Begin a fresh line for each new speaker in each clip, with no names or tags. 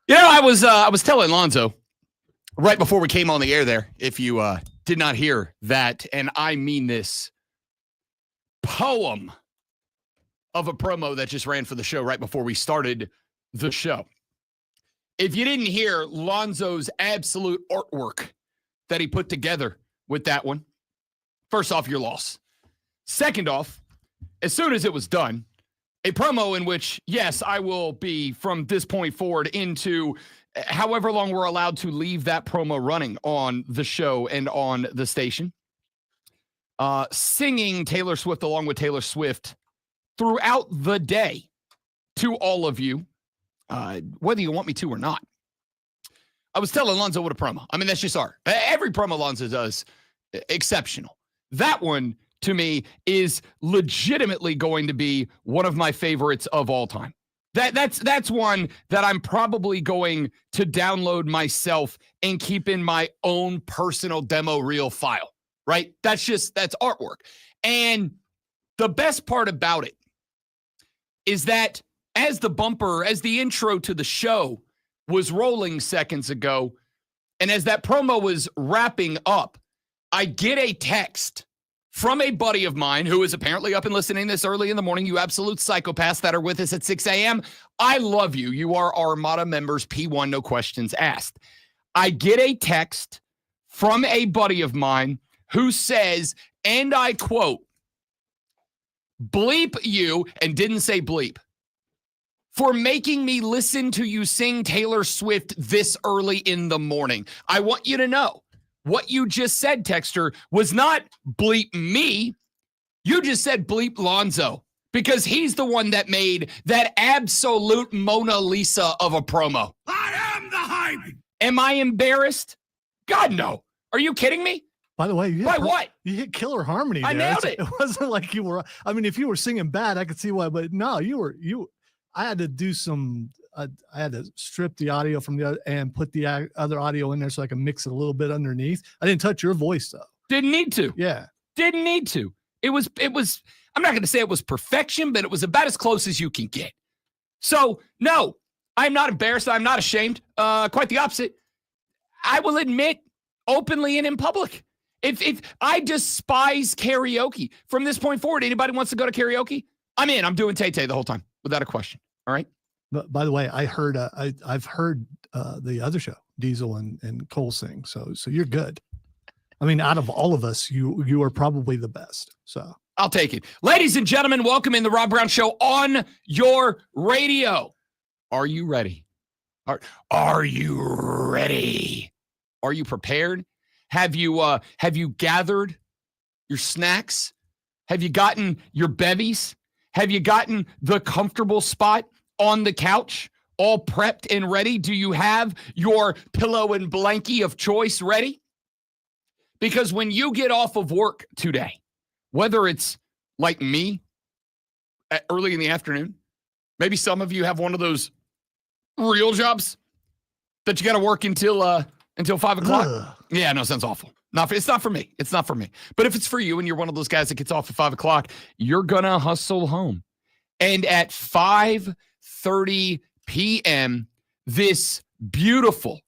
I was telling Lonzo right before we came on the air there, if you did not hear that, and I mean this poem of a promo that just ran for the show right before we started the show. If you didn't hear Lonzo's absolute artwork that he put together with that one, first off, your loss. Second off, as soon as it was done, a promo in which, yes, I will be from this point forward into however long we're allowed to leave that promo running on the show and on the station, singing Taylor Swift along with Taylor Swift throughout the day to all of you, whether you want me to or not. I was telling Lonzo what a promo. I mean, that's just art. Every promo Lonzo does, exceptional. That one, to me, is legitimately going to be one of my favorites of all time. That's one that I'm probably going to download myself and keep in my own personal demo reel file, right? That's artwork. And the best part about it is that as the intro to the show was rolling seconds ago, and as that promo was wrapping up, I get a text from a buddy of mine who is apparently up and listening this early in the morning. You absolute psychopaths that are with us at 6 a.m. I love you. You are Armada members, P1, no questions asked. I get a text from a buddy of mine who says, and I quote, "Bleep you," and didn't say bleep, "for making me listen to you sing Taylor Swift this early in the morning. I want you to know what you just said, texter, was not bleep me. You just said bleep Lonzo, because he's the one that made that absolute Mona Lisa of a promo." I am the hype. Am I embarrassed? God, no. Are you kidding me?
By the way, you hit killer harmony there.
I nailed it.
It wasn't like you were, I mean, if you were singing bad, I could see why, but no, I had to do some, I had to strip the audio from the other and put the other audio in there so I can mix it a little bit underneath. I didn't touch your voice though.
Didn't need to.
Yeah.
Didn't need to. It was, I'm not going to say it was perfection, but it was about as close as you can get. So no, I'm not embarrassed. I'm not ashamed. Quite the opposite. I will admit openly and in public, if I despise karaoke from this point forward, anybody wants to go to karaoke, I'm in. I'm doing Tay-Tay the whole time without a question. All right.
But by the way, I heard, I've heard the other show, Diesel and Cole sing. So you're good. I mean, out of all of us, you are probably the best. So
I'll take it. Ladies and gentlemen, welcome in the Rob Brown Show on your radio. Are you ready? Are you ready? Are you prepared? Have you gathered your snacks? Have you gotten your bevies? Have you gotten the comfortable spot on the couch all prepped and ready? Do you have your pillow and blankie of choice ready? Because when you get off of work today, whether it's like me early in the afternoon, maybe some of you have one of those real jobs that you got to work until 5 o'clock. Ugh. Yeah, no, sounds awful. It's not for me. It's not for me. But if it's for you and you're one of those guys that gets off at 5 o'clock, you're going to hustle home. And at 5:30 p.m., this beautiful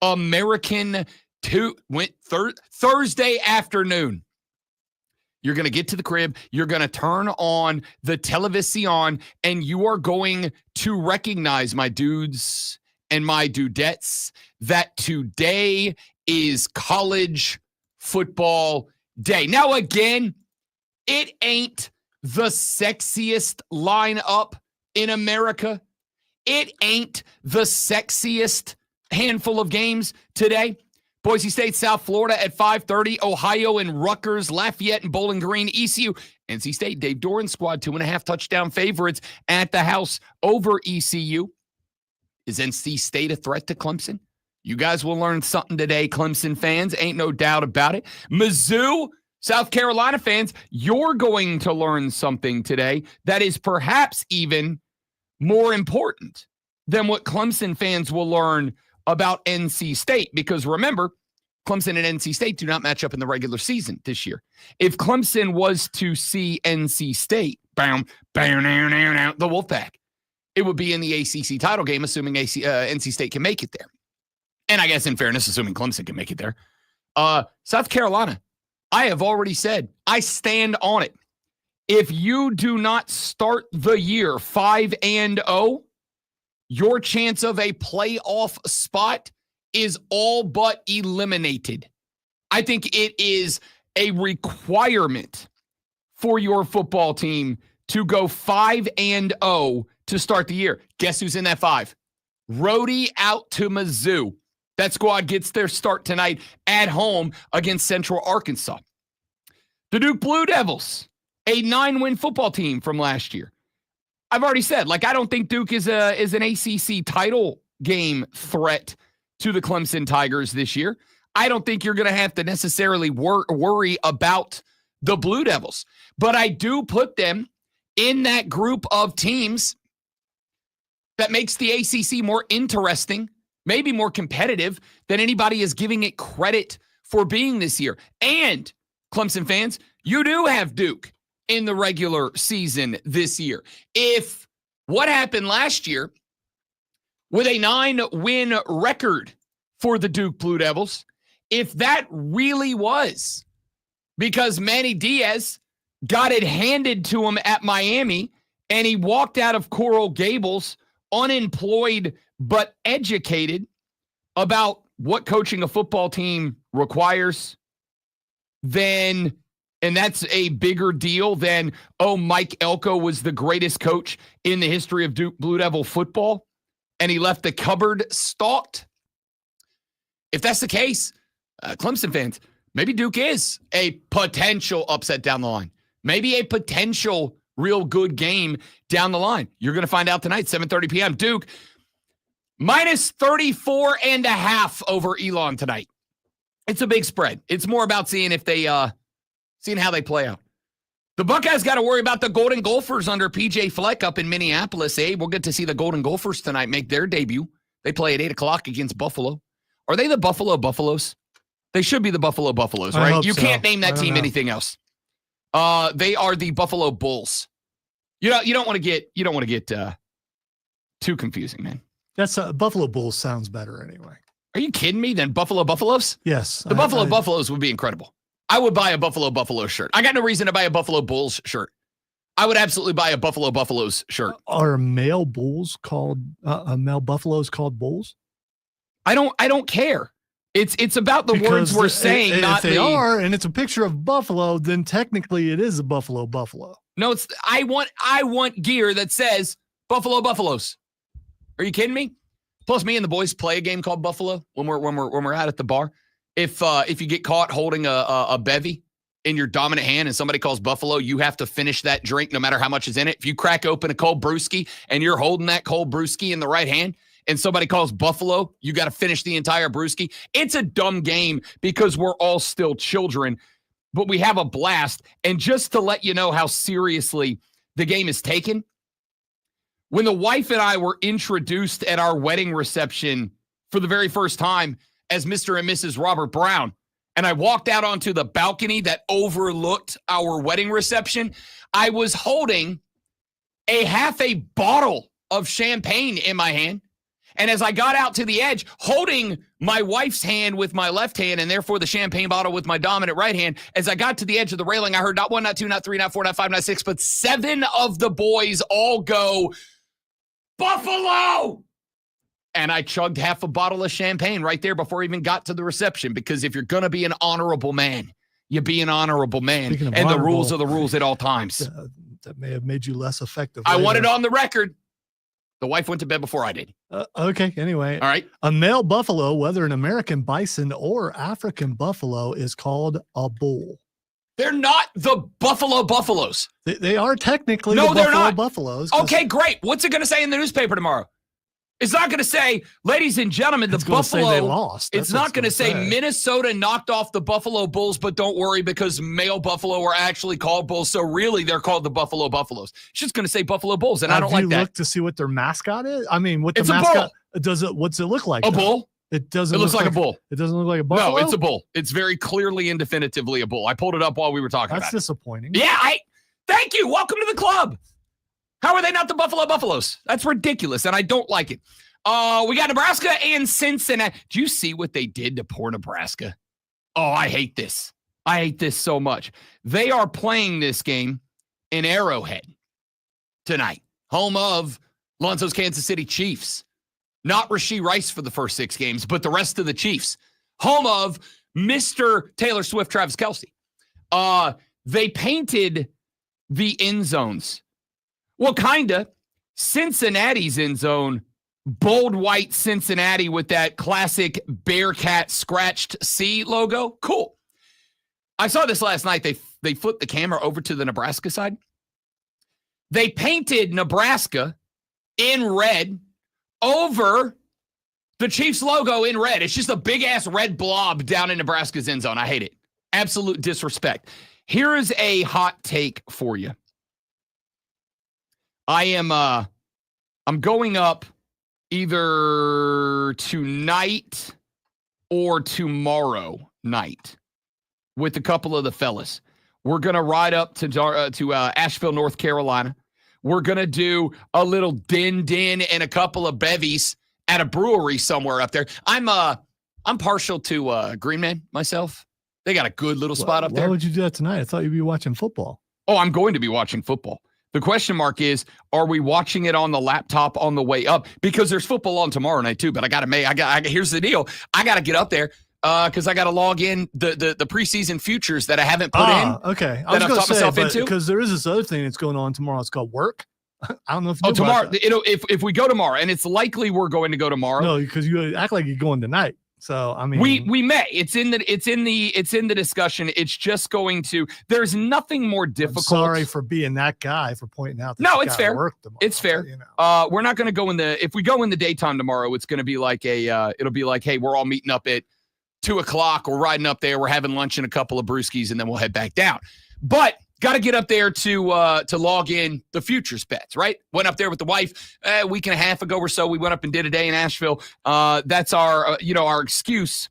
American Thursday afternoon, you're going to get to the crib, you're going to turn on the television, and you are going to recognize, my dudes and my dudettes, that today is college football day. Now, again, it ain't the sexiest lineup in America. It ain't the sexiest handful of games today. Boise State, South Florida at 5:30. Ohio and Rutgers, Lafayette and Bowling Green, ECU. NC State, Dave Doran's squad, 2.5 touchdown favorites at the house over ECU. Is NC State a threat to Clemson? You guys will learn something today, Clemson fans. Ain't no doubt about it. Mizzou, South Carolina fans, you're going to learn something today that is perhaps even more important than what Clemson fans will learn about NC State. Because remember, Clemson and NC State do not match up in the regular season this year. If Clemson was to see NC State, the Wolfpack, it would be in the ACC title game, assuming NC State can make it there. And I guess in fairness, assuming Clemson can make it there. South Carolina, I have already said, I stand on it. If you do not start the year 5-0, your chance of a playoff spot is all but eliminated. I think it is a requirement for your football team to go 5-0 to start the year. Guess who's in that 5? Roadie out to Mizzou. That squad gets their start tonight at home against Central Arkansas. The Duke Blue Devils, a 9-win football team from last year. I've already said, I don't think Duke is an ACC title game threat to the Clemson Tigers this year. I don't think you're going to have to necessarily worry about the Blue Devils. But I do put them in that group of teams that makes the ACC more interesting, maybe more competitive than anybody is giving it credit for being this year. And, Clemson fans, you do have Duke in the regular season this year. If what happened last year with a 9-win record for the Duke Blue Devils, if that really was because Manny Diaz got it handed to him at Miami and he walked out of Coral Gables unemployed but educated about what coaching a football team requires, then, and that's a bigger deal than, Mike Elko was the greatest coach in the history of Duke Blue Devil football, and he left the cupboard stocked. If that's the case, Clemson fans, maybe Duke is a potential upset down the line. Maybe a potential real good game down the line. You're going to find out tonight, 7:30 p.m. Duke, minus 34.5 over Elon tonight. It's a big spread. It's more about seeing if they, seeing how they play out. The Buckeyes got to worry about the Golden Gophers under PJ Fleck up in Minneapolis. We'll get to see the Golden Gophers tonight make their debut. They play at 8 o'clock against Buffalo. Are they the Buffalo Buffaloes? They should be the Buffalo Buffaloes, right? You can't name that team anything else. They are the Buffalo Bulls. You don't want to get too confusing, man.
That's Buffalo Bulls sounds better anyway.
Are you kidding me? Then Buffalo Buffaloes?
Yes.
The Buffalo Buffaloes would be incredible. I would buy a Buffalo Buffalo shirt. I got no reason to buy a Buffalo Bulls shirt. I would absolutely buy a Buffalo Buffaloes shirt.
Are male bulls called male buffaloes called bulls? I
don't care. It's about the words we're saying, not
if they are, and it's a picture of buffalo, then technically it is a buffalo.
No, I want gear that says Buffalo Buffaloes. Are you kidding me? Plus, me and the boys play a game called Buffalo when we're out at the bar. If you get caught holding a bevy in your dominant hand and somebody calls Buffalo, you have to finish that drink no matter how much is in it. If you crack open a cold brewski and you're holding that cold brewski in the right hand and somebody calls Buffalo, you got to finish the entire brewski. It's a dumb game because we're all still children, but we have a blast. And just to let you know how seriously the game is taken, when the wife and I were introduced at our wedding reception for the very first time as Mr. and Mrs. Robert Brown, and I walked out onto the balcony that overlooked our wedding reception, I was holding half a bottle of champagne in my hand. And as I got out to the edge, holding my wife's hand with my left hand and therefore the champagne bottle with my dominant right hand, as I got to the edge of the railing, I heard not 1, not 2, not 3, not 4, not 5, not 6, but 7 of the boys all go, Buffalo! And I chugged half a bottle of champagne right there before I even got to the reception, because if you're going to be an honorable man, you be an honorable man. And the rules are the rules at all times.
That may have made you less effective.
I want it on the record. The wife went to bed before I did.
Okay, anyway.
All right.
A male buffalo, whether an American bison or African buffalo, is called a bull.
They're not the Buffalo Buffaloes.
They are technically the Buffalo Buffaloes.
Okay, great. What's it going to say in the newspaper tomorrow? It's not going to say, ladies and gentlemen, the Buffalo.
They lost.
It's not going to say Minnesota knocked off the Buffalo Bulls, but don't worry because male Buffalo are actually called Bulls. So really, they're called the Buffalo Buffaloes. It's just going to say Buffalo Bulls, and I don't like that. Have you looked
to see what their mascot is? I mean, what the mascot does it? What's it look like?
A bull.
It doesn't.
It looks like a bull.
It doesn't look like a buffalo.
No, it's a bull. It's very clearly and definitively a bull. I pulled it up while we were talking about it.
That's disappointing.
Yeah, thank you. Welcome to the club. How are they not the Buffalo Buffaloes? That's ridiculous, and I don't like it. We got Nebraska and Cincinnati. Do you see what they did to poor Nebraska? Oh, I hate this. I hate this so much. They are playing this game in Arrowhead tonight, home of Lonzo's Kansas City Chiefs. Not Rashee Rice for the first 6 games, but the rest of the Chiefs. Home of Mr. Taylor Swift, Travis Kelce. They painted the end zones. Well, kind of. Cincinnati's end zone, bold white Cincinnati with that classic Bearcat scratched C logo. Cool. I saw this last night. They flipped the camera over to the Nebraska side. They painted Nebraska in red over the Chiefs logo in red. It's just a big-ass red blob down in Nebraska's end zone. I hate it. Absolute disrespect. Here is a hot take for you. I'm going up either tonight or tomorrow night with a couple of the fellas. We're going to ride up to Asheville, North Carolina. We're going to do a little din and a couple of bevies at a brewery somewhere up there. I'm partial to Green Man myself. They got a good little spot up there.
Why would you do that tonight? I thought you'd be watching football.
Oh, I'm going to be watching football. The question mark is, are we watching it on the laptop on the way up? Because there's football on tomorrow night too, but here's the deal. I got to get up there because I got to log in the preseason futures that I haven't put in.
Okay.
I was going to say,
because there is this other thing that's going on tomorrow. It's called work. I don't know if you
tomorrow. If we go tomorrow, and it's likely we're going to go tomorrow.
No, because you act like you're going tonight. So I mean,
we may. It's in the discussion. It's just going to. There's nothing more difficult.
I'm sorry for being that guy for pointing out. That
no, it's fair.
Tomorrow,
it's fair.
You know.
We're not going to go if we go in the daytime tomorrow, it's going to be like it'll be like, hey, we're all meeting up at 2:00. We're riding up there. We're having lunch and a couple of brewskis, and then we'll head back down. But got to get up there to log in the futures bets, right? Went up there with the wife a week and a half ago or so. We went up and did a day in Asheville. That's our our excuse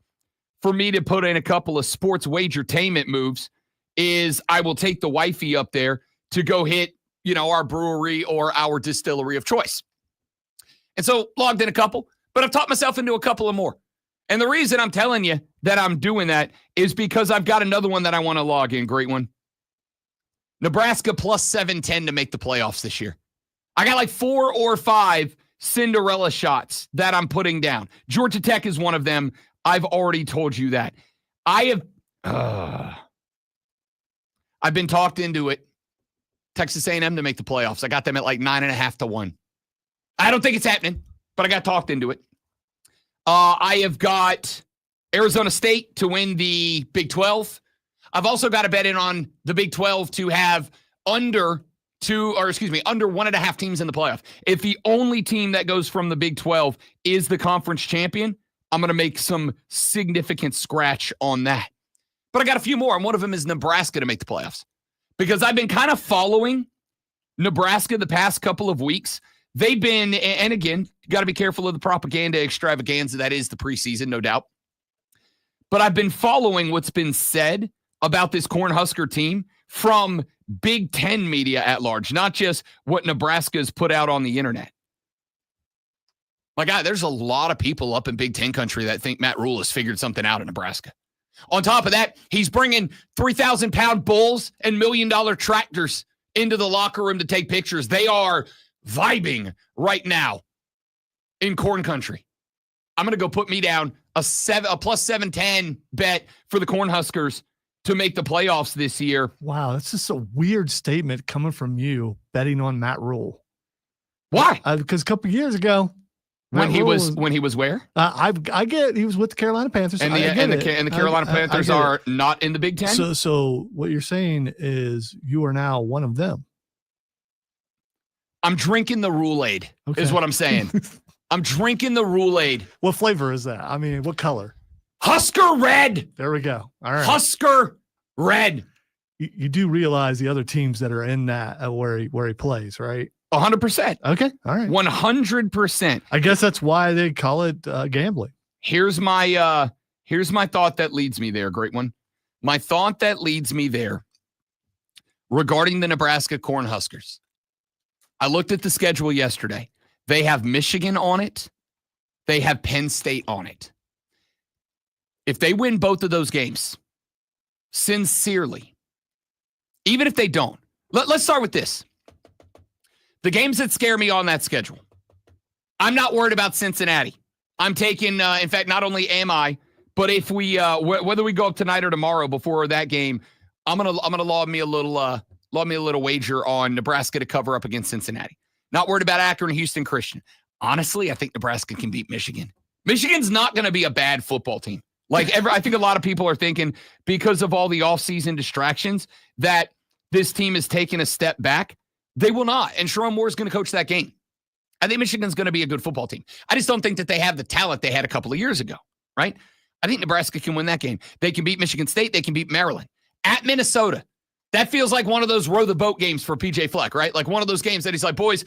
for me to put in a couple of sports wagertainment moves is I will take the wifey up there to go hit, our brewery or our distillery of choice. And so logged in a couple, but I've taught myself into a couple of more. And the reason I'm telling you that I'm doing that is because I've got another one that I want to log in. Great one. Nebraska plus 710 to make the playoffs this year. I got like 4 or 5 Cinderella shots that I'm putting down. Georgia Tech is one of them. I've already told you that. I've been talked into it. Texas A&M to make the playoffs. I got them at like 9.5 to 1. I don't think it's happening, but I got talked into it. I have got Arizona State to win the Big 12. I've also got to bet in on the Big 12 to have under 1.5 teams in the playoff. If the only team that goes from the Big 12 is the conference champion, I'm going to make some significant scratch on that. But I got a few more, and one of them is Nebraska to make the playoffs. Because I've been kind of following Nebraska the past couple of weeks. They've been, and again, you got to be careful of the propaganda extravaganza that is the preseason, no doubt. But I've been following what's been said about this Cornhusker team from Big Ten media at large, not just what Nebraska's put out on the internet. My God, there's a lot of people up in Big Ten country that think Matt Rule has figured something out in Nebraska. On top of that, he's bringing 3,000-pound bulls and $1 million tractors into the locker room to take pictures. They are vibing right now in corn country. I'm going to go put me down a plus 710 bet for the Cornhuskers to make the playoffs this year.
Wow, that's just a weird statement coming from you betting on Matt Rule.
Why?
Because a couple of years ago,
when he was where?
I get he was with the Carolina Panthers,
and the Carolina Panthers are not in the Big Ten.
So what you're saying is you are now one of them.
I'm drinking the Rule-Aid, is what I'm saying. I'm drinking the Rule-Aid.
What flavor is that? I mean, what color?
Husker red.
There we go. All right.
Husker red.
You do realize the other teams that are in that where he plays, right?
100%.
Okay. All right.
100%.
I guess that's why they call it gambling.
Here's my thought that leads me there. Great one. My thought that leads me there regarding the Nebraska Cornhuskers. I looked at the schedule yesterday. They have Michigan on it. They have Penn State on it. If they win both of those games, sincerely, even if they don't, let's start with this. The games that scare me on that schedule, I'm not worried about Cincinnati. I'm taking, in fact, not only am I, but if we, whether we go up tonight or tomorrow before that game, I'm gonna lob me a little wager on Nebraska to cover up against Cincinnati. Not worried about Akron, Houston Christian. Honestly, I think Nebraska can beat Michigan. Michigan's not going to be a bad football team. I think a lot of people are thinking because of all the offseason distractions that this team is taking a step back. They will not. And Sharon Moore is going to coach that game. I think Michigan's going to be a good football team. I just don't think that they have the talent they had a couple of years ago, right? I think Nebraska can win that game. They can beat Michigan State. They can beat Maryland. At Minnesota, that feels like one of those row the boat games for PJ Fleck, right? Like one of those games that he's like, boys,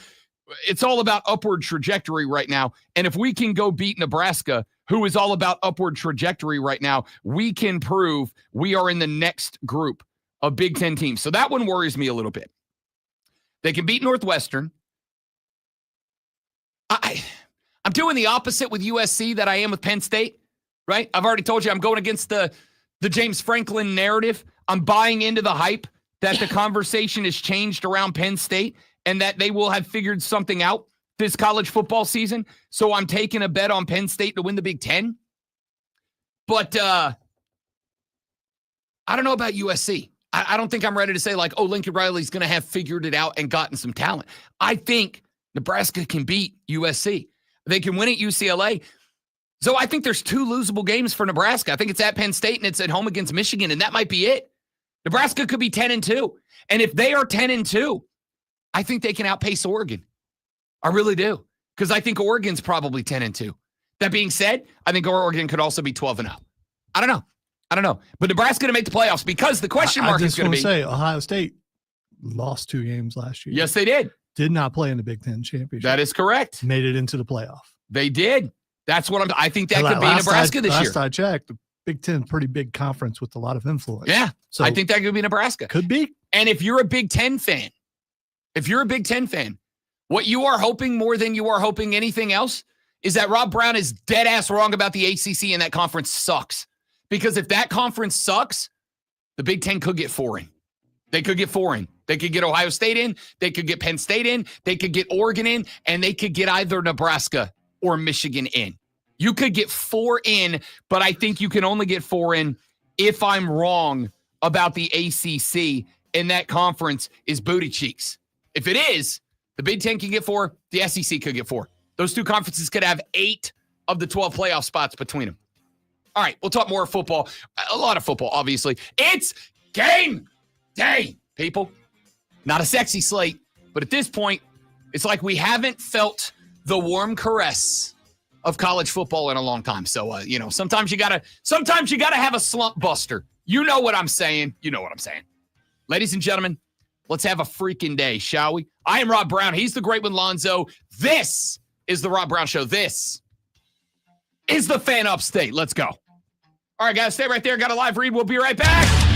it's all about upward trajectory right now. And if we can go beat Nebraska, who is all about upward trajectory right now, we can prove we are in the next group of Big Ten teams. So that one worries me a little bit. They can beat Northwestern. I'm doing the opposite with USC that I am with Penn State, right? I've already told you I'm going against the James Franklin narrative. I'm buying into the hype that the conversation has changed around Penn State and that they will have figured something out this college football season. So I'm taking a bet on Penn State to win the Big Ten. But I don't know about USC. I don't think I'm ready to say like, oh, Lincoln Riley's going to have figured it out and gotten some talent. I think Nebraska can beat USC. They can win at UCLA. So I think there's 2 losable games for Nebraska. I think it's at Penn State and it's at home against Michigan, and that might be it. Nebraska could be 10-2. And if they are 10-2, I think they can outpace Oregon. I really do. Because I think Oregon's probably 10-2. That being said, I think Oregon could also be 12-0. I don't know. But Nebraska to make the playoffs because the question mark is going to be.
Say Ohio State lost 2 games last year.
Yes, they did.
Did not play in the Big Ten championship.
That is correct.
Made it into the playoff.
They did. That's what I think that could be Nebraska this year.
Last I checked, the Big Ten, pretty big conference with a lot of influence.
Yeah. So I think that could be Nebraska.
Could be.
And if you're a Big Ten fan, what you are hoping more than you are hoping anything else is that Rob Brown is dead ass wrong about the ACC and that conference sucks. Because if that conference sucks, the Big Ten could get 4 in. They could get 4 in. They could get Ohio State in. They could get Penn State in. They could get Oregon in. And they could get either Nebraska or Michigan in. You could get 4 in, but I think you can only get 4 in if I'm wrong about the ACC and that conference is booty cheeks. If it is, the Big Ten can get 4. The SEC could get 4. Those 2 conferences could have 8 of the 12 playoff spots between them. All right, we'll talk more football. A lot of football, obviously. It's game day, people. Not a sexy slate, but at this point, it's like we haven't felt the warm caress of college football in a long time. So, sometimes you gotta have a slump buster. You know what I'm saying. Ladies and gentlemen, let's have a freaking day, shall we? I am Rob Brown. He's the great one, Lonzo. This is the Rob Brown Show. This is the Fan Upstate. Let's go. All right, guys, stay right there. Got a live read. We'll be right back.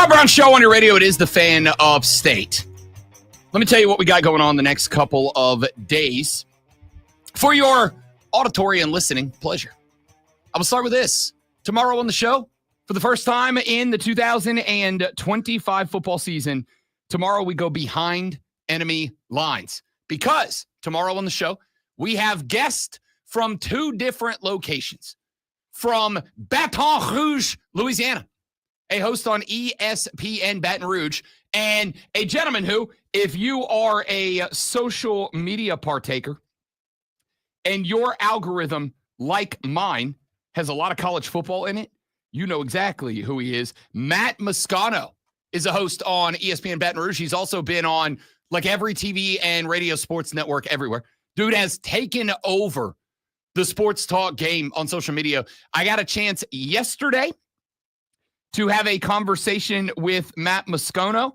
Rob Brown Show on your radio. It is the Fan of State. Let me tell you what we got going on the next couple of days for your auditory and listening pleasure. I will start with this. Tomorrow on the show, for the first time in the 2025 football season, tomorrow we go behind enemy lines because tomorrow on the show, we have guests from two different locations. From Baton Rouge, Louisiana, a host on ESPN Baton Rouge, and a gentleman who, if you are a social media partaker and your algorithm, like mine, has a lot of college football in it, you know exactly who he is. Matt Moscano is a host on ESPN Baton Rouge. He's also been on like every TV and radio sports network everywhere. Dude has taken over the sports talk game on social media. I got a chance yesterday to have a conversation with Matt Moscona,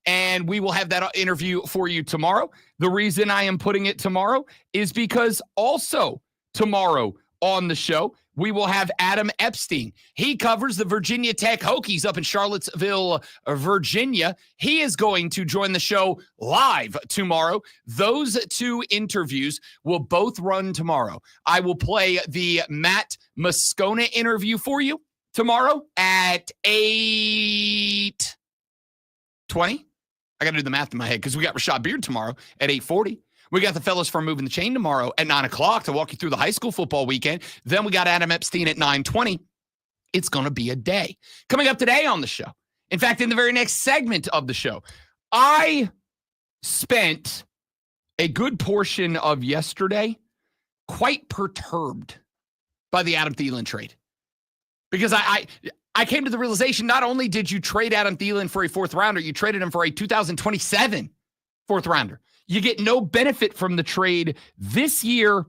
and we will have that interview for you tomorrow. The reason I am putting it tomorrow is because also tomorrow on the show, we will have Adam Epstein. He covers the Virginia Tech Hokies up in Charlottesville, Virginia. He is going to join the show live tomorrow. Those two interviews will both run tomorrow. I will play the Matt Moscona interview for you tomorrow at 8:20. I got to do the math in my head because we got Rashad Beard tomorrow at 8:40. We got the fellas from Moving the Chain tomorrow at 9 o'clock to walk you through the high school football weekend. Then we got Adam Epstein at 9:20. It's going to be a day. Coming up today on the show. In fact, in the very next segment of the show, I spent a good portion of yesterday quite perturbed by the Adam Thielen trade. Because I came to the realization, not only did you trade Adam Thielen for a fourth rounder, you traded him for a 2027 fourth rounder. You get no benefit from the trade this year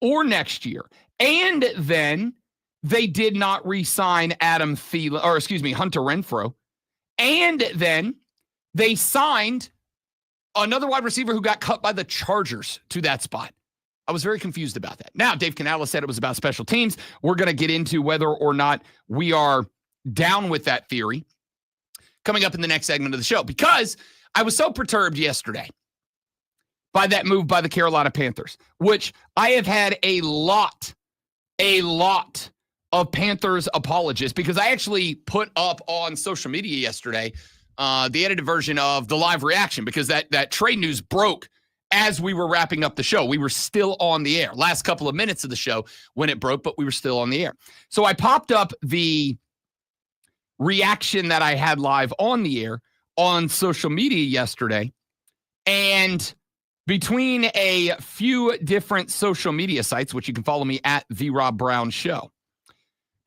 or next year. And then they did not re-sign Hunter Renfrow. And then they signed another wide receiver who got cut by the Chargers to that spot. I was very confused about that. Now, Dave Canales said it was about special teams. We're going to get into whether or not we are down with that theory coming up in the next segment of the show, because I was so perturbed yesterday by that move by the Carolina Panthers, which I have had a lot of Panthers apologists, because I actually put up on social media yesterday the edited version of the live reaction, because that trade news broke as we were wrapping up the show. We were still on the air. Last couple of minutes of the show when it broke, but we were still on the air. So I popped up the reaction that I had live on the air on social media yesterday, and between a few different social media sites, which you can follow me at The Rob Brown Show,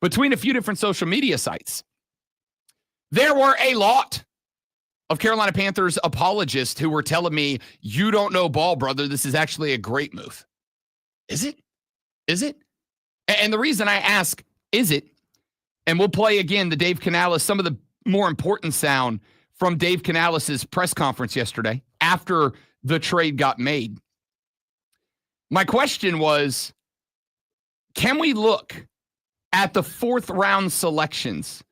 between a few different social media sites, there were a lot of Carolina Panthers apologists who were telling me, you don't know ball, brother. This is actually a great move. Is it? Is it? And the reason I ask, is it? And we'll play again the Dave Canales, some of the more important sound from Dave Canales' press conference yesterday after the trade got made. My question was, can we look at the fourth round selections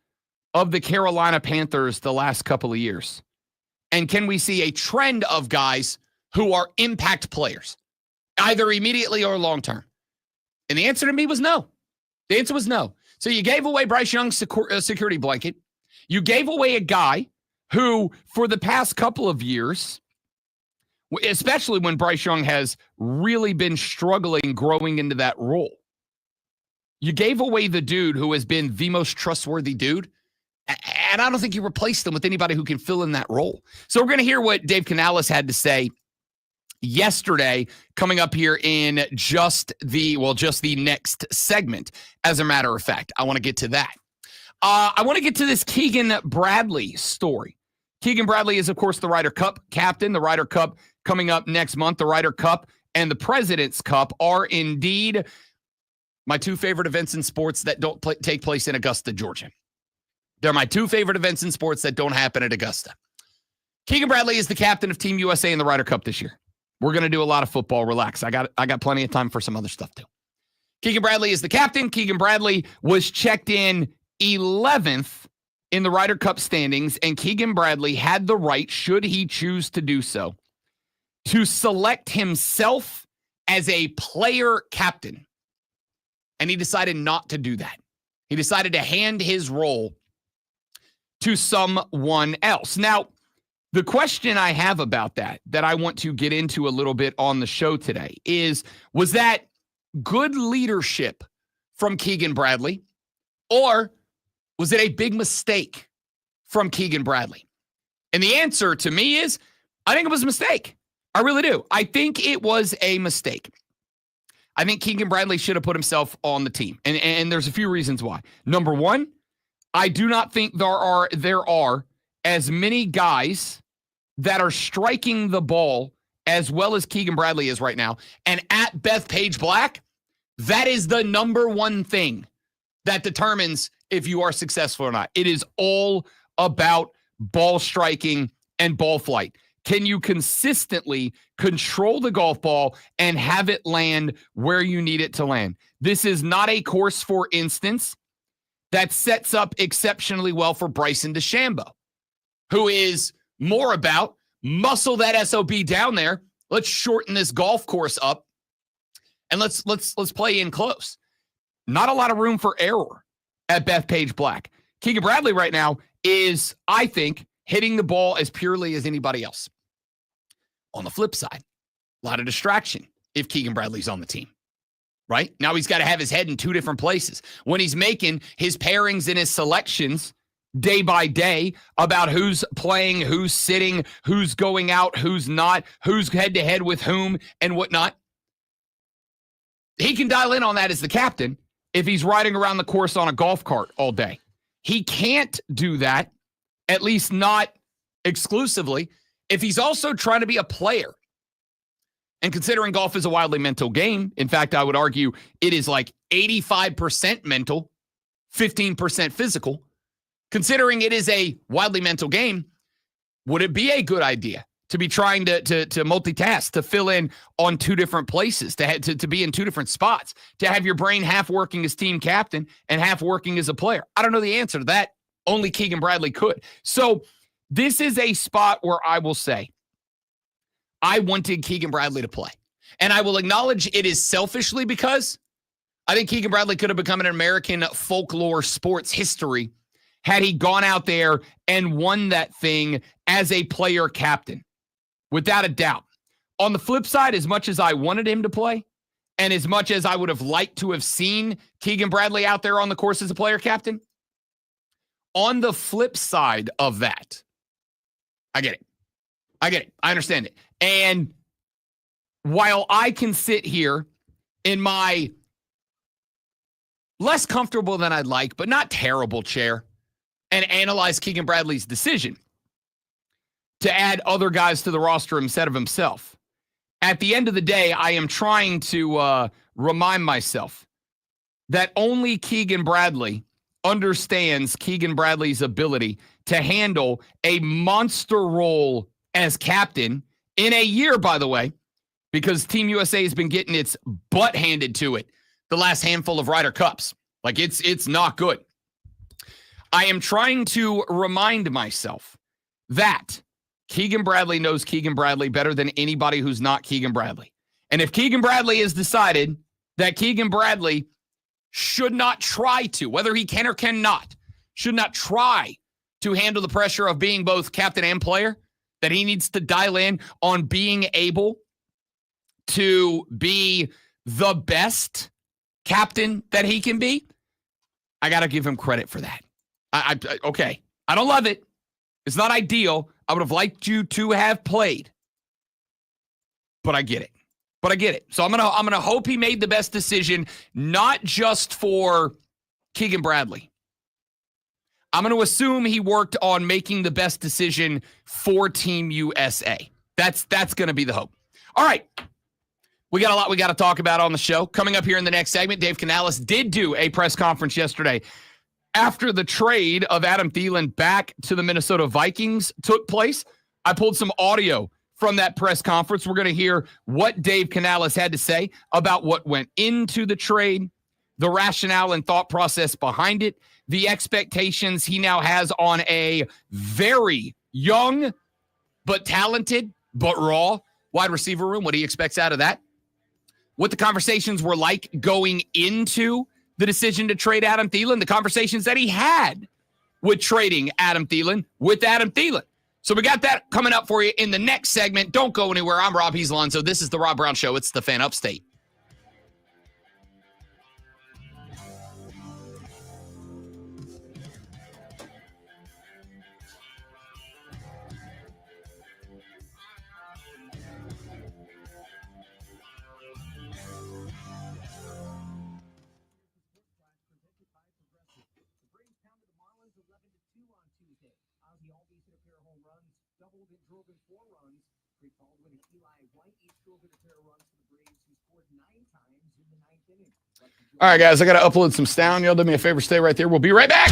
of the Carolina Panthers the last couple of years? And can we see a trend of guys who are impact players, either immediately or long-term? And the answer to me was no. The answer was no. So you gave away Bryce Young's security blanket. You gave away a guy who, for the past couple of years, especially when Bryce Young has really been struggling growing into that role, you gave away the dude who has been the most trustworthy dude. And I don't think you replaced him with anybody who can fill in that role. So we're going to hear what Dave Canales had to say yesterday, coming up here in just the next segment. As a matter of fact, I want to get to that. I want to get to this Keegan Bradley story. Keegan Bradley is, of course, the Ryder Cup captain. The Ryder Cup coming up next month. The Ryder Cup and the President's Cup are indeed my two favorite events in sports that don't take place in Augusta, Georgia. They're my two favorite events in sports that don't happen at Augusta. Keegan Bradley is the captain of Team USA in the Ryder Cup this year. We're going to do a lot of football. Relax. I got plenty of time for some other stuff too. Keegan Bradley is the captain. Keegan Bradley was checked in 11th in the Ryder Cup standings, and Keegan Bradley had the right, should he choose to do so, to select himself as a player captain. And he decided not to do that. He decided to hand his role to someone else. Now, the question I have about that I want to get into a little bit on the show today is, was that good leadership from Keegan Bradley, or was it a big mistake from Keegan Bradley? And the answer to me is, I think it was a mistake. I really do. I think it was a mistake. I think Keegan Bradley should have put himself on the team. And there's a few reasons why. Number one, I do not think there are as many guys that are striking the ball as well as Keegan Bradley is right now. And at Bethpage Black, that is the number one thing that determines if you are successful or not. It is all about ball striking and ball flight. Can you consistently control the golf ball and have it land where you need it to land? This is not a course, for instance, that sets up exceptionally well for Bryson DeChambeau, who is more about muscle that SOB down there. Let's shorten this golf course up and let's play in close. Not a lot of room for error at Bethpage Black. Keegan Bradley right now is, I think, hitting the ball as purely as anybody else. On the flip side, a lot of distraction if Keegan Bradley's on the team, right? Now he's got to have his head in two different places. When he's making his pairings and his selections day by day about who's playing, who's sitting, who's going out, who's not, who's head-to-head with whom and whatnot, he can dial in on that as the captain if he's riding around the course on a golf cart all day. He can't do that, at least not exclusively, if he's also trying to be a player. And considering golf is a wildly mental game, in fact, I would argue it is like 85% mental, 15% physical. Considering it is a wildly mental game, would it be a good idea to be trying to multitask, to fill in on two different places, to be in two different spots, to have your brain half working as team captain and half working as a player? I don't know the answer to that. Only Keegan Bradley could. So this is a spot where I will say I wanted Keegan Bradley to play. And I will acknowledge it is selfishly because I think Keegan Bradley could have become an American folklore sports history had he gone out there and won that thing as a player captain, without a doubt. On the flip side, as much as I wanted him to play, and as much as I would have liked to have seen Keegan Bradley out there on the course as a player captain, on the flip side of that, I get it. I understand it. And while I can sit here in my less comfortable than I'd like, but not terrible chair, and analyze Keegan Bradley's decision to add other guys to the roster instead of himself, at the end of the day, I am trying to remind myself that only Keegan Bradley understands Keegan Bradley's ability to handle a monster role as captain in a year, by the way, because Team USA has been getting its butt handed to it the last handful of Ryder Cups. Like, it's not good. I am trying to remind myself that Keegan Bradley knows Keegan Bradley better than anybody who's not Keegan Bradley. And if Keegan Bradley has decided that Keegan Bradley should not try to, whether he can or cannot, should not try to handle the pressure of being both captain and player, that he needs to dial in on being able to be the best captain that he can be, I got to give him credit for that. Okay. I don't love it. It's not ideal. I would have liked you to have played, but I get it. So I'm gonna hope he made the best decision, not just for Keegan Bradley. I'm going to assume he worked on making the best decision for Team USA. That's going to be the hope. All right. We got a lot we got to talk about on the show. Coming up here in the next segment, Dave Canales did do a press conference yesterday after the trade of Adam Thielen back to the Minnesota Vikings took place. I pulled some audio from that press conference. We're going to hear what Dave Canales had to say about what went into the trade, the rationale and thought process behind it, the expectations he now has on a very young but talented but raw wide receiver room, what he expects out of that, what the conversations were like going into the decision to trade Adam Thielen, the conversations that he had with trading Adam Thielen with Adam Thielen. So we got that coming up for you in the next segment. Don't go anywhere. I'm Rob Alonso. This is the Rob Brown Show. It's the Fan Upstate. All right, guys, I got to upload some sound. Y'all do me a favor, stay right there. We'll be right back.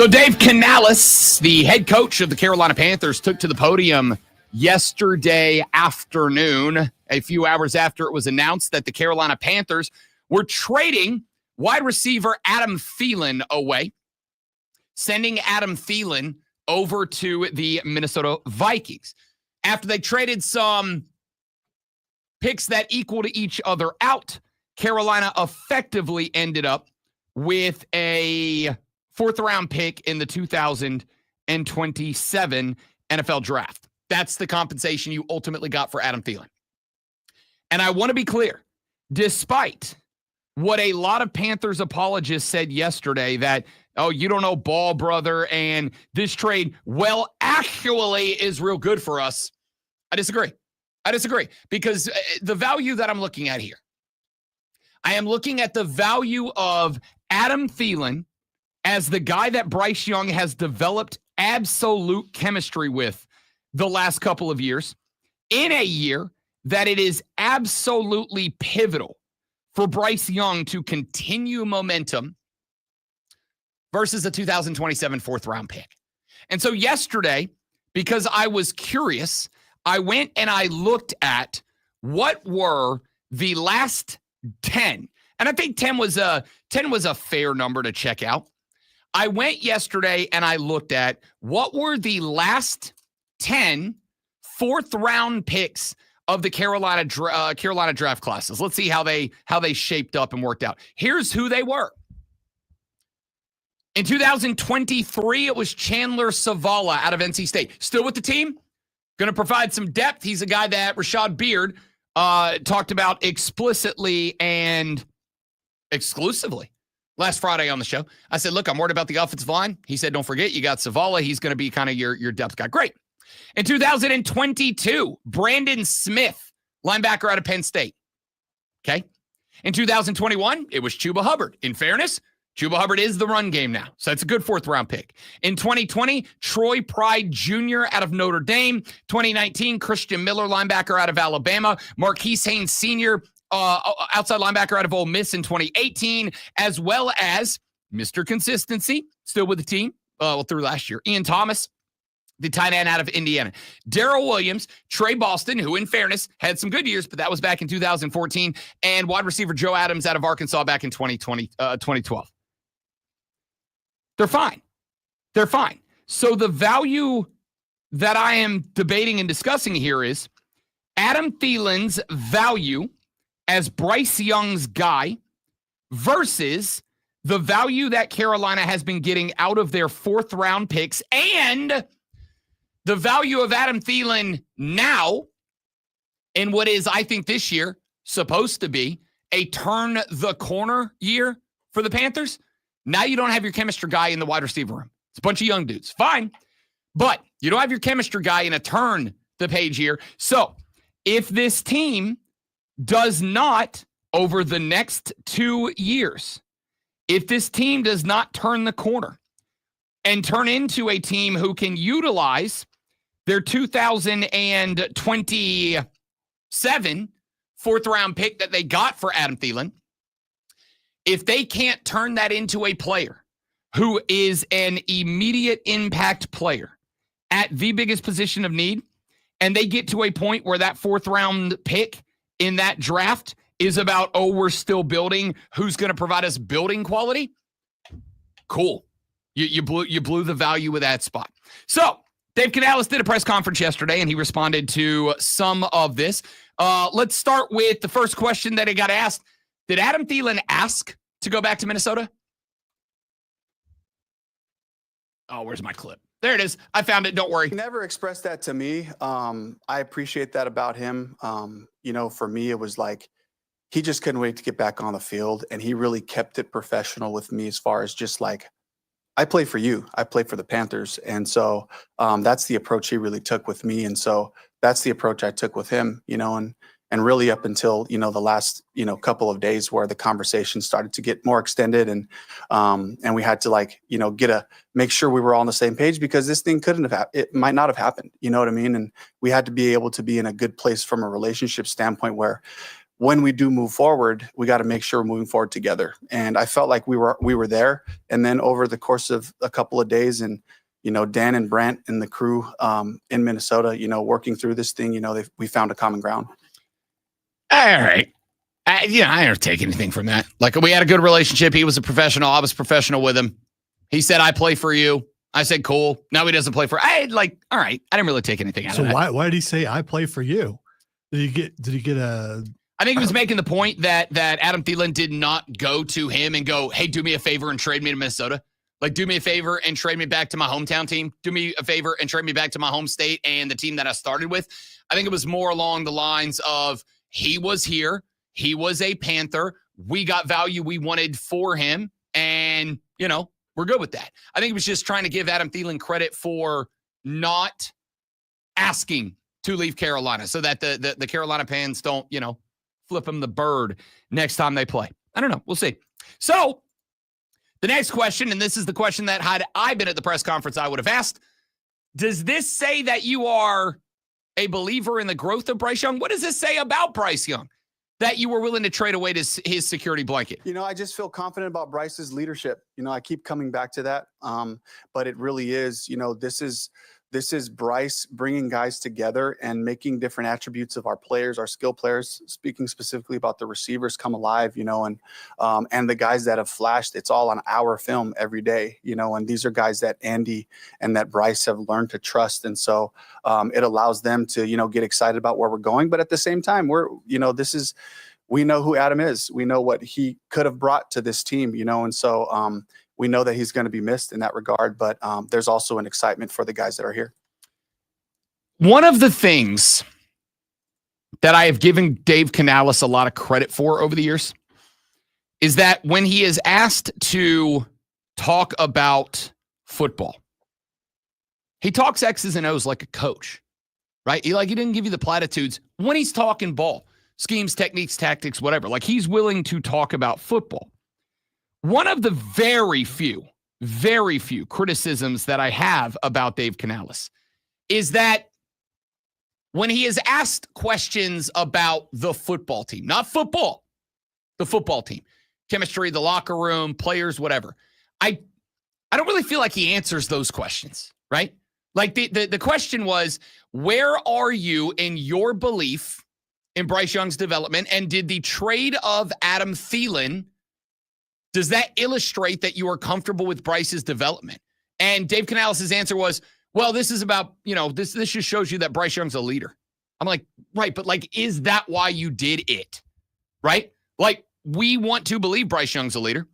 So Dave Canales, the head coach of the Carolina Panthers, took to the podium yesterday afternoon, a few hours after it was announced that the Carolina Panthers were trading wide receiver Adam Thielen away, sending Adam Thielen over to the Minnesota Vikings. After they traded some picks that equal to each other out, Carolina effectively ended up with a 4th-round pick in the 2027 NFL Draft. That's the compensation you ultimately got for Adam Thielen. And I want to be clear, despite what a lot of Panthers apologists said yesterday that, oh, you don't know ball, brother, and this trade, well, actually is real good for us. I disagree. Because the value that I'm looking at here, I am looking at the value of Adam Thielen as the guy that Bryce Young has developed absolute chemistry with the last couple of years, in a year that it is absolutely pivotal for Bryce Young to continue momentum versus a 2027 4th-round pick. And so yesterday, because I was curious, I went and I looked at what were the last 10. And I think 10 was a fair number to check out. I went yesterday and I looked at what were the last 10 4th-round picks of the Carolina draft classes. Let's see how they shaped up and worked out. Here's who they were. In 2023, it was Chandler Zavala out of NC State. Still with the team. Going to provide some depth. He's a guy that Rashad Beard talked about explicitly and exclusively last Friday on the show. I said, look, I'm worried about the offensive line. He said, don't forget, you got Zavala. He's going to be kind of your depth guy. Great. In 2022, Brandon Smith, linebacker out of Penn State. Okay. In 2021, it was Chuba Hubbard. In fairness, Chuba Hubbard is the run game now. So that's a good 4th-round pick. In 2020, Troy Pride Jr. out of Notre Dame. 2019, Christian Miller, linebacker out of Alabama. Marquise Haynes Sr., outside linebacker out of Ole Miss in 2018, as well as Mr. Consistency, still with the team through last year. Ian Thomas, the tight end out of Indiana. Darrell Williams, Trey Boston, who in fairness had some good years, but that was back in 2014, and wide receiver Joe Adams out of Arkansas back in 2012. They're fine. So the value that I am debating and discussing here is Adam Thielen's value as Bryce Young's guy versus the value that Carolina has been getting out of their 4th-round picks and the value of Adam Thielen now in what is, I think, this year supposed to be a turn-the-corner year for the Panthers. Now you don't have your chemistry guy in the wide receiver room. It's a bunch of young dudes. Fine. But you don't have your chemistry guy in a turn-the-page year. So if this team does not, over the next 2 years, if this team does not turn the corner and turn into a team who can utilize their 2027 4th-round pick that they got for Adam Thielen, if they can't turn that into a player who is an immediate impact player at the biggest position of need, and they get to a point where that 4th-round pick in that draft is about, oh, we're still building, who's going to provide us building quality, cool. You blew the value with that spot. So Dave Canales did a press conference yesterday, and he responded to some of this. Let's start with the first question that he got asked. Did Adam Thielen ask to go back to Minnesota? Oh, where's my clip? There it is. I found it. Don't worry.
He never expressed that to me. I appreciate that about him. For me, it was like he just couldn't wait to get back on the field, and he really kept it professional with me as far as just like, I play for you. I play for the Panthers. And so that's the approach he really took with me. And so that's the approach I took with him, and really up until, the last, couple of days where the conversation started to get more extended and we had to make sure we were all on the same page, because this thing it might not have happened. You know what I mean? And we had to be able to be in a good place from a relationship standpoint where when we do move forward, we got to make sure we're moving forward together. And I felt like we were there. And then over the course of a couple of days, and Dan and Brant and the crew in Minnesota, working through this thing, we found a common ground.
All right. I don't take anything from that. Like, we had a good relationship. He was a professional. I was professional with him. He said, I play for you. I said, cool. Now he doesn't play for, all right. I didn't really take anything out of that.
So why did he say, I play for you? Did he get a...
I think he was making the point that Adam Thielen did not go to him and go, hey, do me a favor and trade me to Minnesota. Like, do me a favor and trade me back to my hometown team. Do me a favor and trade me back to my home state and the team that I started with. I think it was more along the lines of he was here. He was a Panther. We got value we wanted for him. And, we're good with that. I think it was just trying to give Adam Thielen credit for not asking to leave Carolina so that the Carolina fans don't, flip him the bird next time they play. I don't know. We'll see. So the next question, and this is the question that had I been at the press conference, I would have asked, does this say that you are a believer in the growth of Bryce Young? What does this say about Bryce Young that you were willing to trade away his security blanket?
I just feel confident about Bryce's leadership. I keep coming back to that. But it really is, this is Bryce bringing guys together and making different attributes of our players, our skill players, speaking specifically about the receivers, come alive, and the guys that have flashed. It's all on our film every day, and these are guys that Andy and that Bryce have learned to trust. And so it allows them to, get excited about where we're going. But at the same time, we know who Adam is. We know what he could have brought to this team, and so we know that he's going to be missed in that regard, but there's also an excitement for the guys that are here.
One of the things that I have given Dave Canales a lot of credit for over the years is that when he is asked to talk about football, he talks X's and O's like a coach, right? He didn't give you the platitudes when he's talking ball, schemes, techniques, tactics, whatever. Like, he's willing to talk about football. One of the very few criticisms that I have about Dave Canales is that when he is asked questions about the football team, not football, the football team, chemistry, the locker room, players, whatever, I don't really feel like he answers those questions, right? Like the question was, where are you in your belief in Bryce Young's development? And did the trade of Adam Thielen, does that illustrate that you are comfortable with Bryce's development? And Dave Canales' answer was, well, this is about, this just shows you that Bryce Young's a leader. I'm like, right, but is that why you did it? Right? We want to believe Bryce Young's a leader.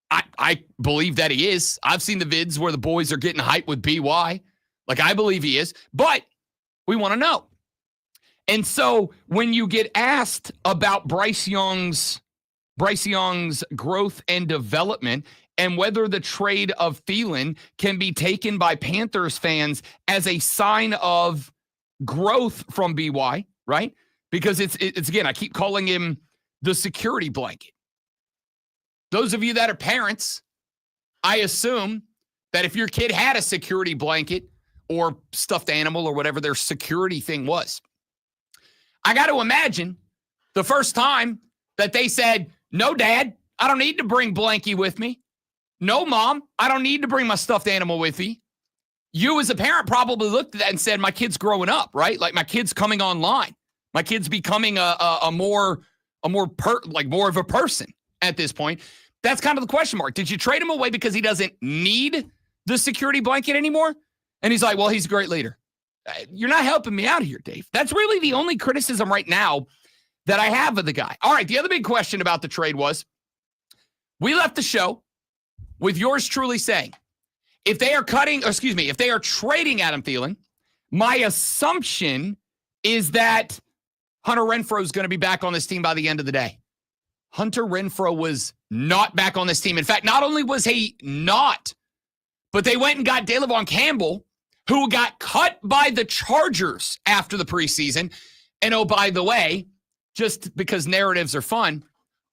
I believe that he is. I've seen the vids where the boys are getting hyped with BY. I believe he is, but we want to know. And so when you get asked about Bryce Young's growth and development and whether the trade of Thielen can be taken by Panthers fans as a sign of growth from BY, right? Because it's again, I keep calling him the security blanket. Those of you that are parents, I assume that if your kid had a security blanket or stuffed animal or whatever their security thing was, I got to imagine the first time that they said, no, Dad, I don't need to bring Blanky with me. No, Mom, I don't need to bring my stuffed animal with me. You as a parent probably looked at that and said, my kid's growing up, right? My kid's coming online. My kid's becoming more of a person at this point. That's kind of the question mark. Did you trade him away because he doesn't need the security blanket anymore? And he's like, well, he's a great leader. You're not helping me out here, Dave. That's really the only criticism right now that I have of the guy. All right, the other big question about the trade was, we left the show with yours truly saying, if they are trading Adam Thielen, my assumption is that Hunter Renfrow is going to be back on this team by the end of the day. Hunter Renfrow was not back on this team. In fact, not only was he not, but they went and got Delavon Campbell, who got cut by the Chargers after the preseason. And oh, by the way, just because narratives are fun,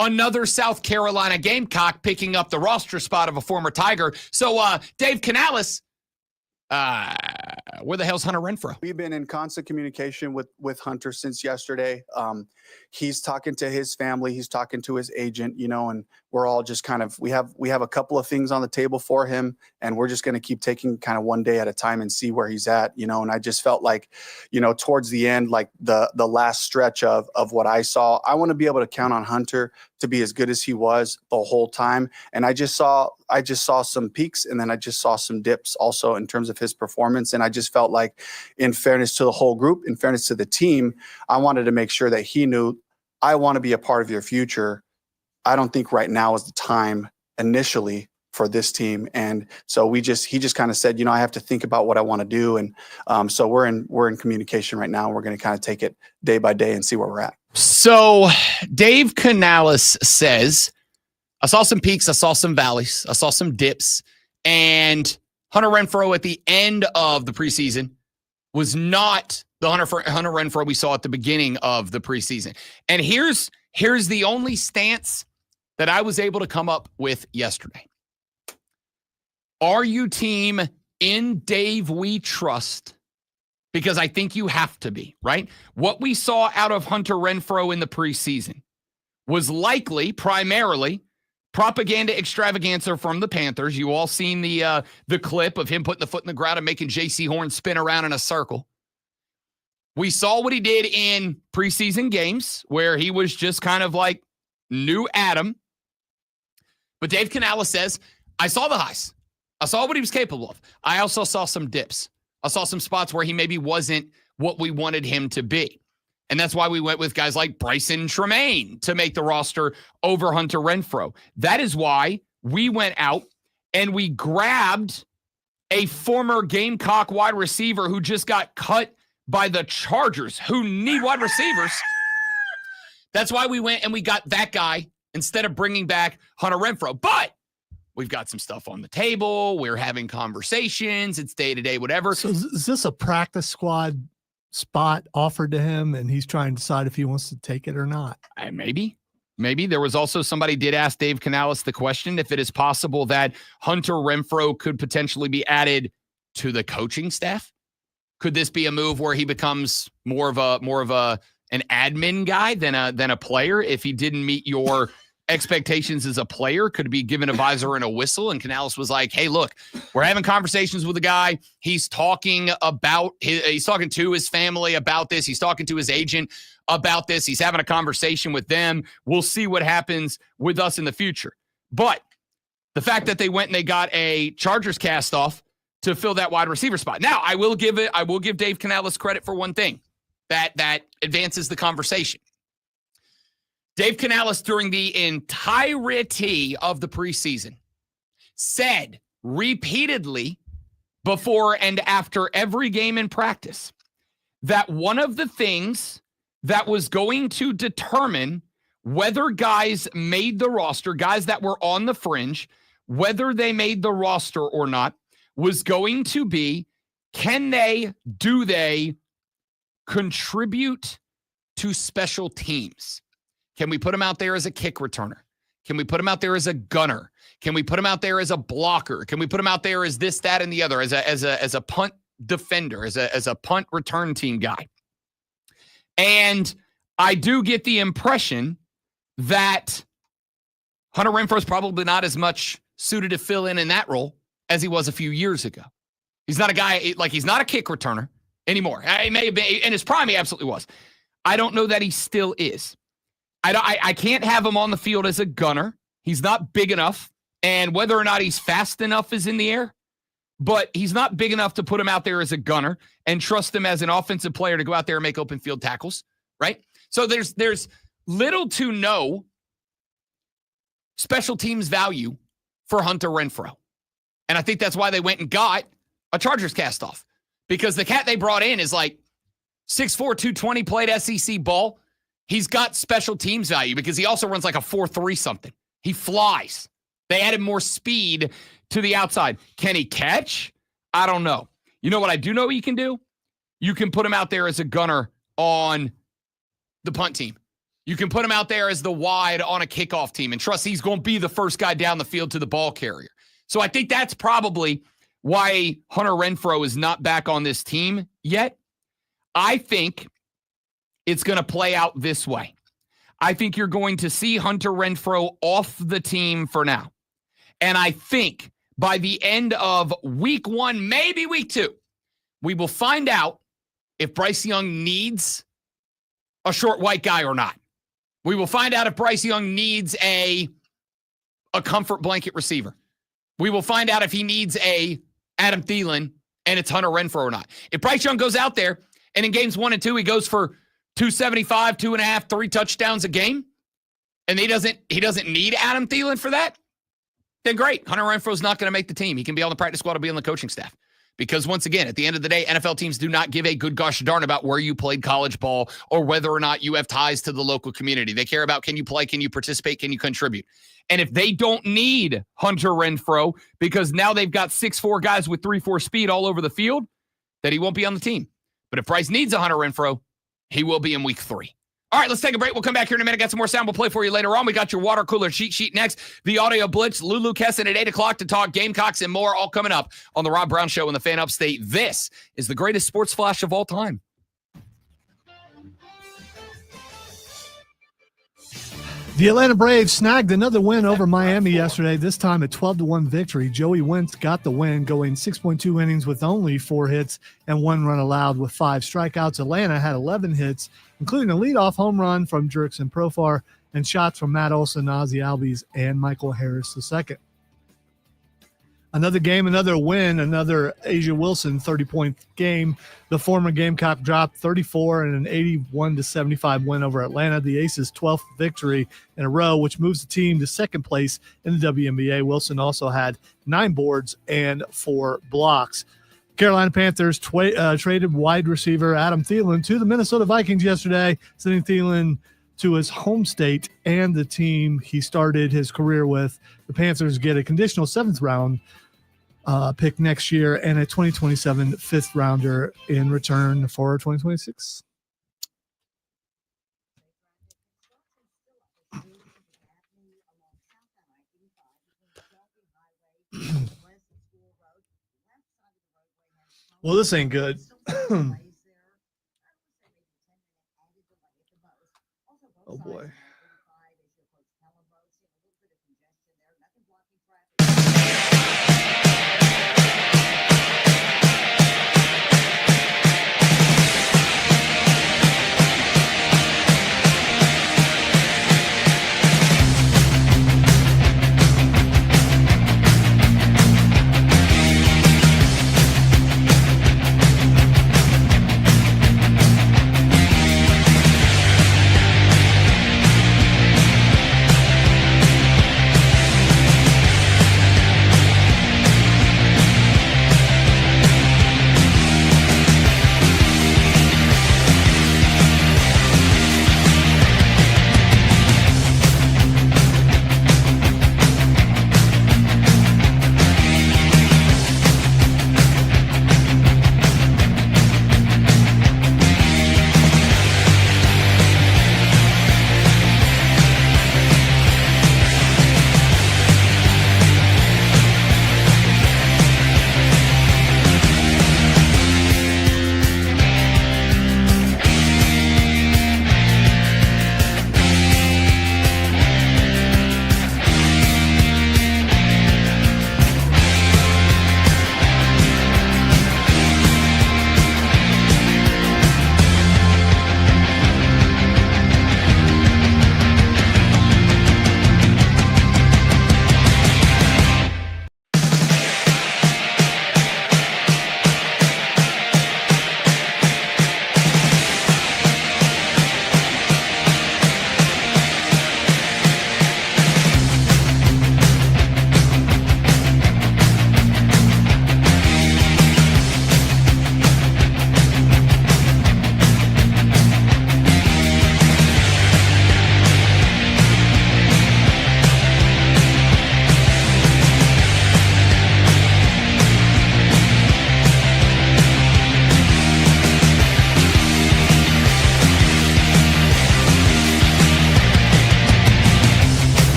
another South Carolina Gamecock picking up the roster spot of a former Tiger. So, Dave Canales, where the hell's Hunter Renfrow?
We've been in constant communication with Hunter since yesterday. He's talking to his family. He's talking to his agent, and we're all just kind of, we have a couple of things on the table for him, and we're just going to keep taking kind of one day at a time and see where he's at, and I just felt like, towards the end, like the last stretch of what I saw, I want to be able to count on Hunter to be as good as he was the whole time. And I just saw some peaks, and then I just saw some dips also in terms of his performance. And I just felt like, in fairness to the whole group, in fairness to the team, I wanted to make sure that he knew, I want to be a part of your future. I don't think right now is the time initially for this team. And so he just kind of said, I have to think about what I want to do. And so we're in communication right now. We're going to kind of take it day by day and see where we're at.
So Dave Canales says, I saw some peaks, I saw some valleys, I saw some dips, and Hunter Renfrow at the end of the preseason was not the Hunter Renfrow we saw at the beginning of the preseason. And here's the only stance that I was able to come up with yesterday. Are you team in Dave we trust? Because I think you have to be, right? What we saw out of Hunter Renfrow in the preseason was likely primarily propaganda extravaganza from the Panthers. You all seen the clip of him putting the foot in the ground and making J.C. Horn spin around in a circle. We saw what he did in preseason games where he was just kind of like new Adam. But Dave Canales says, I saw the highs. I saw what he was capable of. I also saw some dips. I saw some spots where he maybe wasn't what we wanted him to be. And that's why we went with guys like Bryson Tremaine to make the roster over Hunter Renfrow. That is why we went out and we grabbed a former Gamecock wide receiver who just got cut by the Chargers, who need wide receivers. That's why we went and we got that guy instead of bringing back Hunter Renfrow. But we've got some stuff on the table. We're having conversations. It's day-to-day, whatever.
So is this a practice squad spot offered to him and he's trying to decide if he wants to take it or not?
Maybe. There was also somebody did ask Dave Canales the question if it is possible that Hunter Renfrow could potentially be added to the coaching staff. Could this be a move where he becomes more of an admin guy than a player if he didn't meet your expectations as a player? Could be given a visor and a whistle? And Canales was like, hey, look, we're having conversations with the guy. He's talking to his family about this. He's talking to his agent about this. He's having a conversation with them. We'll see what happens with us in the future. But the fact that they went and they got a Chargers cast off to fill that wide receiver spot. Now, I will give Dave Canales credit for one thing that advances the conversation. Dave Canales, during the entirety of the preseason, said repeatedly before and after every game in practice that one of the things that was going to determine whether guys made the roster, guys that were on the fringe, whether they made the roster or not, was going to be, do they contribute to special teams? Can we put him out there as a kick returner? Can we put him out there as a gunner? Can we put him out there as a blocker? Can we put him out there as this, that, and the other, as a punt defender, as a punt return team guy? And I do get the impression that Hunter Renfrow is probably not as much suited to fill in that role as he was a few years ago. He's not a guy, like he's not a kick returner anymore. He may have been, in his prime, he absolutely was. I don't know that he still is. I can't have him on the field as a gunner. He's not big enough. And whether or not he's fast enough is in the air. But he's not big enough to put him out there as a gunner and trust him as an offensive player to go out there and make open field tackles, right? So there's little to no special teams value for Hunter Renfrow. And I think that's why they went and got a Chargers cast-off. Because the cat they brought in is like 6'4", 220, played SEC ball. He's got special teams value because he also runs like a 4.3 something. He flies. They added more speed to the outside. Can he catch? I don't know. You know what I do know he can do? You can put him out there as a gunner on the punt team. You can put him out there as the wide on a kickoff team and trust he's going to be the first guy down the field to the ball carrier. So I think that's probably why Hunter Renfrow is not back on this team yet. I think it's going to play out this way. I think you're going to see Hunter Renfrow off the team for now. And I think by the end of week 1, maybe week 2, we will find out if Bryce Young needs a short white guy or not. We will find out if Bryce Young needs a comfort blanket receiver. We will find out if he needs a Adam Thielen and it's Hunter Renfrow or not. If Bryce Young goes out there and in games 1 and 2, he goes for 275, 2.5, 3 touchdowns a game, and he doesn't need Adam Thielen for that, then great. Hunter Renfro's not going to make the team. He can be on the practice squad or be on the coaching staff. Because once again, at the end of the day, NFL teams do not give a good gosh darn about where you played college ball or whether or not you have ties to the local community. They care about, can you play, can you participate, can you contribute? And if they don't need Hunter Renfro because now they've got 6'4" guys with 3.4 speed all over the field, then he won't be on the team. But if Bryce needs a Hunter Renfro, he will be in week 3. All right, let's take a break. We'll come back here in a minute. Got some more sound we'll play for you later on. We got your water cooler cheat sheet next. The audio blitz, Lulu Kesson at 8 o'clock to talk Gamecocks and more, all coming up on the Rob Brown Show and the Fan Upstate. This is the greatest sports flash of all time.
The Atlanta Braves snagged another win over Miami yesterday, this time a 12-1 victory. Joey Wentz got the win, going 6.2 innings with only 4 hits and 1 run allowed with 5 strikeouts. Atlanta had 11 hits, including a leadoff home run from Jurickson Profar and shots from Matt Olson, Ozzie Albies, and Michael Harris II. Another game, another win, another Asia Wilson 30-point game. The former Gamecock dropped 34 in an 81-75 win over Atlanta, the Aces' 12th victory in a row, which moves the team to second place in the WNBA. Wilson also had 9 boards and 4 blocks. Carolina Panthers traded wide receiver Adam Thielen to the Minnesota Vikings yesterday, sending Thielen to his home state and the team he started his career with. The Panthers get a conditional 7th round pick next year and a 2027 5th rounder in return for 2026. Well, this ain't good. Oh, boy.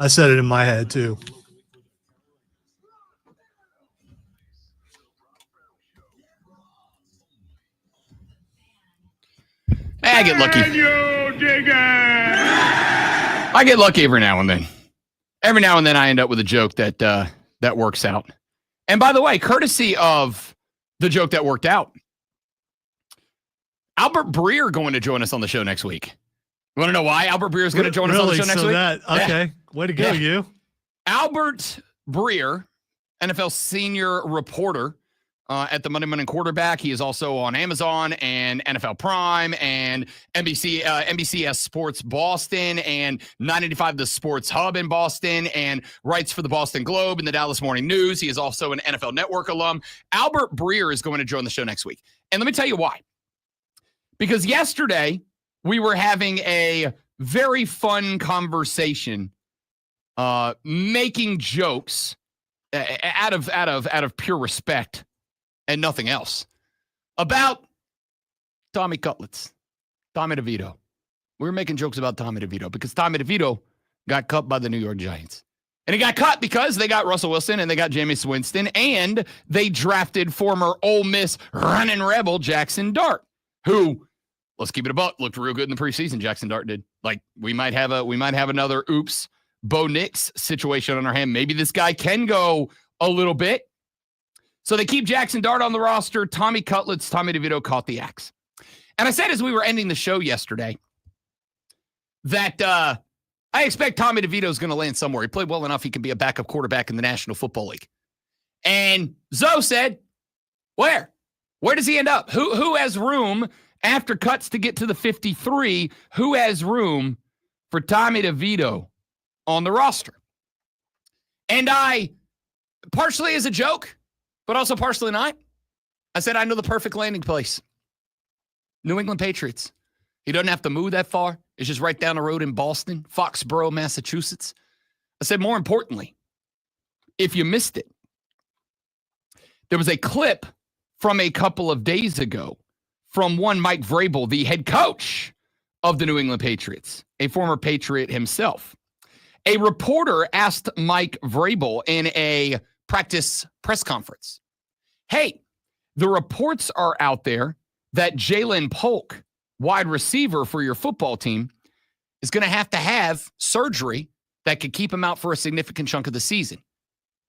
I said it in my head too.
I get lucky. I get lucky every now and then. Every now and then I end up with a joke that works out. And by the way, courtesy of the joke that worked out, Albert Breer going to join us on the show next week. You want to know why Albert Breer is going to join us on the show next week?
Okay. Way to go, you.
Albert Breer, NFL senior reporter at the Monday Morning Quarterback. He is also on Amazon and NFL Prime and NBCS Sports Boston and 985 The Sports Hub in Boston and writes for the Boston Globe and the Dallas Morning News. He is also an NFL Network alum. Albert Breer is going to join the show next week. And let me tell you why. Because yesterday we were having a very fun conversation, making jokes out of pure respect and nothing else about Tommy Cutlets, Tommy DeVito. We were making jokes about Tommy DeVito because Tommy DeVito got cut by the New York Giants. And he got cut because they got Russell Wilson and they got Jameis Winston and they drafted former Ole Miss running rebel Jackson Dart, who, let's keep it a buck, looked real good in the preseason. Jackson Dart did. Like, we might have another oops Bo Nix situation on our hand. Maybe this guy can go a little bit. So they keep Jackson Dart on the roster. Tommy Cutlets, Tommy DeVito caught the axe. And I said as we were ending the show yesterday that I expect Tommy DeVito is going to land somewhere. He played well enough he can be a backup quarterback in the National Football League. And Zoe said, where? Where does he end up? Who has room after cuts to get to the 53? Who has room for Tommy DeVito on the roster? And I, partially as a joke, but also partially not, I said, I know the perfect landing place. New England Patriots. He doesn't have to move that far. It's just right down the road in Boston, Foxborough, Massachusetts. I said, more importantly, if you missed it, there was a clip from a couple of days ago from one Mike Vrabel, the head coach of the New England Patriots, a former Patriot himself. A reporter asked Mike Vrabel in a practice press conference, hey, the reports are out there that Jalen Polk, wide receiver for your football team, is going to have surgery that could keep him out for a significant chunk of the season.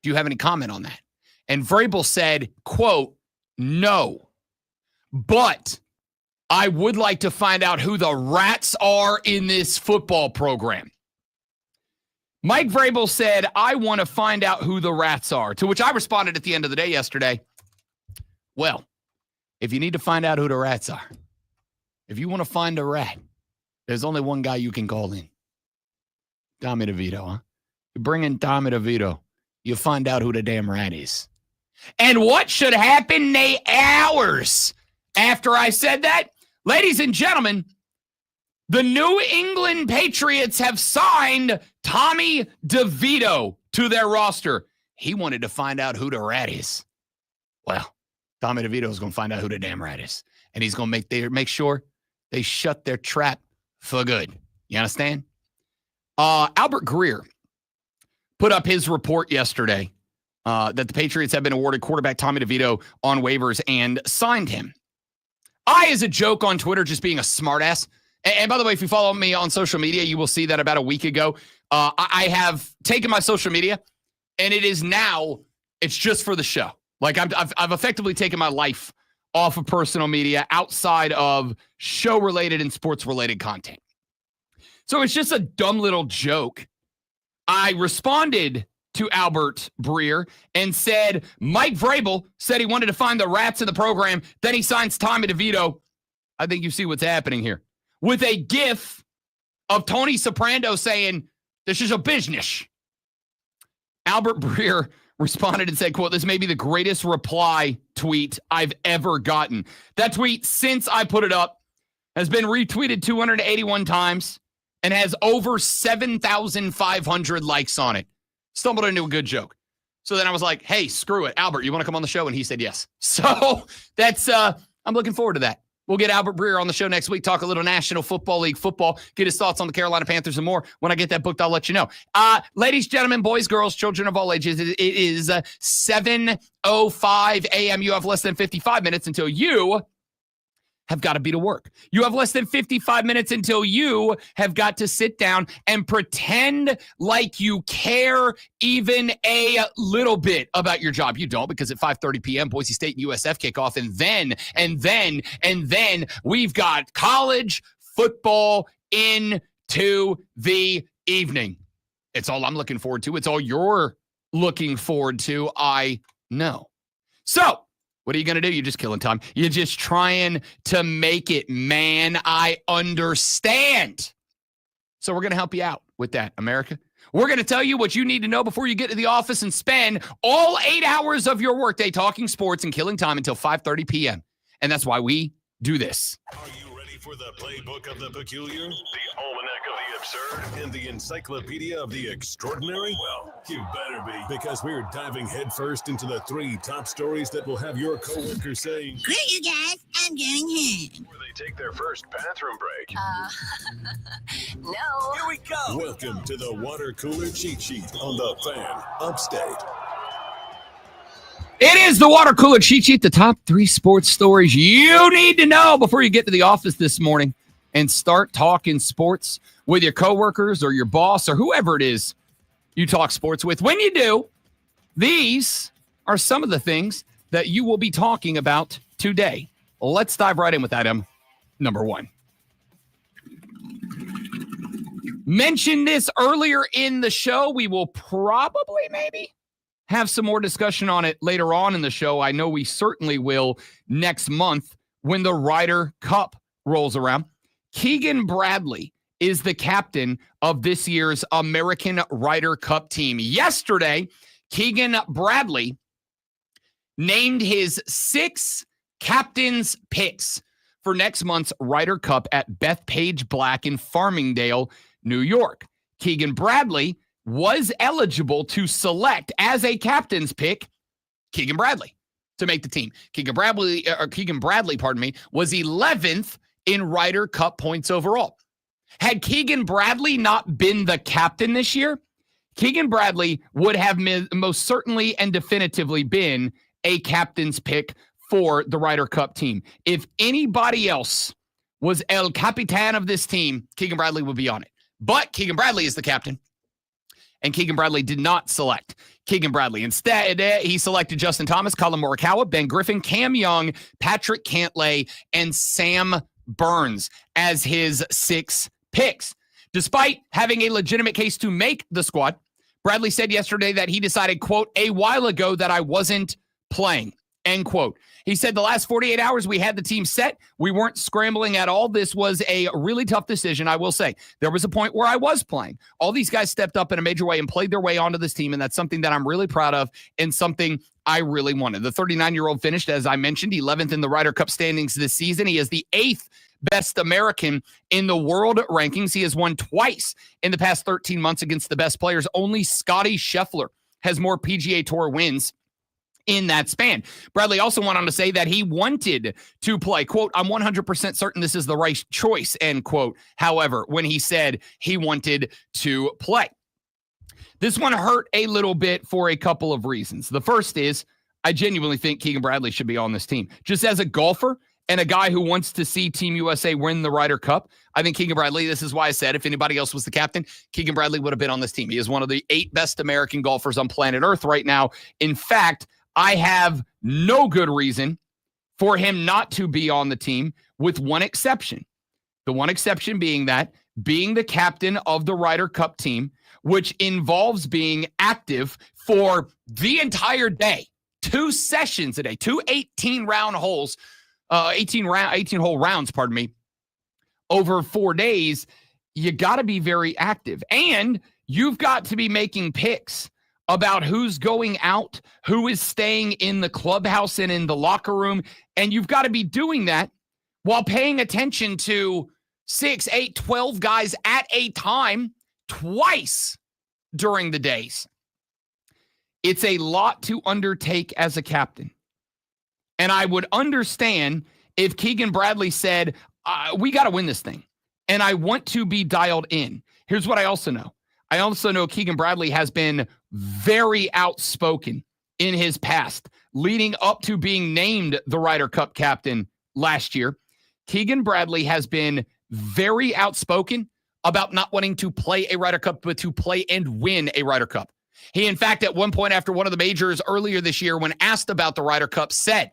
Do you have any comment on that? And Vrabel said, quote, no, but I would like to find out who the rats are in this football program. Mike Vrabel said, I want to find out who the rats are, to which I responded at the end of the day yesterday, well, if you need to find out who the rats are, if you want to find a rat, there's only one guy you can call in. Tommy DeVito, huh? You bring in Tommy DeVito, you find out who the damn rat is. And what should happen hours after I said that? Ladies and gentlemen, the New England Patriots have signed Tommy DeVito to their roster. He wanted to find out who the rat is. Well, Tommy DeVito is going to find out who the damn rat is. And he's going to make sure they shut their trap for good. You understand? Albert Greer put up his report yesterday that the Patriots have been awarded quarterback Tommy DeVito on waivers and signed him. I, as a joke on Twitter, just being a smartass. And by the way, if you follow me on social media, you will see that about a week ago, I have taken my social media, and it's just for the show. Like I've effectively taken my life off of personal media outside of show-related and sports-related content. So it's just a dumb little joke. I responded to Albert Breer and said, Mike Vrabel said he wanted to find the rats in the program. Then he signs Tommy DeVito. I think you see what's happening here. With a gif of Tony Soprano saying, this is a business. Albert Breer responded and said, quote, this may be the greatest reply tweet I've ever gotten. That tweet, since I put it up, has been retweeted 281 times and has over 7,500 likes on it. Stumbled into a good joke. So then I was like, hey, screw it. Albert, you want to come on the show? And he said yes. So that's, I'm looking forward to that. We'll get Albert Breer on the show next week, talk a little National Football League football, get his thoughts on the Carolina Panthers and more. When I get that booked, I'll let you know. Ladies, gentlemen, boys, girls, children of all ages, it is 7:05 a.m. You have less than 55 minutes until you have got to be to work. You have less than 55 minutes until you have got to sit down and pretend like you care even a little bit about your job. You don't, because at 5:30 p.m. Boise State and USF kick off, and then we've got college football into the evening. It's all I'm looking forward to. It's all you're looking forward to, I know. So, what are you going to do? You're just killing time. You're just trying to make it, man. I understand. So we're going to help you out with that, America. We're going to tell you what you need to know before you get to the office and spend all 8 hours of your workday talking sports and killing time until 5:30 p.m. And that's why we do this.
Are you ready for the playbook of the peculiar, the almanac of the absurd, and the encyclopedia of the extraordinary? Well, you better be, because we're diving headfirst into the 3 top stories that will have your coworkers saying,
"Great, you guys, I'm going home."
before they take their first bathroom break.
No.
Here we go. Welcome to the water cooler cheat sheet on the Fan Upstate.
It is the water cooler cheat sheet, the top 3 sports stories you need to know before you get to the office this morning and start talking sports with your coworkers or your boss or whoever it is you talk sports with. When you do, these are some of the things that you will be talking about today. Let's dive right in with item number 1. Mentioned this earlier in the show. We will probably maybe have some more discussion on it later on in the show. I know we certainly will next month when the Ryder Cup rolls around. Keegan Bradley is the captain of this year's American Ryder Cup team. Yesterday, Keegan Bradley named his 6 captain's picks for next month's Ryder Cup at Bethpage Black in Farmingdale, New York. Keegan Bradley was eligible to select as a captain's pick Keegan Bradley to make the team. Keegan Bradley, was 11th in Ryder Cup points overall. Had Keegan Bradley not been the captain this year, Keegan Bradley would have most certainly and definitively been a captain's pick for the Ryder Cup team. If anybody else was El Capitan of this team, Keegan Bradley would be on it. But Keegan Bradley is the captain. And Keegan Bradley did not select Keegan Bradley. Instead, he selected Justin Thomas, Colin Morikawa, Ben Griffin, Cam Young, Patrick Cantlay, and Sam Burns as his 6 picks. Despite having a legitimate case to make the squad, Bradley said yesterday that he decided, quote, a while ago that I wasn't playing, end quote. He said the last 48 hours we had the team set. We weren't scrambling at all. This was a really tough decision, I will say. There was a point where I was playing. All these guys stepped up in a major way and played their way onto this team, and that's something that I'm really proud of and something I really wanted. The 39-year-old finished, as I mentioned, 11th in the Ryder Cup standings this season. He is the 8th best American in the world rankings. He has won twice in the past 13 months against the best players. Only Scotty Scheffler has more PGA Tour wins in that span. Bradley also went on to say that he wanted to play, quote, I'm 100% certain this is the right choice, end quote. However, when he said he wanted to play, this one hurt a little bit for a couple of reasons. The first is I genuinely think Keegan Bradley should be on this team. Just as a golfer and a guy who wants to see Team USA win the Ryder Cup, I think Keegan Bradley, this is why I said if anybody else was the captain, Keegan Bradley would have been on this team. He is one of the 8 best American golfers on planet Earth right now. In fact, I have no good reason for him not to be on the team with one exception. The one exception being that being the captain of the Ryder Cup team, which involves being active for the entire day, 2 sessions a day, 2 18-hole rounds, over 4 days, you got to be very active. And you've got to be making picks about who's going out, who is staying in the clubhouse and in the locker room. And you've got to be doing that while paying attention to 6, 8, 12 guys at a time twice during the days. It's a lot to undertake as a captain. And I would understand if Keegan Bradley said, we got to win this thing, and I want to be dialed in. Here's what I also know. I also know Keegan Bradley has been very outspoken in his past, leading up to being named the Ryder Cup captain last year. Keegan Bradley has been very outspoken about not wanting to play a Ryder Cup, but to play and win a Ryder Cup. He, in fact, at one point after one of the majors earlier this year, when asked about the Ryder Cup, said,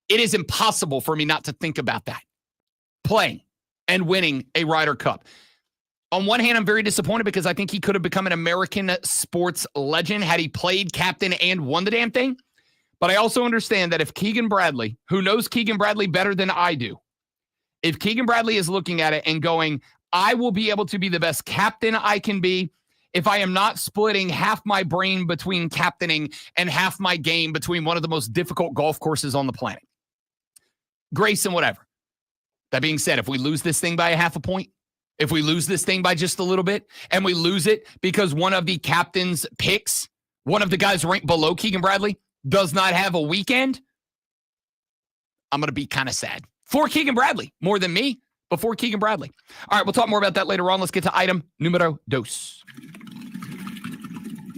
"It is impossible for me not to think about that, playing and winning a Ryder Cup." On one hand, I'm very disappointed because I think he could have become an American sports legend had he played captain and won the damn thing. But I also understand that if Keegan Bradley, who knows Keegan Bradley better than I do, if Keegan Bradley is looking at it and going, I will be able to be the best captain I can be if I am not splitting half my brain between captaining and half my game between one of the most difficult golf courses on the planet. Grace and whatever. That being said, if we lose this thing by a half a point, if we lose this thing by just a little bit, and we lose it because one of the captain's picks, one of the guys ranked below Keegan Bradley, does not have a weekend, I'm going to be kind of sad. For Keegan Bradley, more than me, but for Keegan Bradley. All right, we'll talk more about that later on. Let's get to item numero dos.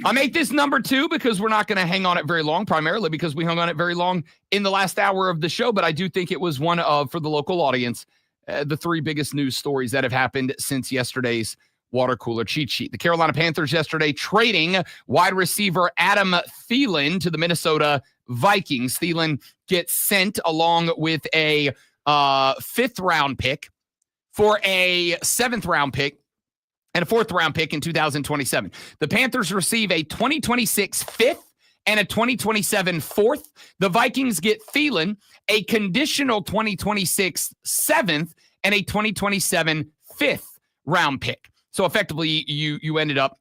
I make this number 2 because we're not going to hang on it very long, primarily because we hung on it very long in the last hour of the show, but I do think it was one of, for the local audience, the 3 biggest news stories that have happened since yesterday's water cooler cheat sheet. The Carolina Panthers yesterday trading wide receiver Adam Thielen to the Minnesota Vikings. Thielen gets sent along with a 5th round pick for a 7th round pick and a 4th round pick in 2027. The Panthers receive a 2026 5th and a 2027 4th. The Vikings get Thielen, a conditional 2026 7th and a 2027 5th round pick. So effectively, you ended up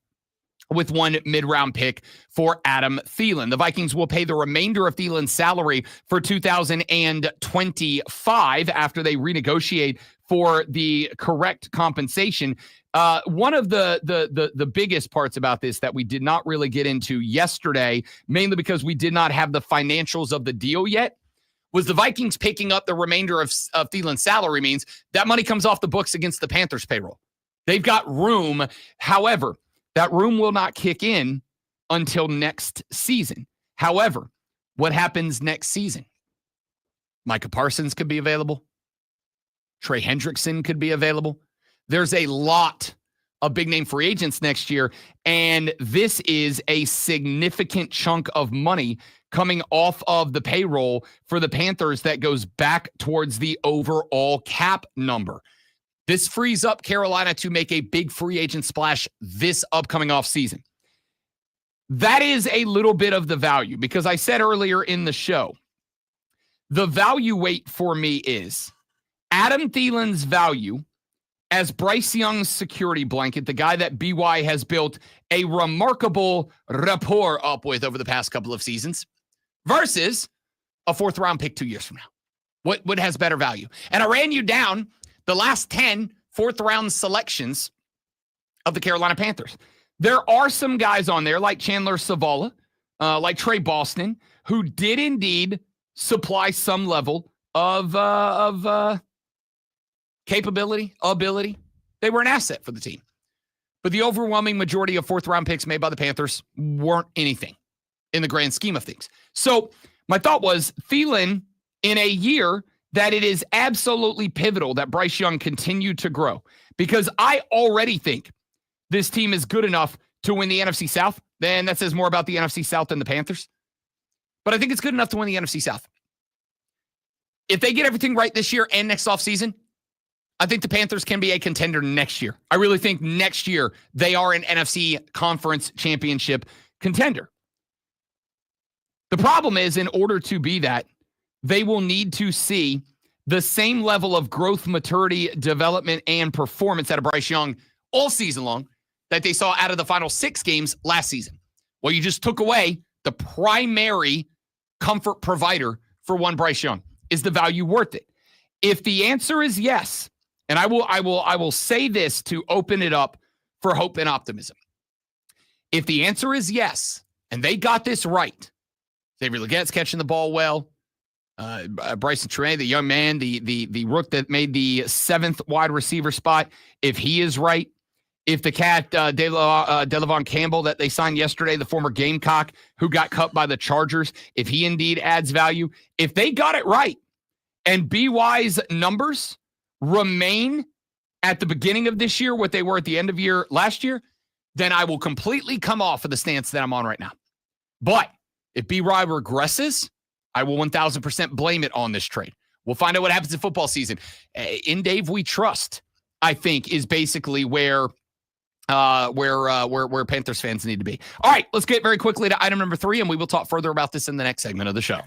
with one mid-round pick for Adam Thielen. The Vikings will pay the remainder of Thielen's salary for 2025 after they renegotiate for the correct compensation. One of the biggest parts about this that we did not really get into yesterday, mainly because we did not have the financials of the deal yet, was the Vikings picking up the remainder of Thielen's salary means that money comes off the books against the Panthers' payroll. They've got room. However, that room will not kick in until next season. However, what happens next season? Micah Parsons could be available. Trey Hendrickson could be available. There's a lot of big-name free agents next year, and this is a significant chunk of money coming off of the payroll for the Panthers that goes back towards the overall cap number. This frees up Carolina to make a big free agent splash this upcoming offseason. That is a little bit of the value because I said earlier in the show, the value weight for me is Adam Thielen's value as Bryce Young's security blanket, the guy that BY has built a remarkable rapport up with over the past couple of seasons, versus a 4th round pick 2 years from now. What has better value? And I ran you down the last 10 4th round selections of the Carolina Panthers. There are some guys on there like Chandler Savala, like Trey Boston, who did indeed supply some level of capability, ability. They were an asset for the team. But the overwhelming majority of 4th round picks made by the Panthers weren't anything in the grand scheme of things. So my thought was Thielen, in a year that it is absolutely pivotal that Bryce Young continue to grow, because I already think this team is good enough to win the NFC South. Then that says more about the NFC South than the Panthers. But I think it's good enough to win the NFC South. If they get everything right this year and next offseason, I think the Panthers can be a contender next year. I really think next year they are an NFC Conference Championship contender. The problem is, in order to be that, they will need to see the same level of growth, maturity, development, and performance out of Bryce Young all season long that they saw out of the final 6 games last season. Well, you just took away the primary comfort provider for one Bryce Young. Is the value worth it? If the answer is yes, and I will say this to open it up for hope and optimism. If the answer is yes, and they got this right, Xavier Legette's catching the ball well, Bryson Trey, the young man, the rook that made the 7th wide receiver spot, if he is right, if the cat Delevon Campbell that they signed yesterday, the former Gamecock who got cut by the Chargers, if he indeed adds value, if they got it right and BY's numbers remain at the beginning of this year what they were at the end of year last year, then I will completely come off of the stance that I'm on right now. But if BY regresses, I will 1,000% blame it on this trade. We'll find out what happens in football season. In Dave we trust, I think, is basically where Panthers fans need to be. All right, let's get very quickly to item number 3, and we will talk further about this in the next segment of the show.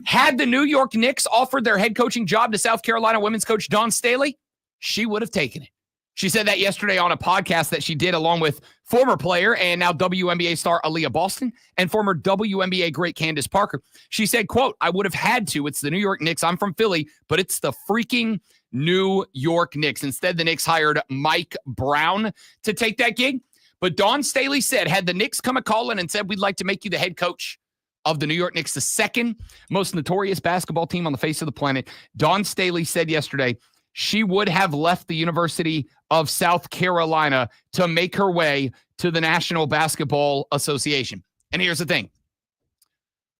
Had the New York Knicks offered their head coaching job to South Carolina women's coach Dawn Staley, she would have taken it. She said that yesterday on a podcast that she did along with former player and now WNBA star Aaliyah Boston and former WNBA great Candace Parker. She said, quote, I would have had to. It's the New York Knicks. I'm from Philly, but it's the freaking New York Knicks. Instead, the Knicks hired Mike Brown to take that gig. But Dawn Staley said, had the Knicks come a calling and said, we'd like to make you the head coach of the New York Knicks, the second most notorious basketball team on the face of the planet, Dawn Staley said yesterday, she would have left the University of South Carolina to make her way to the National Basketball Association. And here's the thing.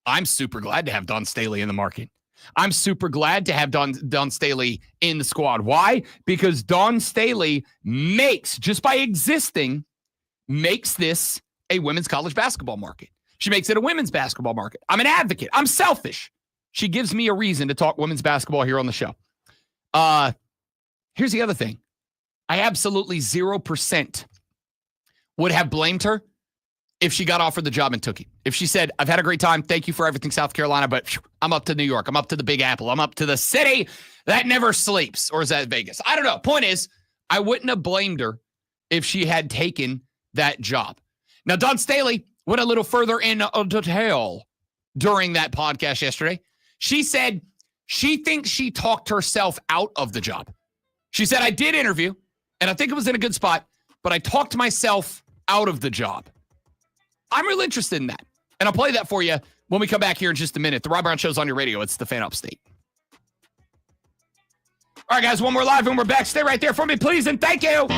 I'm super glad to have Dawn Staley in the market. I'm super glad to have Dawn Staley in the squad. Why? Because Dawn Staley makes, just by existing, makes this a women's college basketball market. She makes it a women's basketball market. I'm an advocate. I'm selfish. She gives me a reason to talk women's basketball here on the show. Here's the other thing. I absolutely 0% would have blamed her if she got offered the job and took it. If she said, I've had a great time. Thank you for everything, South Carolina, but I'm up to New York. I'm up to the Big Apple. I'm up to the city that never sleeps. Or is that Vegas? I don't know. Point is, I wouldn't have blamed her if she had taken that job. Now, Dawn Staley went a little further in detail during that podcast yesterday. She said she thinks she talked herself out of the job. She said, I did interview, and I think it was in a good spot, but I talked myself out of the job. I'm really interested in that. And I'll play that for you when we come back here in just a minute. The Rob Brown Show's on your radio. It's the Fan Upstate. All right, guys, one more live and we're back. Stay right there for me, please, and thank you.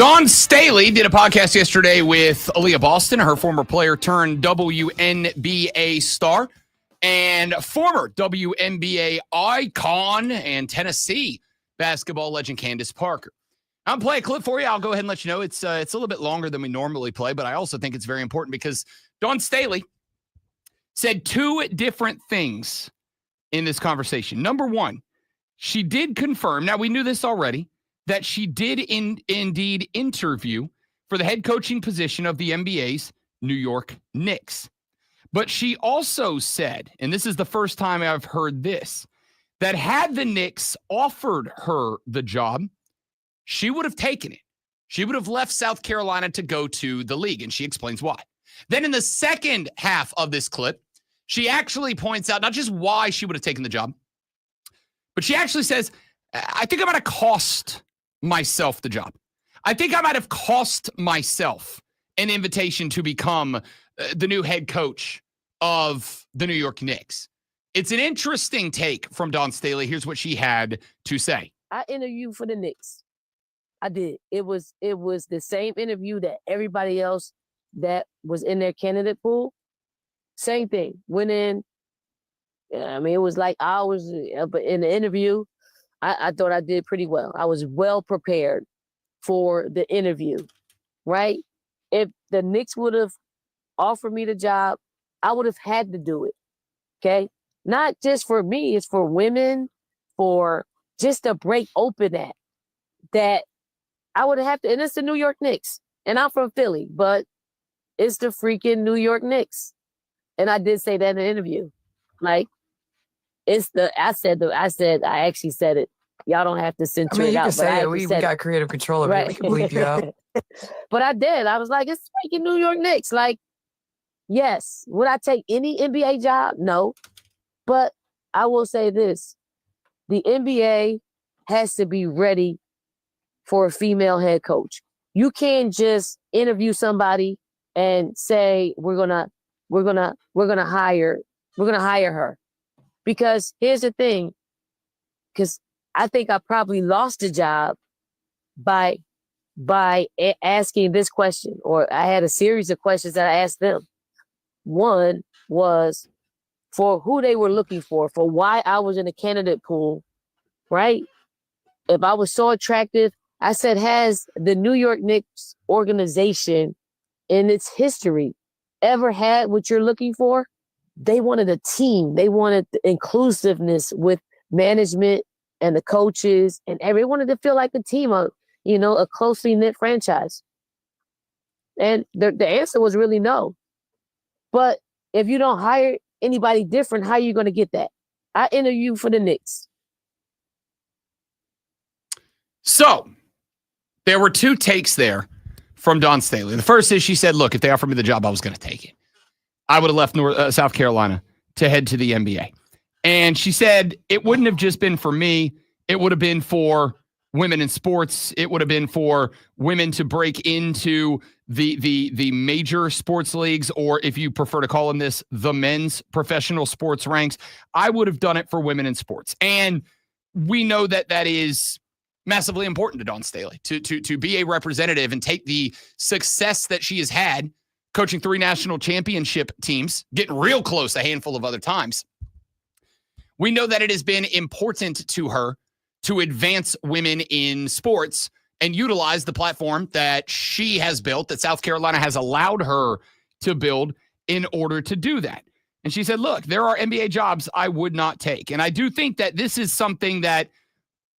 Dawn Staley did a podcast yesterday with Aaliyah Boston, her former player turned WNBA star, and former WNBA icon and Tennessee basketball legend Candace Parker. I'll play a clip for you. I'll go ahead and let you know it's a little bit longer than we normally play, but I also think it's very important because Dawn Staley said two different things in this conversation. Number one, she did confirm, now we knew this already, that she did indeed interview for the head coaching position of the NBA's New York Knicks. But she also said, and this is the first time I've heard this, that had the Knicks offered her the job, she would have taken it. She would have left South Carolina to go to the league, and she explains why. Then in the second half of this clip, she actually points out not just why she would have taken the job, but she actually says, I think I might have cost myself the job. I think I might have cost myself an invitation to become the new head coach of the New York Knicks. It's an interesting take from Dawn Staley. Here's what she had to say.
I interviewed for the Knicks. I did. It was the same interview that everybody else that was in their candidate pool. Same thing. Went in. I mean, it was like hours, but in the interview, I thought I did pretty well. I was well prepared for the interview, right? If the Knicks would have offered me the job, I would have had to do it, okay? Not just for me, it's for women, for just to break open that I would have to, and it's the New York Knicks. And I'm from Philly, but it's the freaking New York Knicks. And I did say that in the interview. Like, I actually said it. Y'all don't have to censor it out.
You can say it.
We
We got creative control of it. We can bleep you out.
But I did. I was like, it's freaking New York Knicks. Like, yes. Would I take any NBA job? No. But I will say this. The NBA has to be ready for a female head coach. You can't just interview somebody and say, we're gonna hire her. Because here's the thing, because I think I probably lost the job by asking this question, or I had a series of questions that I asked them. One was for who they were looking for why I was in the candidate pool, right? If I was so attractive, I said, has the New York Knicks organization in its history ever had what you're looking for? They wanted a team. They wanted the inclusiveness with management and the coaches, and everyone wanted to feel like a team, a closely knit franchise. And the answer was really no. But if you don't hire anybody different, how are you going to get that? I interviewed for the Knicks.
So there were two takes there from Dawn Staley. The first is she said, look, if they offered me the job, I was going to take it. I would have left South Carolina to head to the NBA. And she said it wouldn't have just been for me. It would have been for women in sports. It would have been for women to break into the major sports leagues, or if you prefer to call them this, the men's professional sports ranks. I would have done it for women in sports. And we know that that is massively important to Dawn Staley to be a representative and take the success that she has had coaching 3 national championship teams, getting real close a handful of other times. We know that it has been important to her to advance women in sports and utilize the platform that she has built, that South Carolina has allowed her to build in order to do that. And she said, look, there are NBA jobs I would not take. And I do think that this is something that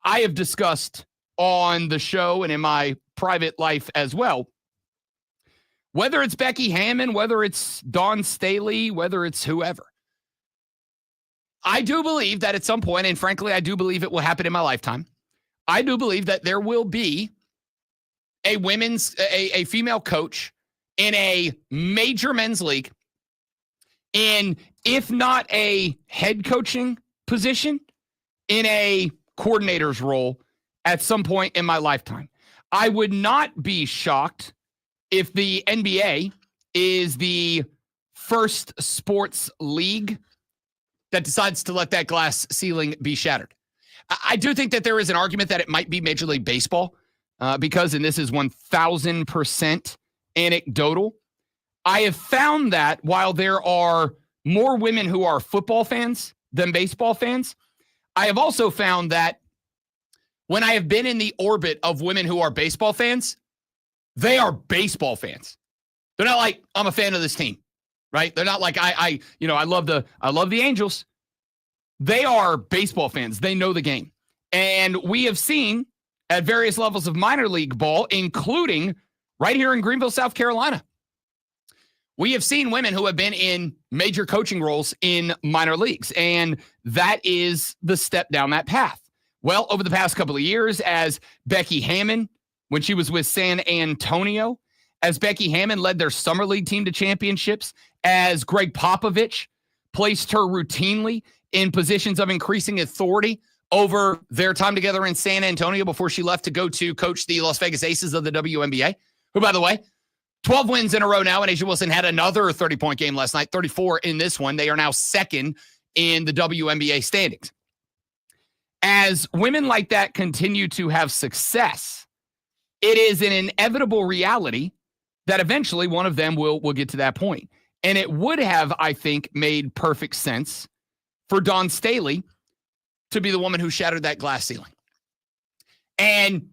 I have discussed on the show and in my private life as well. Whether it's Becky Hammon, whether it's Dawn Staley, whether it's whoever. I do believe that at some point, and frankly, I do believe it will happen in my lifetime, I do believe that there will be a female coach in a major men's league, in, if not a head coaching position, in a coordinator's role at some point in my lifetime. I would not be shocked if the NBA is the first sports league that decides to let that glass ceiling be shattered. I do think that there is an argument that it might be Major League Baseball. because, and this is 1,000% anecdotal, I have found that while there are more women who are football fans than baseball fans, I have also found that when I have been in the orbit of women who are baseball fans, they are baseball fans. They're not like, I'm a fan of this team, right? They're not like, I love the Angels. They are baseball fans. They know the game. And we have seen at various levels of minor league ball, including right here in Greenville, South Carolina, we have seen women who have been in major coaching roles in minor leagues, and that is the step down that path. Well, over the past couple of years, as Becky Hammon, when she was with San Antonio, as Becky Hammon led their summer league team to championships, as Greg Popovich placed her routinely in positions of increasing authority over their time together in San Antonio before she left to go to coach the Las Vegas Aces of the WNBA, who, by the way, 12 wins in a row now, and A'ja Wilson had another 30-point game last night, 34 in this one. They are now second in the WNBA standings. As women like that continue to have success, it is an inevitable reality that eventually one of them will get to that point. And it would have, I think, made perfect sense for Dawn Staley to be the woman who shattered that glass ceiling. And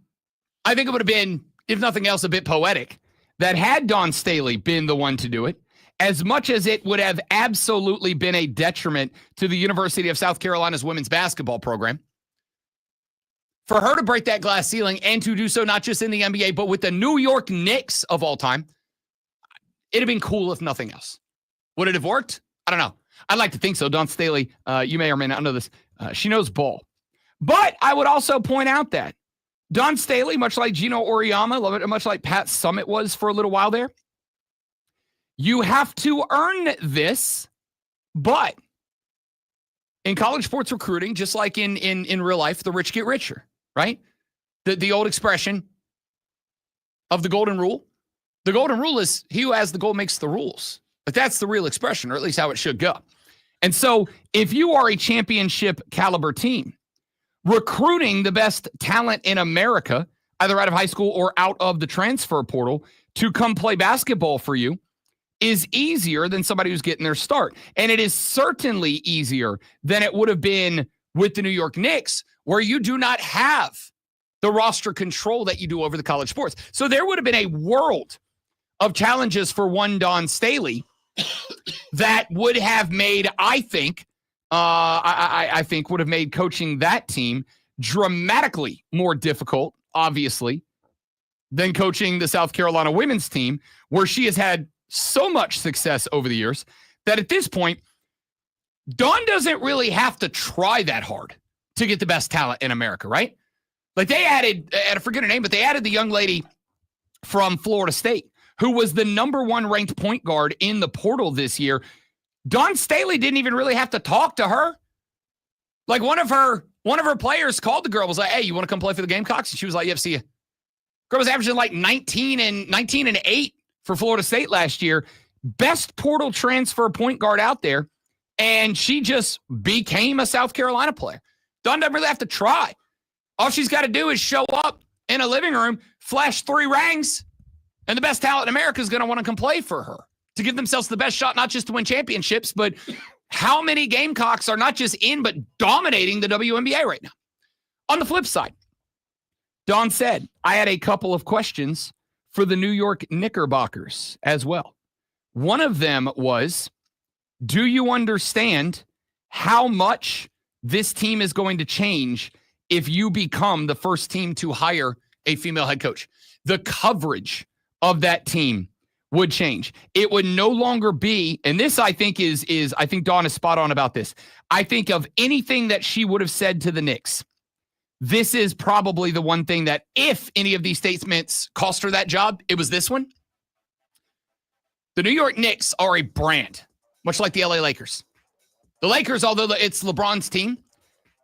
I think it would have been, if nothing else, a bit poetic that had Dawn Staley been the one to do it, as much as it would have absolutely been a detriment to the University of South Carolina's women's basketball program, for her to break that glass ceiling and to do so not just in the NBA, but with the New York Knicks of all time, it'd have been cool if nothing else. Would it have worked? I don't know. I'd like to think so. Dawn Staley, you may or may not know this, she knows ball. But I would also point out that Dawn Staley, much like Gino Auriemma, much like Pat Summitt was for a little while there, you have to earn this, but in college sports recruiting, just like in real life, the rich get richer, right? The old expression of the golden rule. The golden rule is he who has the gold makes the rules. But that's the real expression, or at least how it should go. And so if you are a championship caliber team, recruiting the best talent in America, either out of high school or out of the transfer portal, to come play basketball for you is easier than somebody who's getting their start. And it is certainly easier than it would have been with the New York Knicks, where you do not have the roster control that you do over the college sports. So there would have been a world of challenges for one Dawn Staley that would have made, I think would have made coaching that team dramatically more difficult, obviously, than coaching the South Carolina women's team, where she has had so much success over the years that at this point, Dawn doesn't really have to try that hard to get the best talent in America, right? Like they added, I forget her name, but they added the young lady from Florida State, who was the number one ranked point guard in the portal this year. Dawn Staley didn't even really have to talk to her. Like one of her players called the girl, was like, "Hey, you want to come play for the Gamecocks?" And she was like, "Yeah, see ya." Girl was averaging like 19 and 8 for Florida State last year. Best portal transfer point guard out there. And she just became a South Carolina player. Dawn doesn't really have to try. All she's got to do is show up in a living room, flash 3 rings, and the best talent in America is going to want to come play for her to give themselves the best shot, not just to win championships, but how many Gamecocks are not just in, but dominating the WNBA right now? On the flip side, Dawn said, I had a couple of questions for the New York Knickerbockers as well. One of them was, do you understand how much this team is going to change if you become the first team to hire a female head coach? The coverage of that team would change. It would no longer be, and this I think I think Dawn is spot on about this. I think of anything that she would have said to the Knicks, this is probably the one thing that if any of these statements cost her that job, it was this one. The New York Knicks are a brand, much like the LA Lakers. The Lakers, although it's LeBron's team,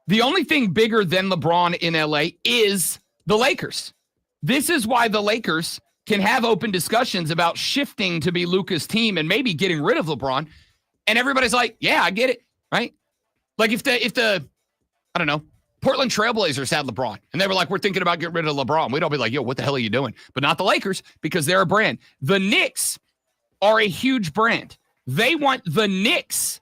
the only thing bigger than LeBron in LA is the Lakers. This is why the Lakers can have open discussions about shifting to be Luka's team and maybe getting rid of LeBron. And everybody's like, yeah, I get it, right? Like if the I don't know, Portland Trailblazers had LeBron, and they were like, we're thinking about getting rid of LeBron. We'd all be like, yo, what the hell are you doing? But not the Lakers, because they're a brand. The Knicks are a huge brand. They want the Knicks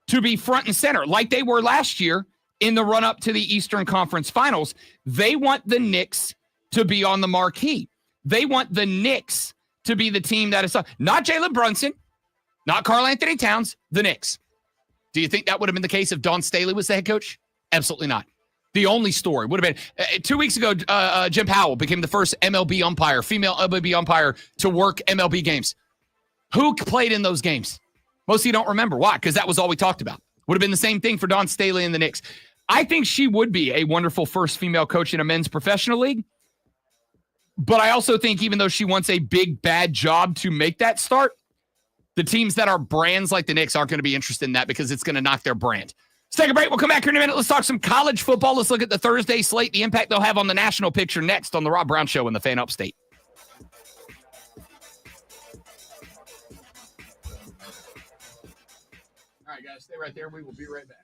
to be front and center, like they were last year in the run-up to the Eastern Conference Finals. They want the Knicks to be on the marquee. They want the Knicks to be the team that is not Jalen Brunson, not Karl Anthony Towns, the Knicks. Do you think that would have been the case if Dawn Staley was the head coach? Absolutely not. The only story would have been 2 weeks ago, Jim Powell became the first MLB umpire, female MLB umpire to work MLB games. Who played in those games? Most of you don't remember. Why? Because that was all we talked about. Would have been the same thing for Dawn Staley and the Knicks. I think she would be a wonderful first female coach in a men's professional league. But I also think even though she wants a big, bad job to make that start, the teams that are brands like the Knicks aren't going to be interested in that because it's going to knock their brand. Let's take a break. We'll come back here in a minute. Let's talk some college football. Let's look at the Thursday slate, the impact they'll have on the national picture next on the Rob Brown Show in the Fan Upstate. All right, guys, stay right there. We will be right back.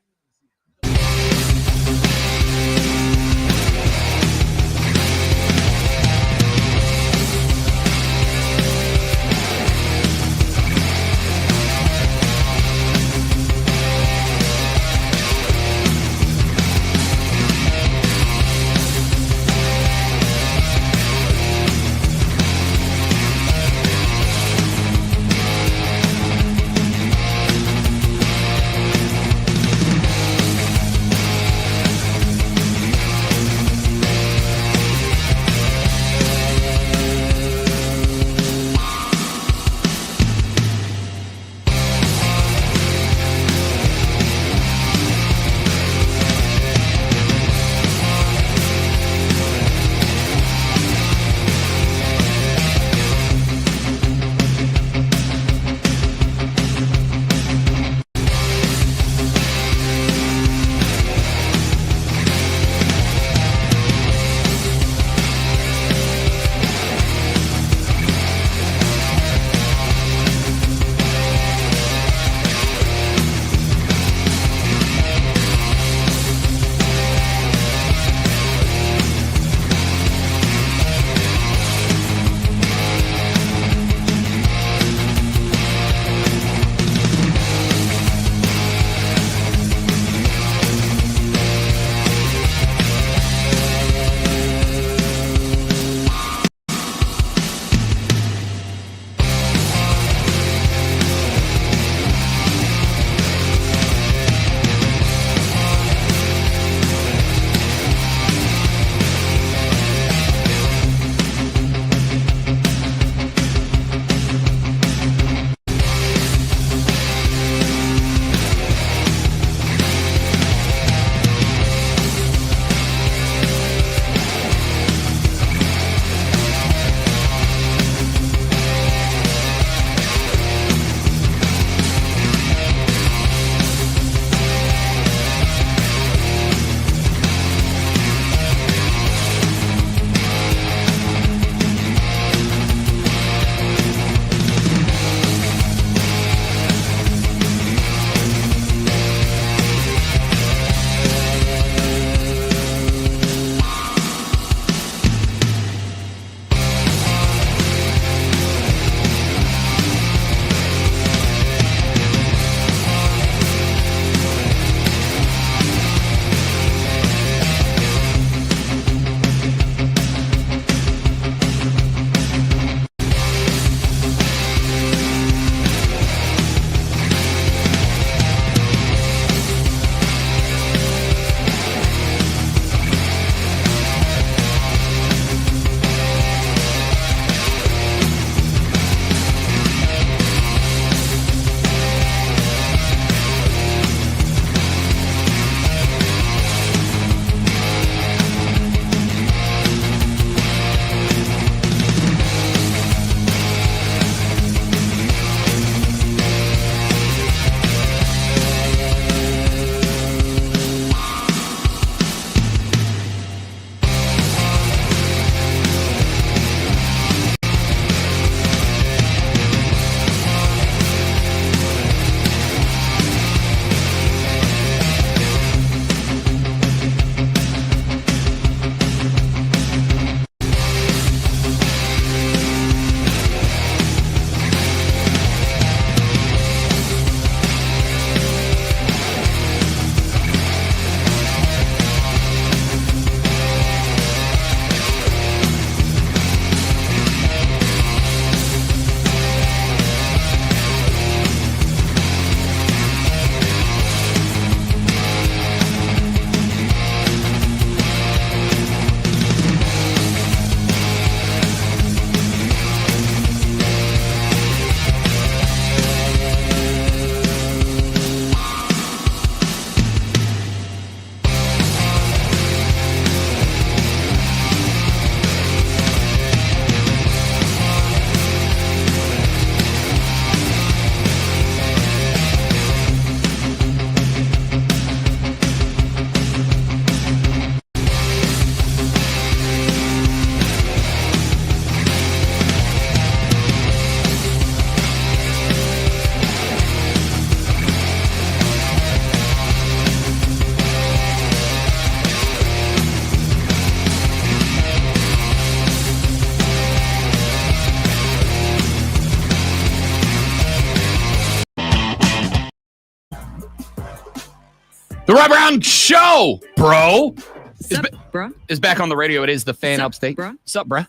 The Rob Brown Show, bro,
Sup, bruh?
is back on the radio. It is the Fan
Sup,
Upstate.
bruh?
Sup, bruh?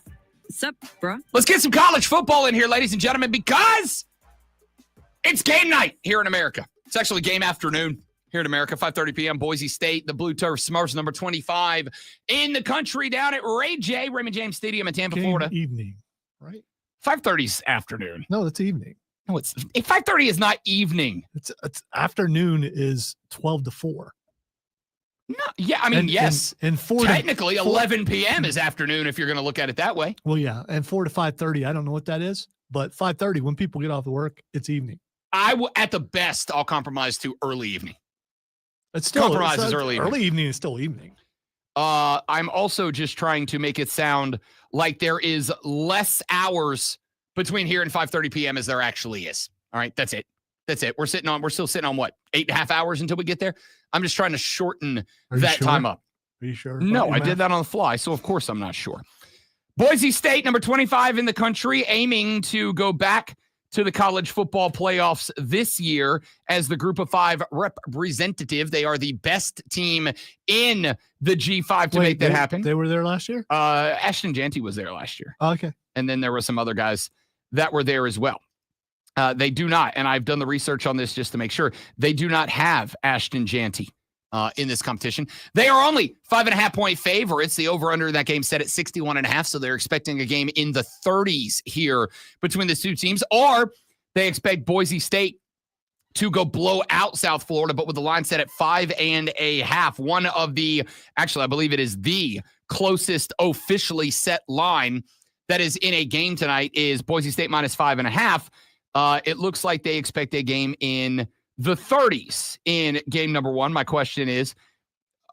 Sup, bruh?
Let's get some college football in here, ladies and gentlemen, because it's game night here in America. It's actually game afternoon here in America, 5:30 p.m. Boise State, the Blue Turf Smurfs, number 25 in the country down at Raymond James Stadium in Tampa,
Game
Florida.
evening, right?
5:30's afternoon.
No, it's evening.
No, 5:30 is not evening.
It's afternoon is 12 to 4.
No, yeah, I mean, yes.
And 4
technically,
to
11 p.m. is afternoon if you're going to look at it that way.
Well, yeah, and 4 to 5:30. I don't know what that is, but 5:30 when people get off of work, it's evening.
At the best, I'll compromise to early evening.
It's still
Compromise is early evening.
Early evening is still evening.
I'm also just trying to make it sound like there is less hours between here and 5:30 p.m. as there actually is. All right, that's it. That's it. We're still sitting on what, 8.5 hours until we get there. I'm just trying to shorten that time up.
Are you sure?
No, I did that on the fly, so of course I'm not sure. Boise State, number 25 in the country, aiming to go back to the college football playoffs this year as the Group of 5 representative. They are the best team in the G5 to make that happen.
They were there last year?
Ashton Jeanty was there last year.
Oh, okay.
And then there were some other guys that were there as well. They do not, and I've done the research on this just to make sure, they do not have Ashton Jeanty in this competition. They are only 5.5-point favorites. The over-under in that game set at 61.5, so they're expecting a game in the 30s here between the two teams, or they expect Boise State to go blow out South Florida, but with the line set at 5.5. One of the, actually, I believe it is the closest officially set line that is in a game tonight is Boise State minus 5.5. It looks like they expect a game in the 30s in game number 1. My question is,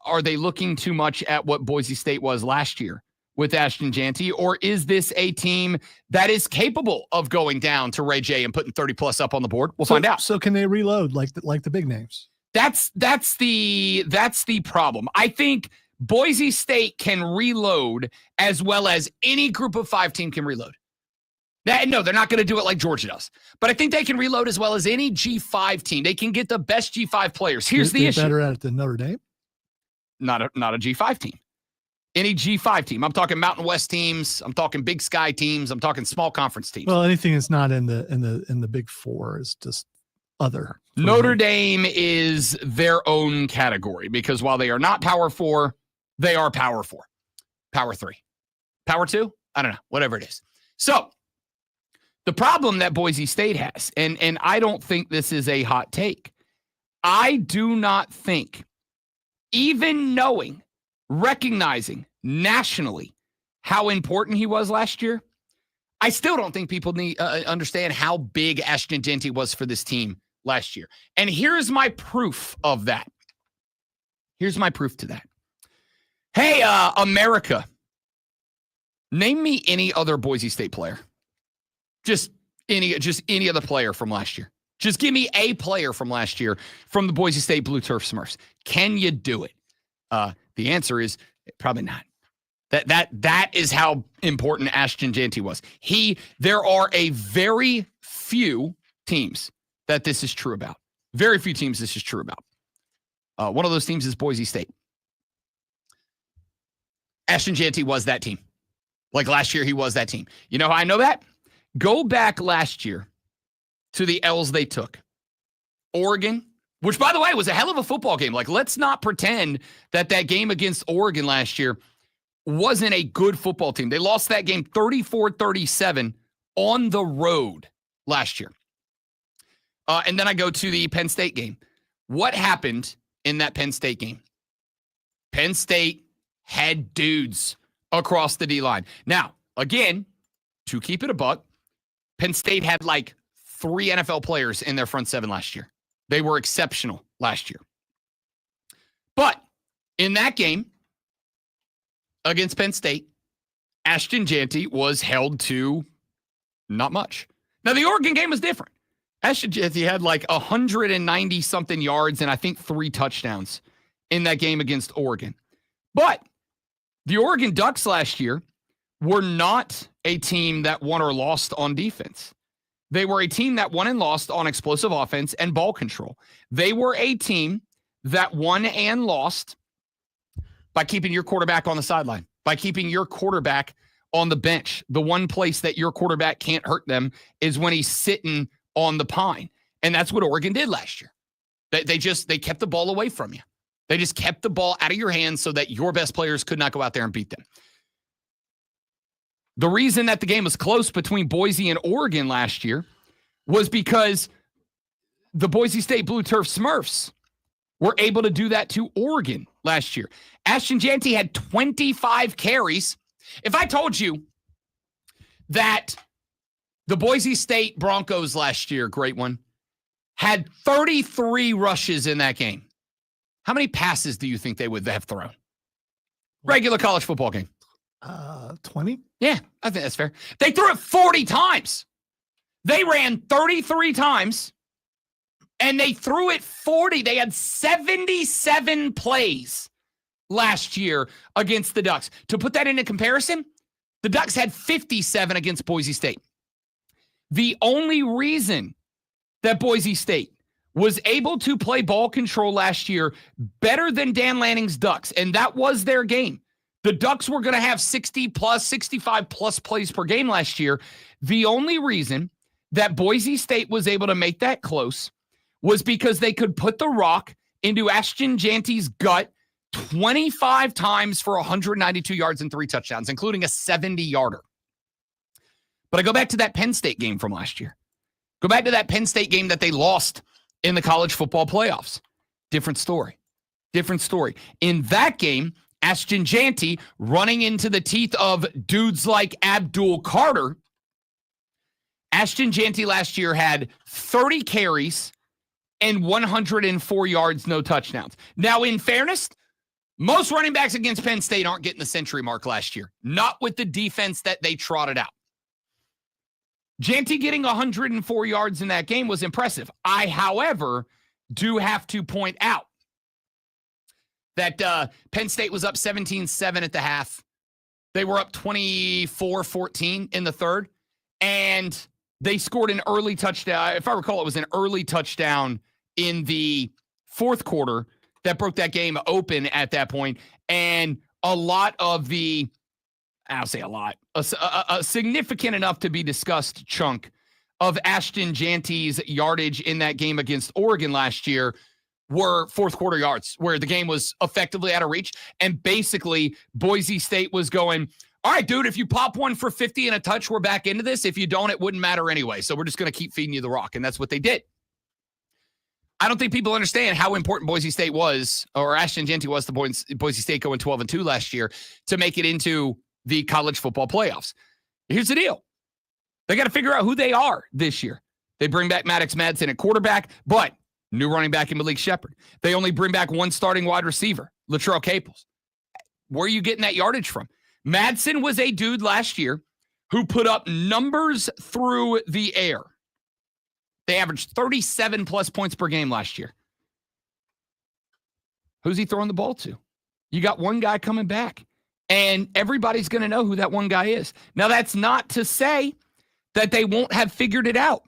are they looking too much at what Boise State was last year with Ashton Jeanty, or is this a team that is capable of going down to Ray J and putting 30 plus up on the board? We'll find out.
So can they reload like the big names?
That's the problem. I think Boise State can reload as well as any Group of 5 team can reload. No, they're not going to do it like Georgia does. But I think they can reload as well as any G5 team. They can get the best G5 players. Here's the issue.
Better at it than Notre Dame?
Not a G5 team. Any G5 team. I'm talking Mountain West teams. I'm talking Big Sky teams. I'm talking small conference teams.
Well, anything that's not in the Big Four is just other.
Notre Dame is their own category because while they are not Power 4, they are Power 4. Power 3. Power 2? I don't know. Whatever it is. So, the problem that Boise State has, and I don't think this is a hot take, I do not think, even recognizing nationally how important he was last year, I still don't think people need understand how big Ashton Jeanty was for this team last year. And here's my proof of that. Here's my proof to that. Hey, America, name me any other Boise State player. Just any other player from last year. Just give me a player from last year from the Boise State Blue Turf Smurfs. Can you do it? The answer is probably not. That is how important Ashton Jeanty was. There are a very few teams that this is true about. Very few teams this is true about. One of those teams is Boise State. Ashton Jeanty was that team. Like last year, he was that team. You know how I know that? Go back last year to the L's they took. Oregon, which, by the way, was a hell of a football game. Like, let's not pretend that game against Oregon last year wasn't a good football team. They lost that game 34-37 on the road last year. And then I go to the Penn State game. What happened in that Penn State game? Penn State had dudes across the D-line. Now, again, to keep it a buck, Penn State had like 3 NFL players in their front 7 last year. They were exceptional last year. But in that game against Penn State, Ashton Jeanty was held to not much. Now, the Oregon game was different. Ashton Jeanty had like 190-something yards and I think 3 touchdowns in that game against Oregon. But the Oregon Ducks last year were not a team that won or lost on defense. They were a team that won and lost on explosive offense and ball control. They were a team that won and lost by keeping your quarterback on the sideline, by keeping your quarterback on the bench. The one place that your quarterback can't hurt them is when he's sitting on the pine. And that's what Oregon did last year. They kept the ball away from you. They just kept the ball out of your hands so that your best players could not go out there and beat them. The reason that the game was close between Boise and Oregon last year was because the Boise State Blue Turf Smurfs were able to do that to Oregon last year. Ashton Jeanty had 25 carries. If I told you that the Boise State Broncos last year, great one, had 33 rushes in that game, how many passes do you think they would have thrown? Regular college football game.
20?
Yeah, I think that's fair. They threw it 40 times. They ran 33 times, and they threw it 40. They had 77 plays last year against the Ducks. To put that into comparison, the Ducks had 57 against Boise State. The only reason that Boise State was able to play ball control last year better than Dan Lanning's Ducks, and that was their game. The Ducks were going to have 60 plus, 65 plus plays per game last year. The only reason that Boise State was able to make that close was because they could put the rock into Ashton Jeanty's gut 25 times for 192 yards and 3 touchdowns, including a 70-yarder. But I go back to that Penn State game from last year. Go back to that Penn State game that they lost in the college football playoffs. Different story. Different story. In that game, Ashton Jeanty running into the teeth of dudes like Abdul Carter. Ashton Jeanty last year had 30 carries and 104 yards, no touchdowns. Now, in fairness, most running backs against Penn State aren't getting the century mark last year. Not with the defense that they trotted out. Jeanty getting 104 yards in that game was impressive. I, however, do have to point out that Penn State was up 17-7 at the half. They were up 24-14 in the third, and they scored an early touchdown. If I recall, it was an early touchdown in the fourth quarter that broke that game open at that point. And a lot of the, I'll say a lot, a significant enough to be discussed chunk of Ashton Jeanty's yardage in that game against Oregon last year were fourth quarter yards, where the game was effectively out of reach. And basically, Boise State was going, all right, dude, if you pop one for 50 and a touch, we're back into this. If you don't, it wouldn't matter anyway. So we're just going to keep feeding you the rock. And that's what they did. I don't think people understand how important Boise State was, or Ashton Jeanty was to Boise State going 12-2 last year to make it into the college football playoffs. Here's the deal. They got to figure out who they are this year. They bring back Maddox Madsen at quarterback, but new running back in Malik Shepard. They only bring back one starting wide receiver, Latrell Caples. Where are you getting that yardage from? Madsen was a dude last year who put up numbers through the air. They averaged 37 plus points per game last year. Who's he throwing the ball to? You got one guy coming back, and everybody's going to know who that one guy is. Now, that's not to say that they won't have figured it out.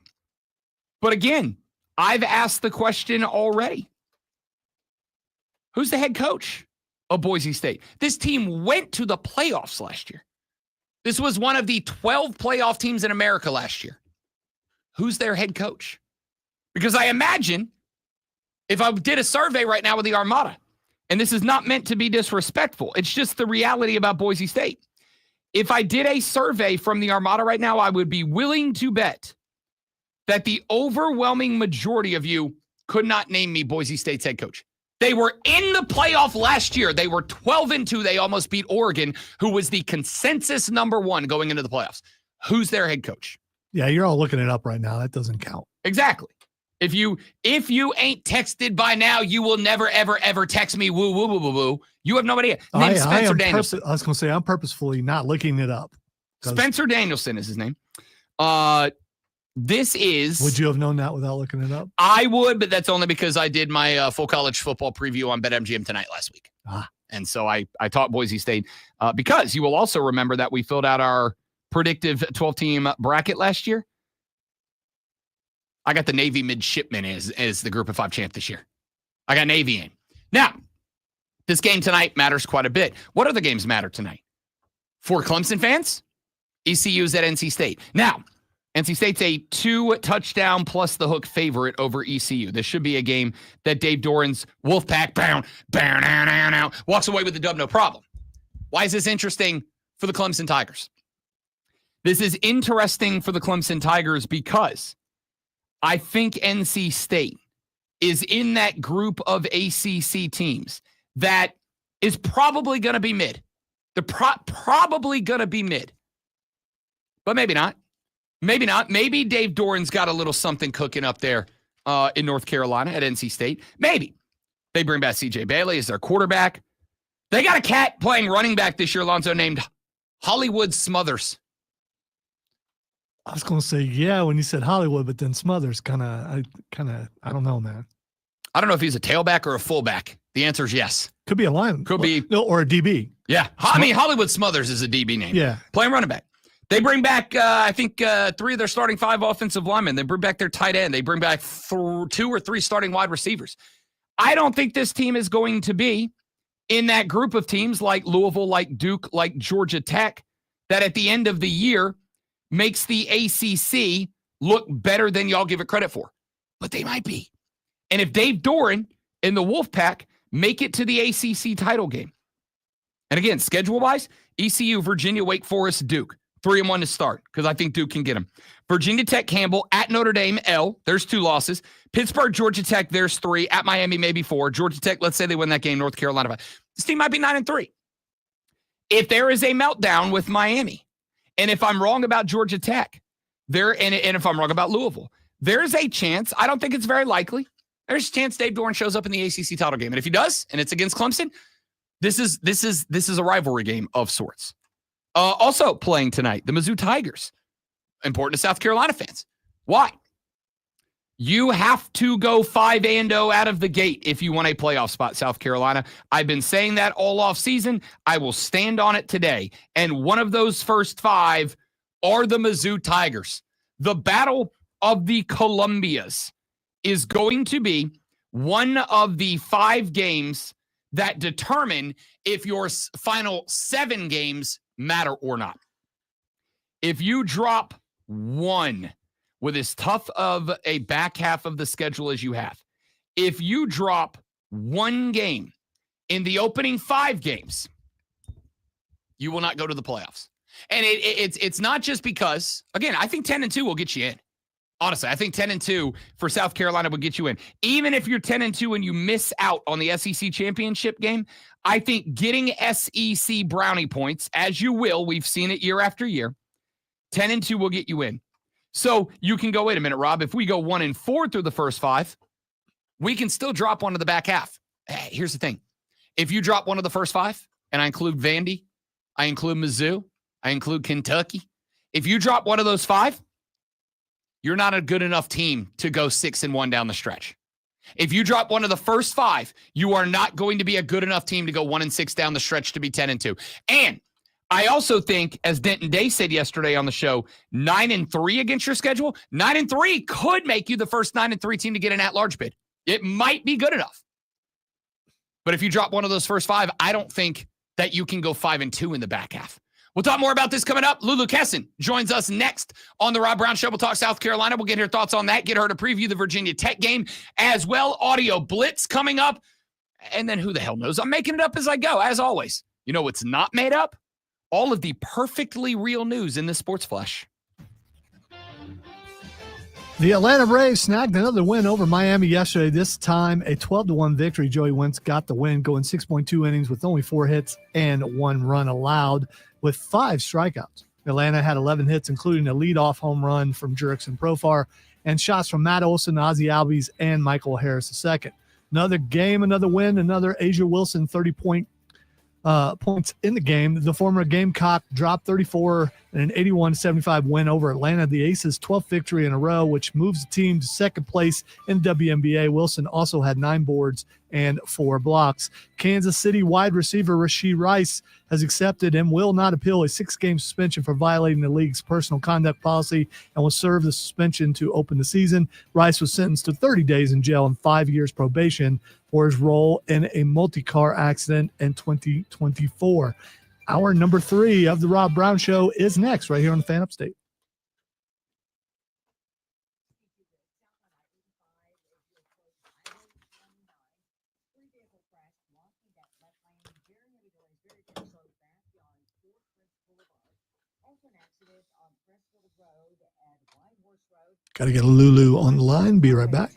But again, I've asked the question already. Who's the head coach of Boise State? This team went to the playoffs last year. This was one of the 12 playoff teams in America last year. Who's their head coach? Because I imagine if I did a survey right now with the Armada, and this is not meant to be disrespectful, it's just the reality about Boise State. If I did a survey from the Armada right now, I would be willing to bet that the overwhelming majority of you could not name me Boise State's head coach. They were in the playoff last year. They were 12-2. They almost beat Oregon, who was the consensus number one going into the playoffs. Who's their head coach?
Yeah, you're all looking it up right now. That doesn't count.
Exactly. If you ain't texted by now, you will never, ever, ever text me woo, woo, woo, woo, woo. You have no idea. Name Spencer Danielson.
I was going to say, I'm purposefully not looking it up.
Spencer Danielson is his name. This is...
Would you have known that without looking it up?
I would, but that's only because I did my full college football preview on BetMGM tonight last week. And so I taught Boise State because you will also remember that we filled out our predictive 12-team bracket last year. I got the Navy midshipmen as the Group of 5 champ this year. I got Navy in. Now, this game tonight matters quite a bit. What other games matter tonight? For Clemson fans, ECU's at NC State. Now, NC State's a 2-touchdown plus the hook favorite over ECU. This should be a game that Dave Doran's Wolfpack walks away with the dub, no problem. Why is this interesting for the Clemson Tigers? This is interesting for the Clemson Tigers because I think NC State is in that group of ACC teams that is probably going to be mid. They're probably going to be mid. But maybe not. Maybe not. Maybe Dave Doran's got a little something cooking up there in North Carolina at NC State. Maybe. They bring back C.J. Bailey as their quarterback. They got a cat playing running back this year, Alonzo, named Hollywood Smothers.
I was going to say, yeah, when you said Hollywood, but then Smothers I don't know, man.
I don't know if he's a tailback or a fullback. The answer is yes.
Could be a lineman.
Could be.
No, or a DB.
Yeah. I mean, Hollywood Smothers is a DB name.
Yeah.
Playing running back. They bring back, I think, 3 of their starting 5 offensive linemen. They bring back their tight end. They bring back 2 or 3 starting wide receivers. I don't think this team is going to be in that group of teams like Louisville, like Duke, like Georgia Tech, that at the end of the year makes the ACC look better than y'all give it credit for. But they might be. And if Dave Doran and the Wolfpack make it to the ACC title game, and again, schedule-wise, ECU, Virginia, Wake Forest, Duke. 3-1 to start, because I think Duke can get them. Virginia Tech, Campbell, at Notre Dame, L. There's 2 losses. Pittsburgh, Georgia Tech, there's 3. At Miami, maybe 4. Georgia Tech, let's say they win that game. North Carolina, 5. This team might be 9-3. If there is a meltdown with Miami, and if I'm wrong about Georgia Tech, and if I'm wrong about Louisville, there's a chance, I don't think it's very likely, there's a chance Dave Doran shows up in the ACC title game. And if he does, and it's against Clemson, this is a rivalry game of sorts. Also playing tonight, the Mizzou Tigers. Important to South Carolina fans. Why? You have to go 5-0 out of the gate if you want a playoff spot, South Carolina. I've been saying that all off season. I will stand on it today. And one of those first 5 are the Mizzou Tigers. The Battle of the Columbias is going to be one of the 5 games that determine if your final 7 games matter or not. If you drop 1 with as tough of a back half of the schedule as you have, if you drop 1 game in the opening 5 games, you will not go to the playoffs. And it's not just because, again, I think 10-2 will get you in. Honestly, I think 10-2 for South Carolina would get you in. Even if you're 10-2 and you miss out on the SEC championship game, I think getting SEC brownie points, as you will, we've seen it year after year, 10-2 will get you in. So you can go, wait a minute, Rob, if we go 1-4 through the first 5, we can still drop 1 to the back half. Hey, here's the thing. If you drop 1 of the first 5, and I include Vandy, I include Mizzou, I include Kentucky, if you drop 1 of those 5, you're not a good enough team to go 6-1 down the stretch. If you drop 1 of the first 5, you are not going to be a good enough team to go 1-6 down the stretch to be 10-2. And I also think, as Denton Day said yesterday on the show, 9-3 against your schedule, 9-3 could make you the first 9-3 team to get an at-large bid. It might be good enough. But if you drop 1 of those first 5, I don't think that you can go 5-2 in the back half. We'll talk more about this coming up. Lulu Kesson joins us next on the Rob Brown Show. We'll talk South Carolina. We'll get her thoughts on that, get her to preview the Virginia Tech game as well. Audio Blitz coming up. And then who the hell knows? I'm making it up as I go, as always. You know what's not made up? All of the perfectly real news in the Sports Flash.
The Atlanta Braves snagged another win over Miami yesterday. This time, a 12-1 victory. Joey Wentz got the win, going 6.2 innings with only 4 hits and 1 run allowed, with 5 strikeouts. Atlanta had 11 hits, including a leadoff home run from Jurickson Profar, and shots from Matt Olson, Ozzie Albies, and Michael Harris II. Another game, another win, another Asia Wilson 30-point points in the game. The former Gamecock dropped 34 in an 81-75 win over Atlanta. The Aces' 12th victory in a row, which moves the team to second place in WNBA. Wilson also had 9 boards and 4 blocks. Kansas City wide receiver Rashee Rice has accepted and will not appeal a 6-game suspension for violating the league's personal conduct policy and will serve the suspension to open the season. Rice was sentenced to 30 days in jail and 5 years probation for his role in a multi-car accident in 2024. Hour number 3 of the Rob Brown Show is next, right here on the Fan Upstate. Got to get Lulu on the line. Be right back.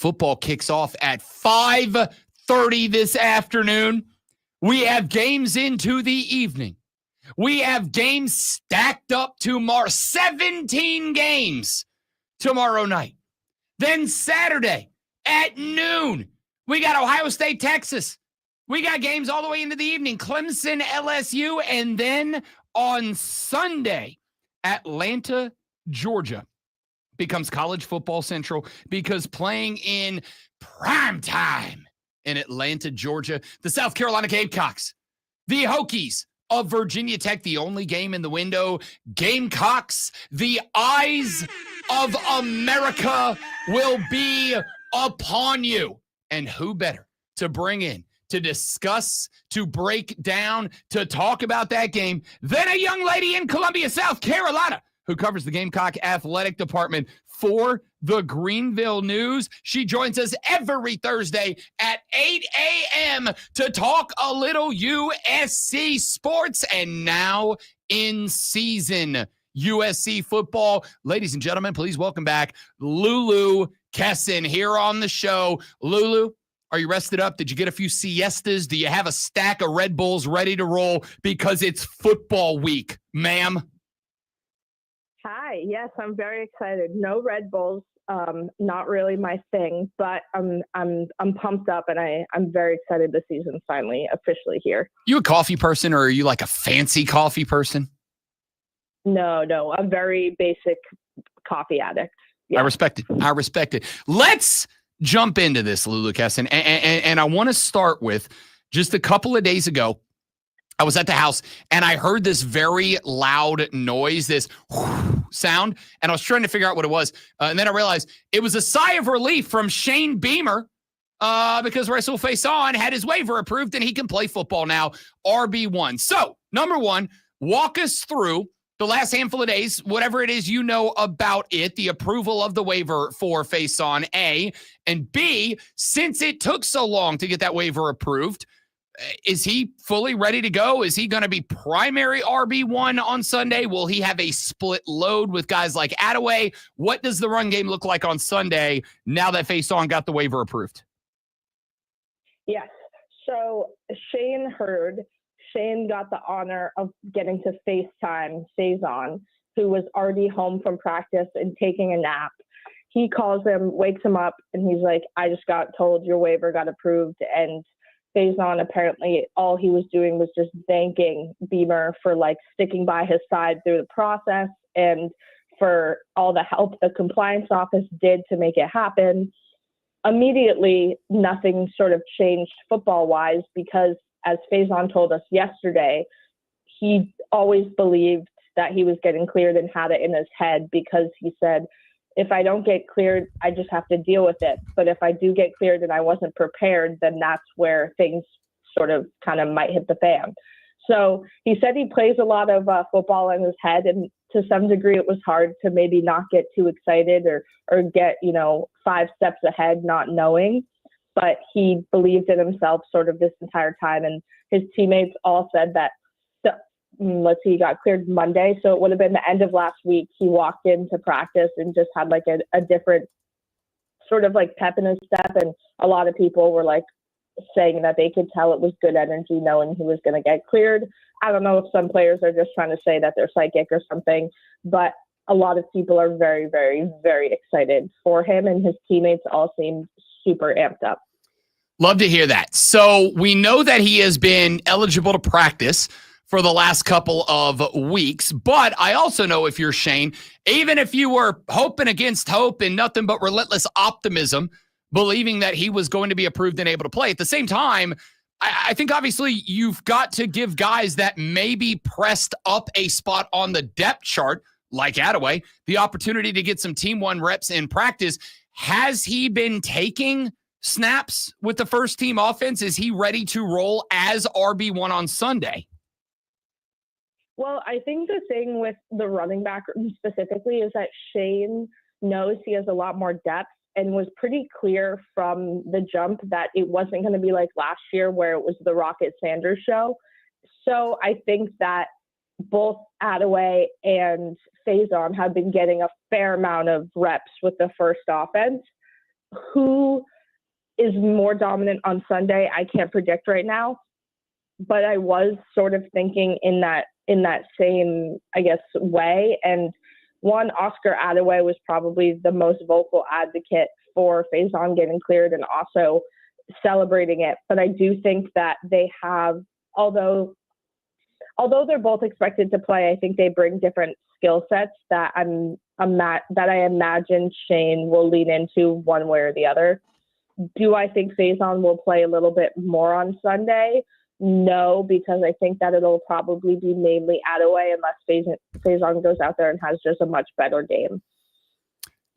football kicks off at 5:30 this afternoon. We have games into the evening. We have games stacked up tomorrow. 17 games tomorrow night. Then Saturday at noon, we got Ohio State, Texas. We got games all the way into the evening. Clemson, LSU, and then on Sunday, Atlanta, Georgia becomes College Football Central because playing in prime time in Atlanta, Georgia, the South Carolina Gamecocks, the Hokies of Virginia Tech, the only game in the window. Gamecocks, the eyes of America will be upon you. And who better to bring in, to discuss, to break down, to talk about that game than a young lady in Columbia, South Carolina, who covers the Gamecock athletic department for the Greenville News. She joins us every Thursday at 8 a.m. to talk a little USC sports and now in season USC football. Ladies and gentlemen, please welcome back Lulu Kesson here on the show. Lulu, are you rested up? Did you get a few siestas? Do you have a stack of Red Bulls ready to roll because it's football week, ma'am?
Hi. Yes, I'm very excited. No Red Bulls, not really my thing, but I'm pumped up and I'm very excited the season's finally officially here.
You a coffee person or are you like a fancy coffee person?
No, a very basic coffee addict. Yeah.
I respect it. Let's jump into this, Lulu Kesson. And I want to start with just a couple of days ago, I was at the house and I heard this very loud noise, this sound, and I was trying to figure out what it was. And then I realized it was a sigh of relief from Shane Beamer because Russell Faison had his waiver approved and he can play football now, RB1. So, number one, walk us through the last handful of days, whatever it is you know about it, the approval of the waiver for Faison, A, and B, since it took so long to get that waiver approved, is he fully ready to go? Is he going to be primary RB1 on Sunday? Will he have a split load with guys like Attaway? What does the run game look like on Sunday now that Faison got the waiver approved?
Yes. So Shane got the honor of getting to FaceTime Faison, who was already home from practice and taking a nap. He calls him, wakes him up, and he's like, I just got told your waiver got approved. And Faison, apparently all he was doing was just thanking Beamer for like sticking by his side through the process and for all the help the compliance office did to make it happen. Immediately, nothing sort of changed football-wise because, as Faison told us yesterday, he always believed that he was getting cleared and had it in his head because he said, if I don't get cleared, I just have to deal with it. But if I do get cleared and I wasn't prepared, then that's where things sort of kind of might hit the fan. So he said he plays a lot of football in his head, and to some degree it was hard to maybe not get too excited or get, 5 steps ahead, not knowing. But he believed in himself sort of this entire time, and his teammates all said that, he got cleared Monday, so it would have been the end of last week. He walked into practice and just had like a different sort of like pep in his step, and a lot of people were like saying that they could tell it was good energy knowing he was going to get cleared. I don't know if some players are just trying to say that they're psychic or something, but a lot of people are very, very, very excited for him, and his teammates all seem super amped up.
Love to hear that. So we know that he has been eligible to practice for the last couple of weeks. But I also know if you're Shane, even if you were hoping against hope and nothing but relentless optimism, believing that he was going to be approved and able to play, at the same time, I think obviously you've got to give guys that maybe pressed up a spot on the depth chart, like Attaway, the opportunity to get some team one reps in practice. Has he been taking snaps with the first team offense? Is he ready to roll as RB1 on Sunday?
Well, I think the thing with the running back specifically is that Shane knows he has a lot more depth and was pretty clear from the jump that it wasn't going to be like last year where it was the Rocket Sanders show. So I think that both Attaway and Faison have been getting a fair amount of reps with the first offense. who is more dominant on Sunday, I can't predict right now. But I was sort of thinking in that same, I guess, way. And one, Oscar Attaway was probably the most vocal advocate for Faison getting cleared and also celebrating it. But I do think that they have, although they're both expected to play, I think they bring different skill sets that I imagine Shane will lean into one way or the other. Do I think Faison will play a little bit more on Sunday? No, because I think that it'll probably be mainly Attaway unless Faison goes out there and has just a much better game.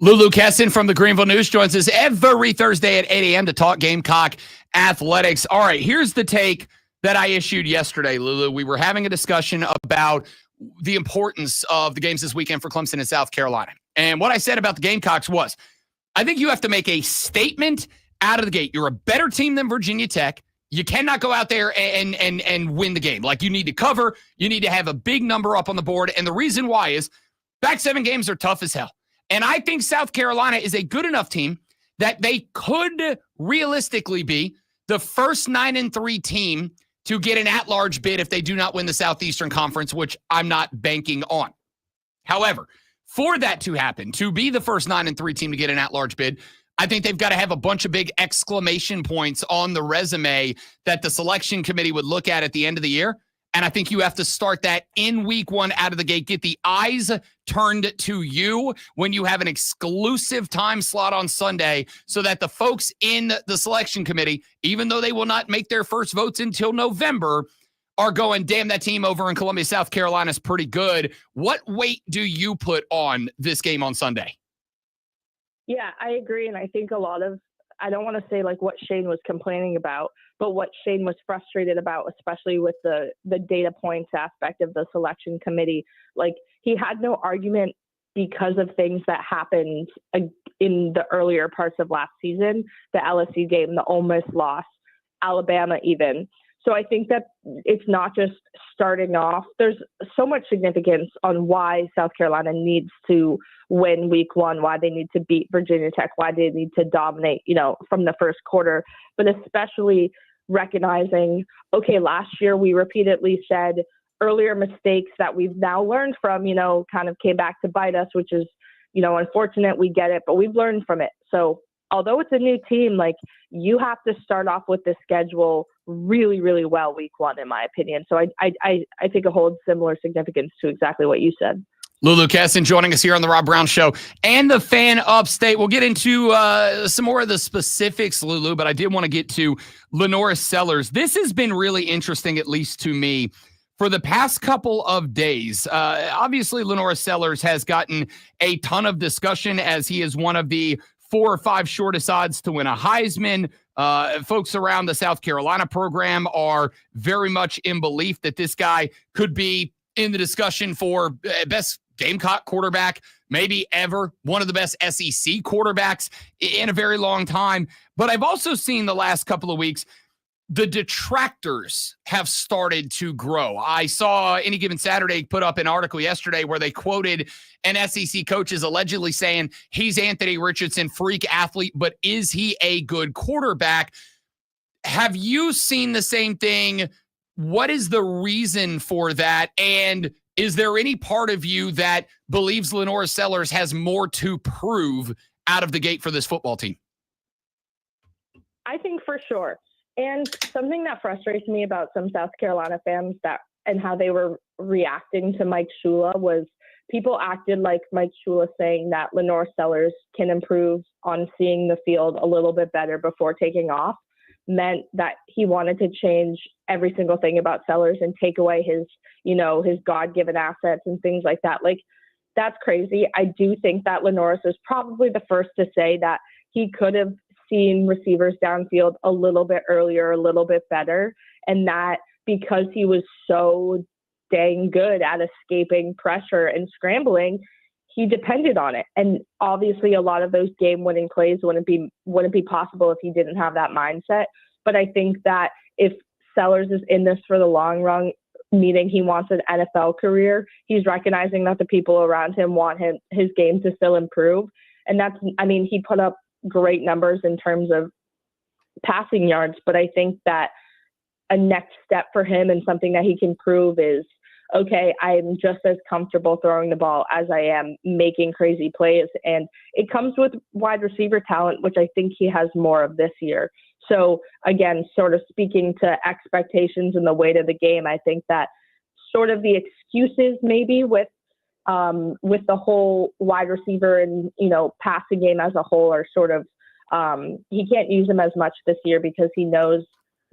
Lulu Kesson from the Greenville News joins us every Thursday at 8 a.m. to talk Gamecock athletics. All right, here's the take that I issued yesterday, Lulu. We were having a discussion about the importance of the games this weekend for Clemson and South Carolina. And what I said about the Gamecocks was, I think you have to make a statement out of the gate. You're a better team than Virginia Tech. You cannot go out there and win the game. Like, you need to cover. You need to have a big number up on the board. And the reason why is back 7 games are tough as hell. And I think South Carolina is a good enough team that they could realistically be the first 9-3 team to get an at-large bid if they do not win the Southeastern Conference, which I'm not banking on. However, for that to happen, to be the first 9-3 team to get an at-large bid, I think they've got to have a bunch of big exclamation points on the resume that the selection committee would look at the end of the year. And I think you have to start that in week 1 out of the gate. Get the eyes turned to you when you have an exclusive time slot on Sunday so that the folks in the selection committee, even though they will not make their first votes until November, are going, damn, that team over in Columbia, South Carolina is pretty good. What weight do you put on this game on Sunday?
Yeah, I agree. And I think a lot of, I don't want to say like what Shane was complaining about, but what Shane was frustrated about, especially with the data points aspect of the selection committee. Like, he had no argument because of things that happened in the earlier parts of last season, the LSU game, the Ole Miss loss, Alabama even. So I think that it's not just starting off. There's so much significance on why South Carolina needs to win week 1, why they need to beat Virginia Tech, why they need to dominate, from the first quarter, but especially recognizing, okay, last year we repeatedly said earlier mistakes that we've now learned from, kind of came back to bite us, which is, unfortunate. We get it, but we've learned from it. So although it's a new team, like, you have to start off with the schedule really, really well week 1, in my opinion. So I think it holds similar significance to exactly what you said.
Lulu Kesson joining us here on the Rob Brown Show and the Fan Upstate. We'll get into some more of the specifics, Lulu, but I did want to get to Lenora Sellers. This has been really interesting, at least to me, for the past couple of days. Obviously, Lenora Sellers has gotten a ton of discussion as he is one of the 4 or 5 shortest odds to win a Heisman. Folks around the South Carolina program are very much in belief that this guy could be in the discussion for best Gamecock quarterback, maybe ever, one of the best SEC quarterbacks in a very long time. But I've also seen the last couple of weeks, the detractors have started to grow. I saw Any Given Saturday put up an article yesterday where they quoted an SEC coach as allegedly saying he's Anthony Richardson, freak athlete, but is he a good quarterback? Have you seen the same thing? What is the reason for that? And is there any part of you that believes Lenora Sellers has more to prove out of the gate for this football team?
I think for sure. And something that frustrates me about some South Carolina fans and how they were reacting to Mike Shula was people acted like Mike Shula saying that Lenora Sellers can improve on seeing the field a little bit better before taking off meant that he wanted to change every single thing about Sellers and take away his God-given assets and things like that. Like, that's crazy. I do think that Lenoris is probably the first to say that he could have seen receivers downfield a little bit earlier, a little bit better. And that because he was so dang good at escaping pressure and scrambling, he depended on it. And obviously a lot of those game-winning plays wouldn't be possible if he didn't have that mindset. But I think that if Sellers is in this for the long run, meaning he wants an NFL career, he's recognizing that the people around him want his game to still improve. And he put up great numbers in terms of passing yards, but I think that a next step for him and something that he can prove is, okay, I'm just as comfortable throwing the ball as I am making crazy plays. And it comes with wide receiver talent, which I think he has more of this year. So again, sort of speaking to expectations and the weight of the game, I think that sort of the excuses maybe with the whole wide receiver and, passing game as a whole are sort of, he can't use them as much this year because he knows,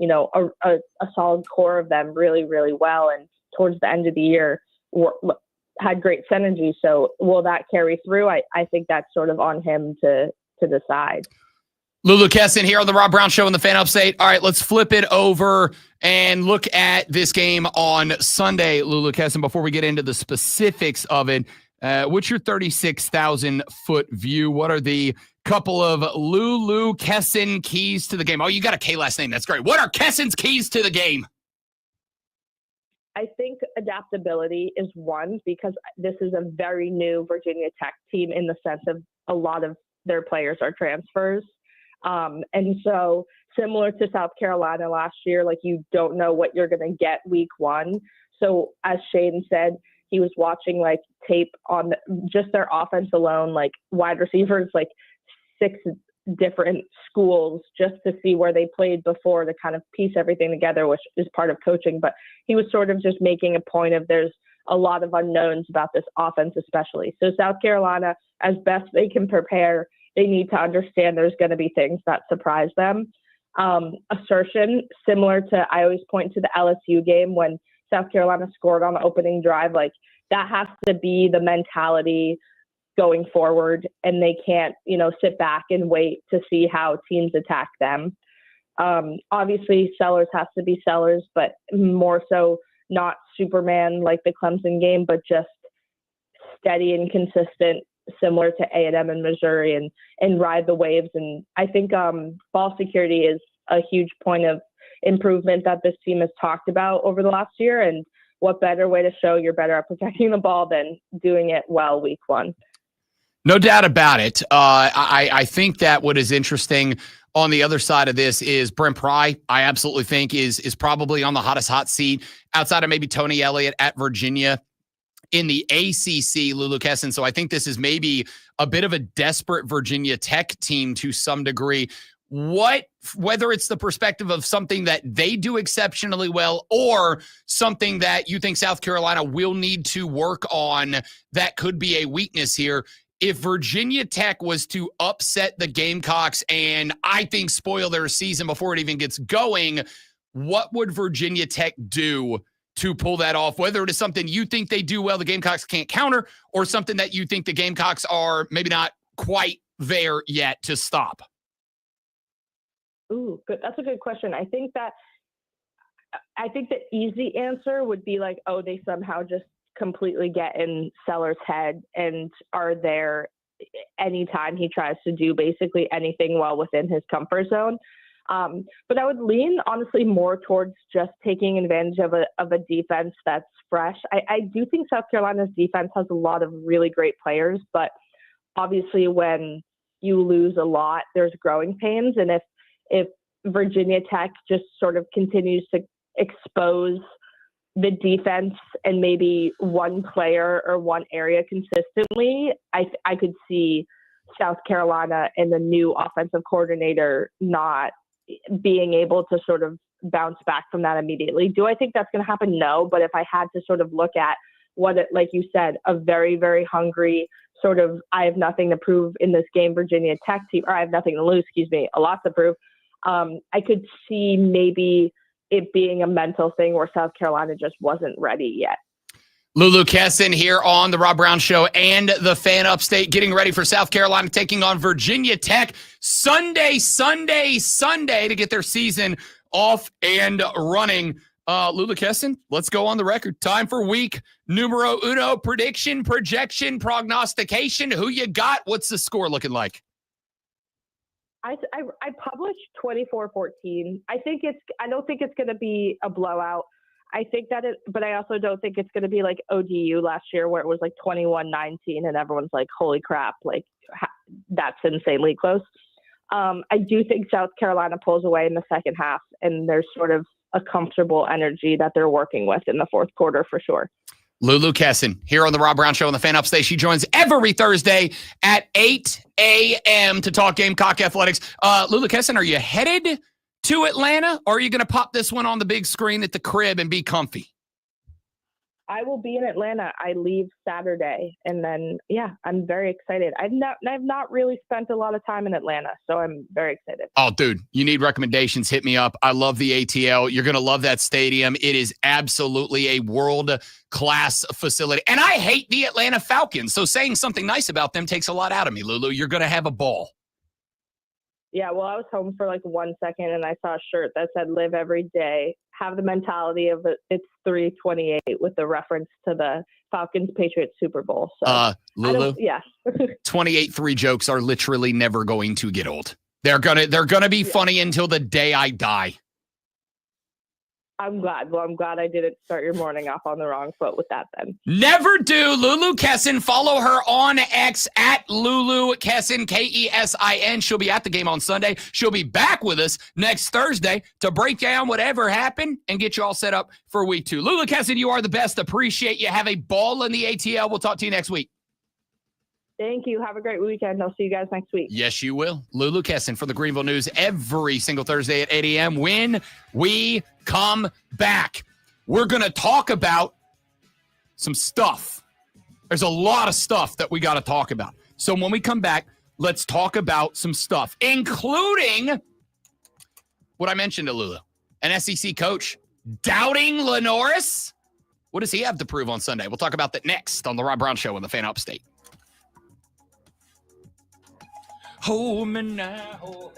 a solid core of them really, really well. And towards the end of the year had great synergy. So will that carry through? I think that's sort of on him to decide.
Lulu Kesson here on the Rob Brown Show in the Fan Upstate. All right, let's flip it over and look at this game on Sunday, Lulu Kesson. Before we get into the specifics of it, what's your 36,000-foot view? What are the couple of Lulu Kesson keys to the game? Oh, you got a K last name. That's great. What are Kesson's keys to the game?
I think adaptability is one, because this is a very new Virginia Tech team in the sense of a lot of their players are transfers. And so similar to South Carolina last year, like you don't know what you're going to get week one. So as Shane said, he was watching like tape on just their offense alone, like wide receivers, like 6 different schools just to see where they played before to kind of piece everything together, which is part of coaching. But he was sort of just making a point of there's a lot of unknowns about this offense, especially. So South Carolina, as best they can prepare, they need to understand there's going to be things that surprise them. Assertion, similar to, I always point to the LSU game when South Carolina scored on the opening drive, like that has to be the mentality going forward, and they can't, sit back and wait to see how teams attack them. Obviously, sellers has to be sellers, but more so not Superman like the Clemson game, but just steady and consistent, similar to A&M and Missouri, and ride the waves. And I think ball security is a huge point of improvement that this team has talked about over the last year. And what better way to show you're better at protecting the ball than doing it well week one?
No doubt about it. I think that what is interesting on the other side of this is Brent Pry, I absolutely think is probably on the hottest hot seat outside of maybe Tony Elliott at Virginia in the ACC, Lulu Kesson. So I think this is maybe a bit of a desperate Virginia Tech team to some degree. Whether it's the perspective of something that they do exceptionally well or something that you think South Carolina will need to work on that could be a weakness here. If Virginia Tech was to upset the Gamecocks and I think spoil their season before it even gets going, what would Virginia Tech do to pull that off? Whether it is something you think they do well, the Gamecocks can't counter, or something that you think the Gamecocks are maybe not quite there yet to stop.
Ooh, good. That's a good question. I think the easy answer would be like, oh, they somehow just completely get in Sellers' head and are there anytime he tries to do basically anything well within his comfort zone. But I would lean honestly more towards just taking advantage of a defense that's fresh. I do think South Carolina's defense has a lot of really great players, but obviously when you lose a lot, there's growing pains. And if Virginia Tech just sort of continues to expose the defense and maybe one player or one area consistently, I could see South Carolina and the new offensive coordinator not being able to sort of bounce back from that immediately. Do I think that's going to happen? No. But if I had to sort of look at what it, like you said, a very, very hungry sort of, I have nothing to prove in this game, Virginia Tech team, or I have nothing to lose, a lot to prove. I could see maybe it being a mental thing where South Carolina just wasn't ready yet.
Lulu Kesson here on the Rob Brown Show and the Fan Upstate, getting ready for South Carolina taking on Virginia Tech Sunday to get their season off and running. Lulu Kesson, let's go on the record. Time for week numero uno. Prediction, projection, prognostication. Who you got? What's the score looking like?
I published 24-14. I don't think it's going to be a blowout. I think that but I also don't think it's going to be like ODU last year where it was like 21-19 and everyone's like, holy crap, like that's insanely close. I do think South Carolina pulls away in the second half, and there's sort of a comfortable energy that they're working with in the fourth quarter for sure.
Lulu Kesson here on the Rob Brown Show on the Fan Upstate. She joins every Thursday at 8 a.m. to talk Gamecock athletics. Lulu Kesson, are you headed to Atlanta, or are you going to pop this one on the big screen at the crib and be comfy?
I will be in Atlanta. I leave Saturday, and then I'm very excited. I've not really spent a lot of time in Atlanta, so I'm very excited.
Oh, dude, you need recommendations? Hit me up. I love the ATL. You're gonna love that stadium. It is absolutely a world-class facility, and I hate the Atlanta Falcons. So saying something nice about them takes a lot out of me, Lulu. You're gonna have a ball.
Yeah, well, I was home for like 1 second, and I saw a shirt that said "Live every day." Have the mentality of it's 3:28 with the reference to the Falcons-Patriots Super Bowl. So,
Lulu, 28-3 jokes are literally never going to get old. They're gonna be funny until the day I die.
I'm glad. Well, I'm glad I didn't start your morning off on the wrong foot with that then.
Never do. Lulu Kesson. Follow her on X at Lulu Kesson, Kessin. She'll be at the game on Sunday. She'll be back with us next Thursday to break down whatever happened and get you all set up for week 2. Lulu Kesson, you are the best. Appreciate you. Have a ball in the ATL. We'll talk to you next week.
Thank you. Have a great weekend. I'll see you guys next week.
Yes, you will. Lulu Kesson for the Greenville News every single Thursday at 8 a.m. When we come back, we're going to talk about some stuff. There's a lot of stuff that we got to talk about. So when we come back, let's talk about some stuff, including what I mentioned to Lulu, an SEC coach doubting Lenoris. What does he have to prove on Sunday? We'll talk about that next on the Rob Brown Show on the Fan Upstate. Hold me now.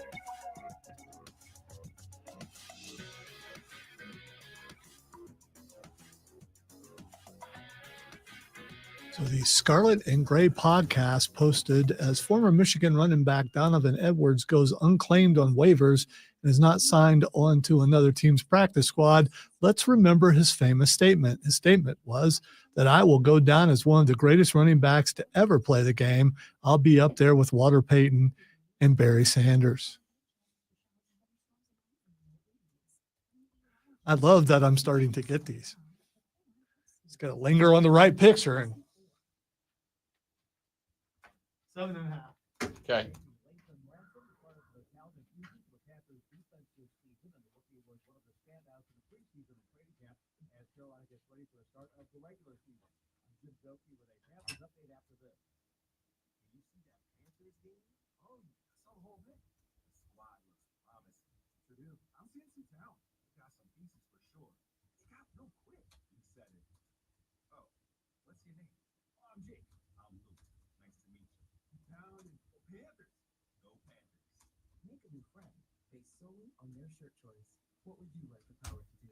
So the Scarlet and Gray podcast posted as former Michigan running back Donovan Edwards goes unclaimed on waivers and is not signed on to another team's practice squad. Let's remember his famous statement. His statement was that I will go down as one of the greatest running backs to ever play the game. I'll be up there with Walter Payton and Barry Sanders. I love that I'm starting to get these. It's got to linger on the right picture. And 7.5.
Okay.
On their shirt choice, what would you like the power to do?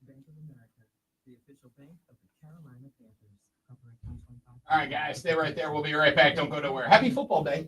Bank of America, the official bank of the Carolina Panthers.
All right, guys, stay right there. We'll be right back. Don't go nowhere. Happy football day.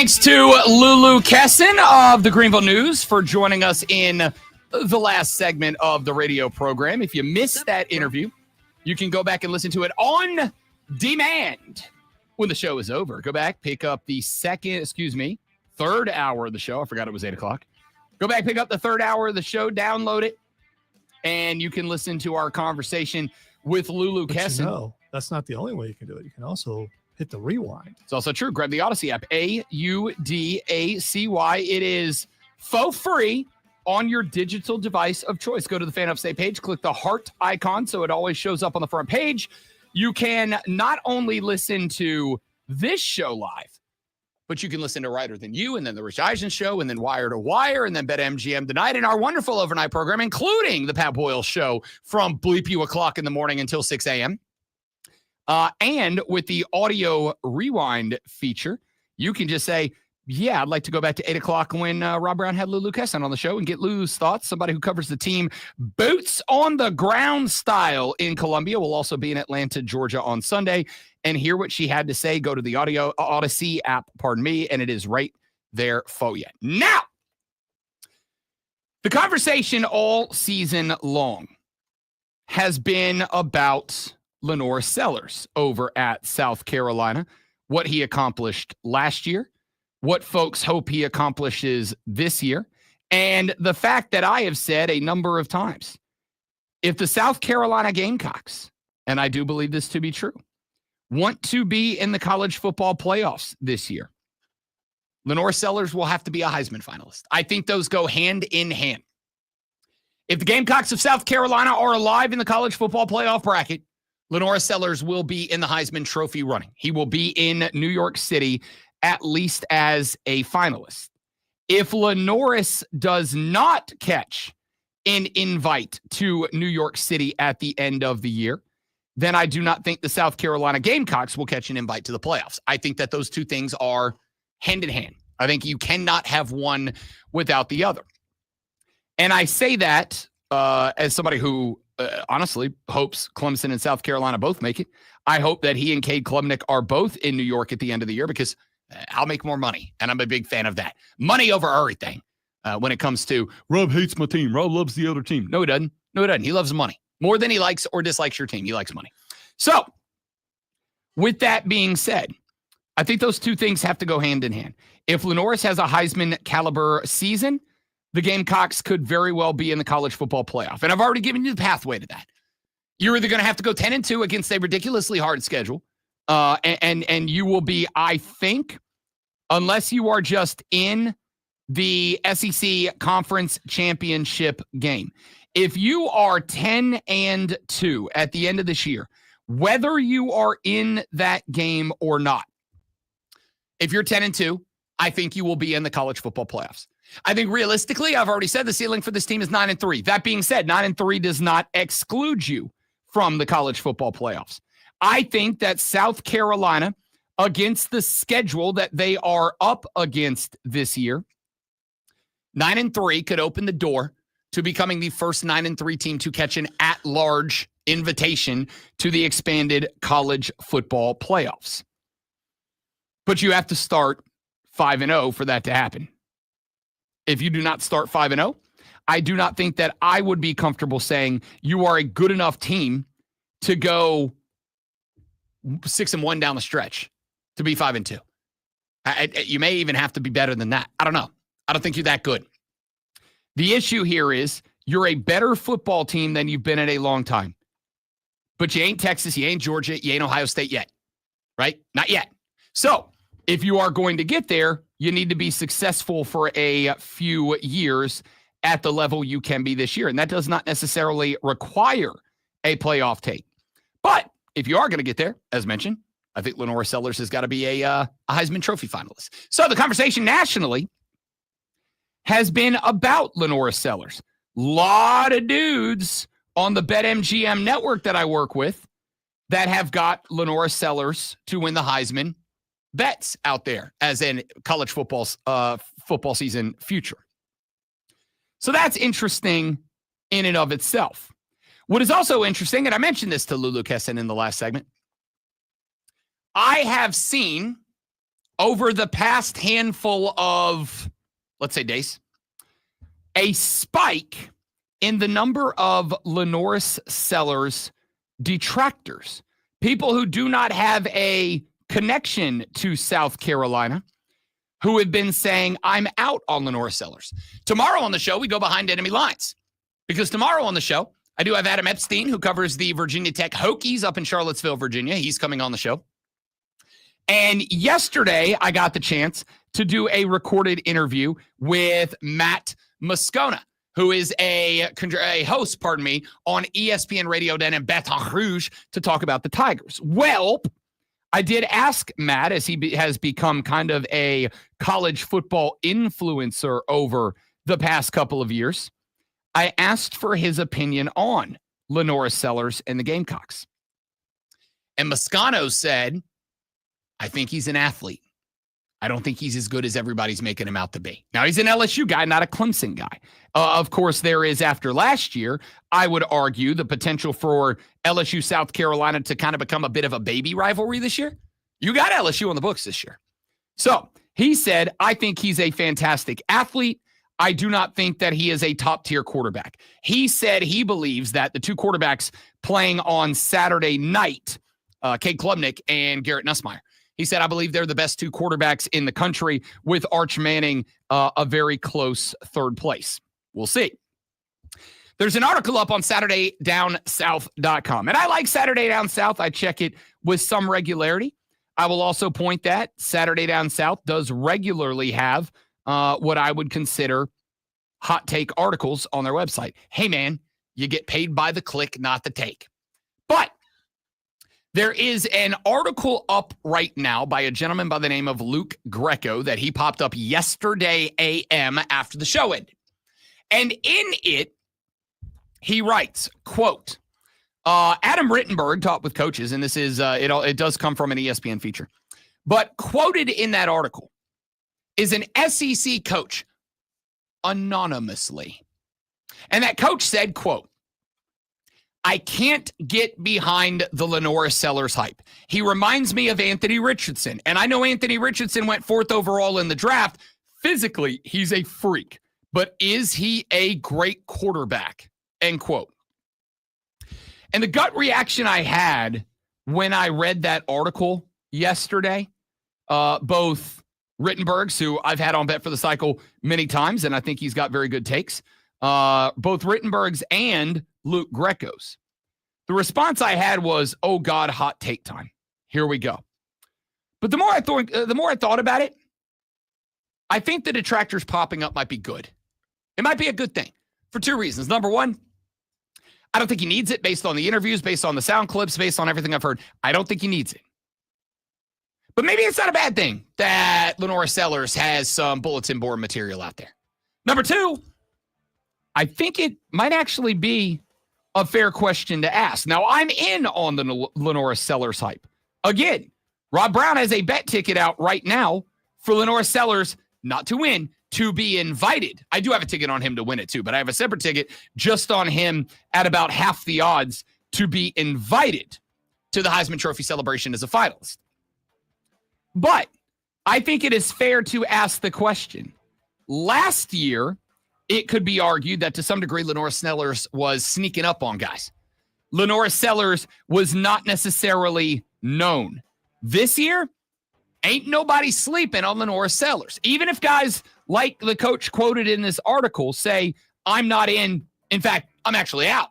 thanks to Lulu Kesson of the Greenville News for joining us in the last segment of the radio program. If you missed that interview, you can go back and listen to it on demand when the show is over. Go back, pick up the third hour of the show. I forgot it was 8 o'clock. Go back, pick up the third hour of the show, download it, and you can listen to our conversation with Lulu Kesson.
No, that's not the only way you can do it. You can also hit the rewind.
It's also true. Grab the Odyssey app, Audacy. It is for free on your digital device of choice. Go to the Fan Upstate page, click the heart icon so it always shows up on the front page. You can not only listen to this show live, but you can listen to Ryder Than You, and then the Rich Eisen Show, and then Wire to Wire, and then BetMGM Tonight, and our wonderful overnight program, including the Pat Boyle Show from bleep you o'clock in the morning until 6 a.m. And with the audio rewind feature, you can just say, yeah, I'd like to go back to 8 o'clock when Rob Brown had Lulu Kesson on the show and get Lulu's thoughts. Somebody who covers the team boots on the ground style in Columbia will also be in Atlanta, Georgia on Sunday, and hear what she had to say. Go to the Odyssey app, and it is right there for you. Now, the conversation all season long has been about Lenore Sellers over at South Carolina, what he accomplished last year, what folks hope he accomplishes this year, and the fact that I have said a number of times, if the South Carolina Gamecocks, and I do believe this to be true, want to be in the college football playoffs this year, Lenore Sellers will have to be a Heisman finalist. I think those go hand in hand. If the Gamecocks of South Carolina are alive in the college football playoff bracket, Lenore Sellers will be in the Heisman Trophy running. He will be in New York City at least as a finalist. If Lenoris does not catch an invite to New York City at the end of the year, then I do not think the South Carolina Gamecocks will catch an invite to the playoffs. I think that those two things are hand in hand. I think you cannot have one without the other. And I say that as somebody who honestly hopes Clemson and South Carolina both make it. I hope that he and Cade Klubnik are both in New York at the end of the year because I'll make more money, and I'm a big fan of that. Money over everything when it comes to Rob hates my team. Rob loves the other team. No, he doesn't. No, he doesn't. He loves money more than he likes or dislikes your team. He likes money. So with that being said, I think those two things have to go hand in hand. If Lenoris has a Heisman caliber season, the Gamecocks could very well be in the college football playoff. And I've already given you the pathway to that. You're either going to have to go 10-2 against a ridiculously hard schedule, and you will be, I think, unless you are just in the SEC Conference Championship game. If you are 10-2 at the end of this year, whether you are in that game or not, if you're 10-2, I think you will be in the college football playoffs. I think realistically, I've already said the ceiling for this team is 9-3. That being said, 9-3 does not exclude you from the college football playoffs. I think that South Carolina, against the schedule that they are up against this year, 9-3 could open the door to becoming the first 9-3 team to catch an at-large invitation to the expanded college football playoffs. But you have to start 5-0 for that to happen. If you do not start 5-0, I do not think that I would be comfortable saying you are a good enough team to go 6-1 down the stretch to be 5-2. You may even have to be better than that. I don't know. I don't think you're that good. The issue here is you're a better football team than you've been in a long time. But you ain't Texas, you ain't Georgia, you ain't Ohio State yet, right? Not yet. So if you are going to get there, you need to be successful for a few years at the level you can be this year. And that does not necessarily require a playoff tape. But if you are going to get there, as mentioned, I think Lenore Sellers has got to be a Heisman Trophy finalist. So the conversation nationally has been about Lenore Sellers. Lot of dudes on the BetMGM network that I work with that have got Lenore Sellers to win the Heisman bets out there as in college football season future. So that's interesting in and of itself. What is also interesting, and I mentioned this to Lulu Kesson in the last segment, I have seen over the past handful of, let's say, days, a spike in the number of LaNorris Sellers detractors, people who do not have a connection to South Carolina, who have been saying, I'm out on LaNorris Sellers. Tomorrow on the show, we go behind enemy lines, because tomorrow on the show, I do have Adam Epstein, who covers the Virginia Tech Hokies up in Charlottesville, Virginia. He's coming on the show. And yesterday, I got the chance to do a recorded interview with Matt Moscona, who is a host, on ESPN Radio down in Baton Rouge to talk about the Tigers. Well, I did ask Matt, as he has become kind of a college football influencer over the past couple of years, I asked for his opinion on LaNorris Sellers and the Gamecocks. And Moscano said, I think he's an athlete. I don't think he's as good as everybody's making him out to be. Now, he's an LSU guy, not a Clemson guy. Of course, there is, after last year, I would argue the potential for LSU South Carolina to kind of become a bit of a baby rivalry this year. You got LSU on the books this year. So he said, I think he's a fantastic athlete. I do not think that he is a top-tier quarterback. He said he believes that the two quarterbacks playing on Saturday night, Cade Klubnik and Garrett Nussmeier, he said, I believe they're the best two quarterbacks in the country, with Arch Manning a very close third place. We'll see. There's an article up on SaturdayDownSouth.com. And I like Saturday Down South. I check it with some regularity. I will also point that Saturday Down South does regularly have what I would consider hot take articles on their website. Hey, man, you get paid by the click, not the take. But there is an article up right now by a gentleman by the name of Luke Greco that he popped up yesterday AM after the show ended. And in it, he writes, quote, Adam Rittenberg talked with coaches, and this is, it does come from an ESPN feature, but quoted in that article is an SEC coach anonymously. And that coach said, quote, I can't get behind the LaNorris Sellers hype. He reminds me of Anthony Richardson. And I know Anthony Richardson went 4th overall in the draft. Physically, he's a freak. But is he a great quarterback? End quote. And the gut reaction I had when I read that article yesterday, both Rittenberg's, who I've had on Bet for the Cycle many times, and I think he's got very good takes, both Rittenberg's and Luke Greco's. The response I had was, oh God, hot take time. Here we go. But the more I thought about it, I think the detractors popping up might be good. It might be a good thing for two reasons. Number one, I don't think he needs it based on the interviews, based on the sound clips, based on everything I've heard. I don't think he needs it. But maybe it's not a bad thing that LaNorris Sellers has some bulletin board material out there. Number two, I think it might actually be a fair question to ask. Now, I'm in on the LaNorris Sellers hype. Again, Rob Brown has a bet ticket out right now for LaNorris Sellers not to win, to be invited. I do have a ticket on him to win it too, but I have a separate ticket just on him at about half the odds to be invited to the Heisman Trophy celebration as a finalist. But I think it is fair to ask the question. Last year, it could be argued that to some degree, LaNorris Sellers was sneaking up on guys. LaNorris Sellers was not necessarily known. This year, ain't nobody sleeping on LaNorris Sellers. Even if guys like the coach quoted in this article say, I'm not in fact, I'm actually out.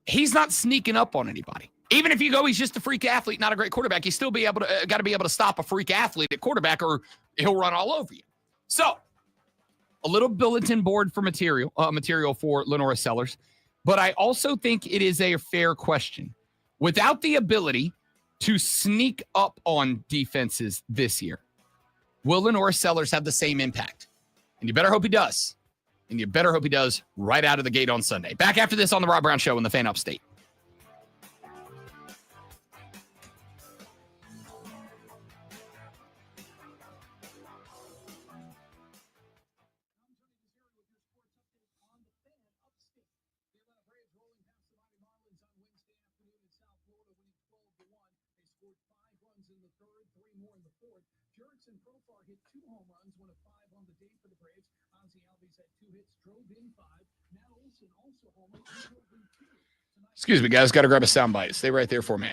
He's not sneaking up on anybody. Even if you go, he's just a freak athlete, not a great quarterback, you still got to be able to stop a freak athlete at quarterback or he'll run all over you. So, a little bulletin board for material for LaNorris Sellers, but I also think it is a fair question. Without the ability to sneak up on defenses this year, will LaNorris Sellers have the same impact? And you better hope he does. And you better hope he does right out of the gate on Sunday. Back after this on the Rob Brown Show in the Fan Upstate.
scored 5 runs in the third, 3 more in the fourth. Jurickson Profar hit 2 home runs, one of 5 on the day for the Braves. Ozzie Albies had 2 hits, drove in 5. Matt Olson also homered, he drove in 2.
Excuse me, guys. Got to grab a soundbite. Stay right there for me.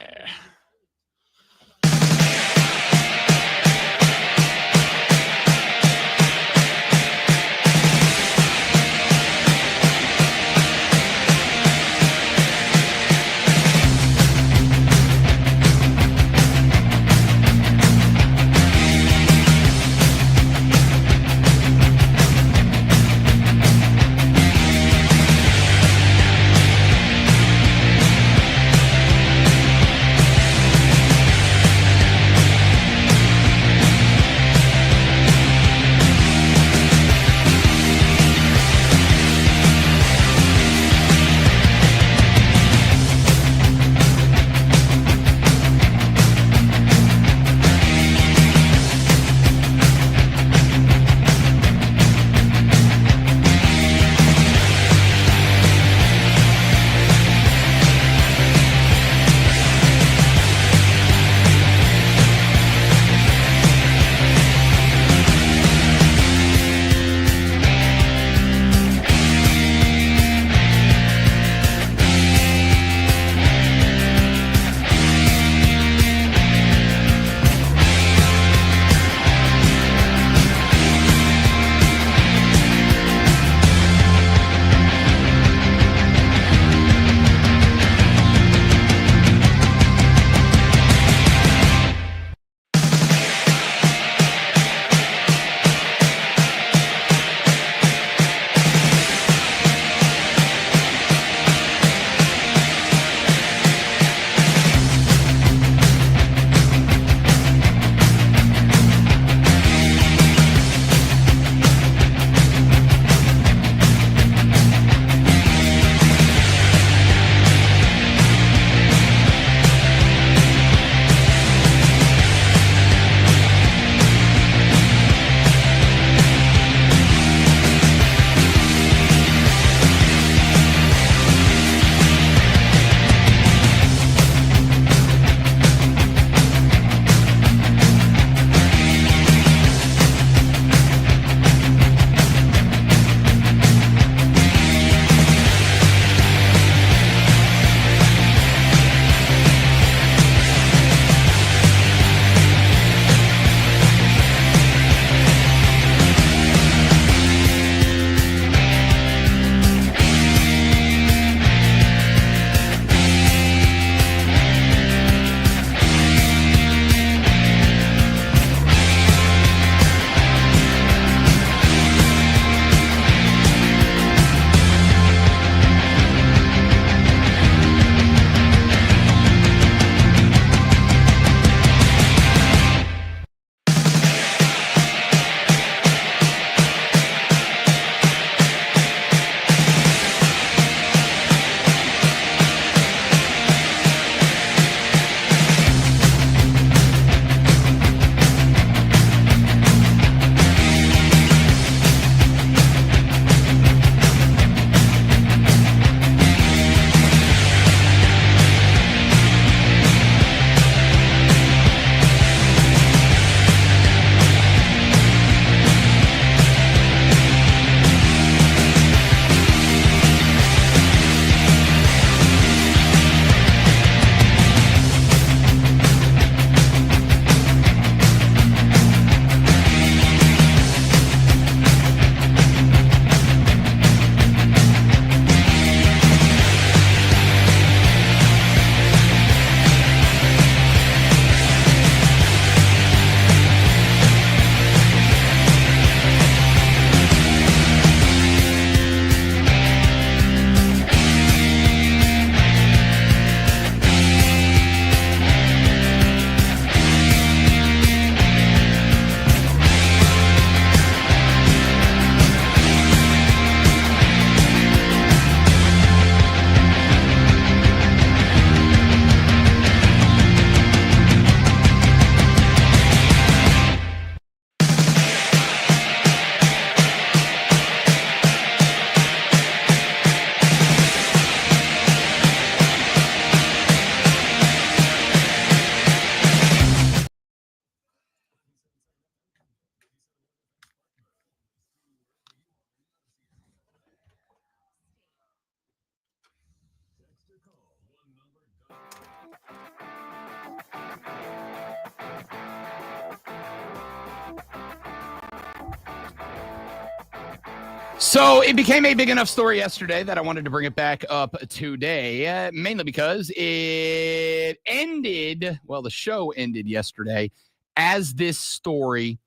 So it became a big enough story yesterday that I wanted to bring it back up today, mainly because it ended, well, the show ended yesterday as this story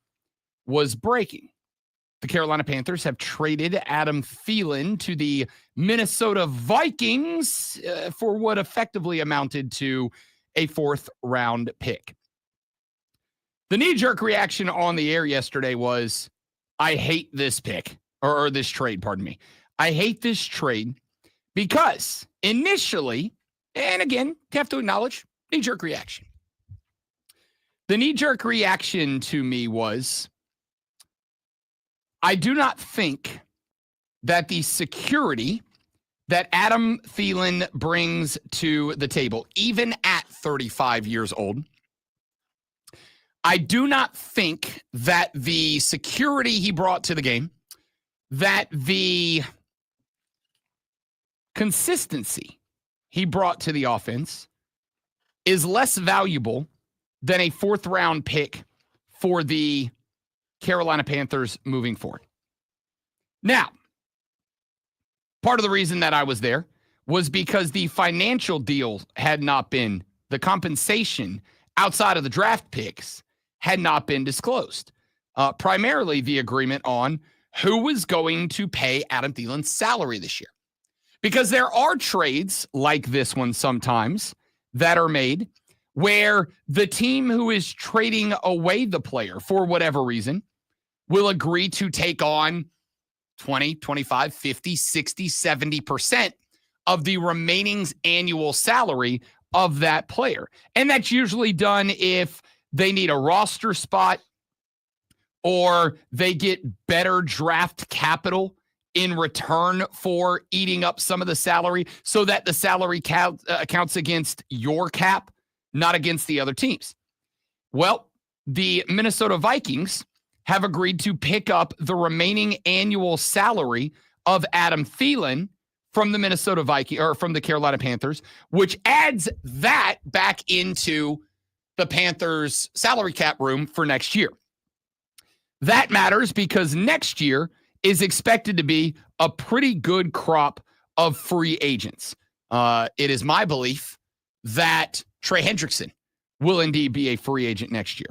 was breaking. The Carolina Panthers have traded Adam Thielen to the Minnesota Vikings for what effectively amounted to a 4th-round pick. The knee-jerk reaction on the air yesterday was, I hate this pick. Or this trade, pardon me. I hate this trade because initially, and again, you have to acknowledge, knee-jerk reaction. The knee-jerk reaction to me was, I do not think that the security that Adam Thielen brings to the table, even at 35 years old, I do not think that the security he brought to the game, that the consistency he brought to the offense is less valuable than a 4th-round pick for the Carolina Panthers moving forward. Now, part of the reason that I was there was because the financial deal had not been, the compensation outside of the draft picks had not been disclosed. Primarily the agreement on who was going to pay Adam Thielen's salary this year. Because there are trades like this one sometimes that are made where the team who is trading away the player for whatever reason will agree to take on 20, 25, 50, 60, 70% of the remaining annual salary of that player. And that's usually done if they need a roster spot or they get better draft capital in return for eating up some of the salary so that the salary counts against your cap, not against the other teams. Well, the Minnesota Vikings have agreed to pick up the remaining annual salary of Adam Thielen from the Minnesota Vikings or from the Carolina Panthers, which adds that back into the Panthers salary cap room for next year. That matters because next year is expected to be a pretty good crop of free agents. It is my belief that Trey Hendrickson will indeed be a free agent next year.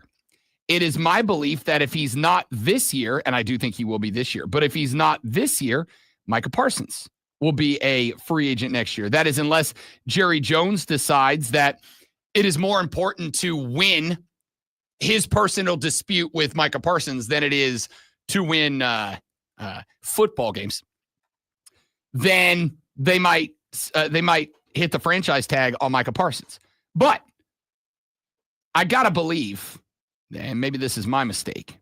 It is my belief that if he's not this year, and I do think he will be this year, but if he's not this year, Micah Parsons will be a free agent next year. That is unless Jerry Jones decides that it is more important to win his personal dispute with Micah Parsons than it is to win football games. Then they might hit the franchise tag on Micah Parsons. But I gotta believe, and maybe this is my mistake,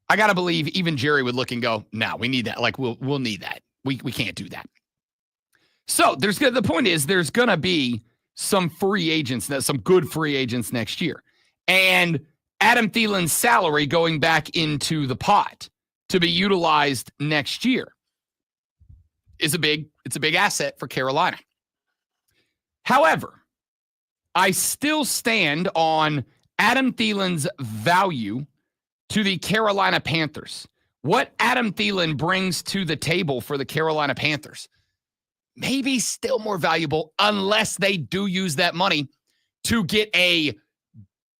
I gotta believe even Jerry would look and go, "No, we need that. Like we'll need that. We can't do that." So the point is there's gonna be some free agents, some good free agents next year, and Adam Thielen's salary going back into the pot to be utilized next year is a big asset for Carolina. However, I still stand on Adam Thielen's value to the Carolina Panthers. What Adam Thielen brings to the table for the Carolina Panthers may be still more valuable unless they do use that money to get a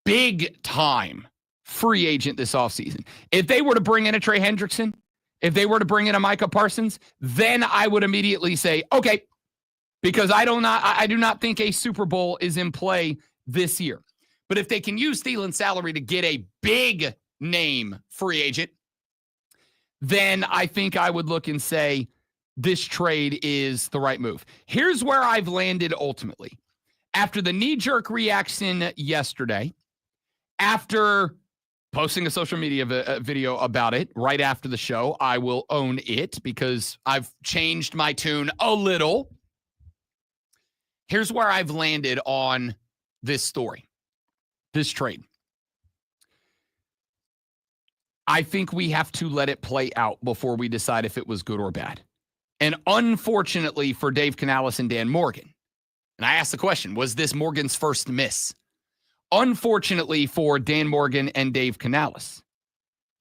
big-time free agent this offseason. If they were to bring in a Trey Hendrickson, if they were to bring in a Micah Parsons, then I would immediately say, okay, because I do not think a Super Bowl is in play this year. But if they can use Thielen's salary to get a big-name free agent, then I think I would look and say this trade is the right move. Here's where I've landed ultimately. After the knee-jerk reaction yesterday, after posting a social media video about it right after the show, I will own it because I've changed my tune a little. Here's where I've landed on this story, this trade. I think we have to let it play out before we decide if it was good or bad. And unfortunately for Dave Canales and Dan Morgan, And I asked the question, was this Morgan's first miss? Unfortunately for Dan Morgan and Dave Canales,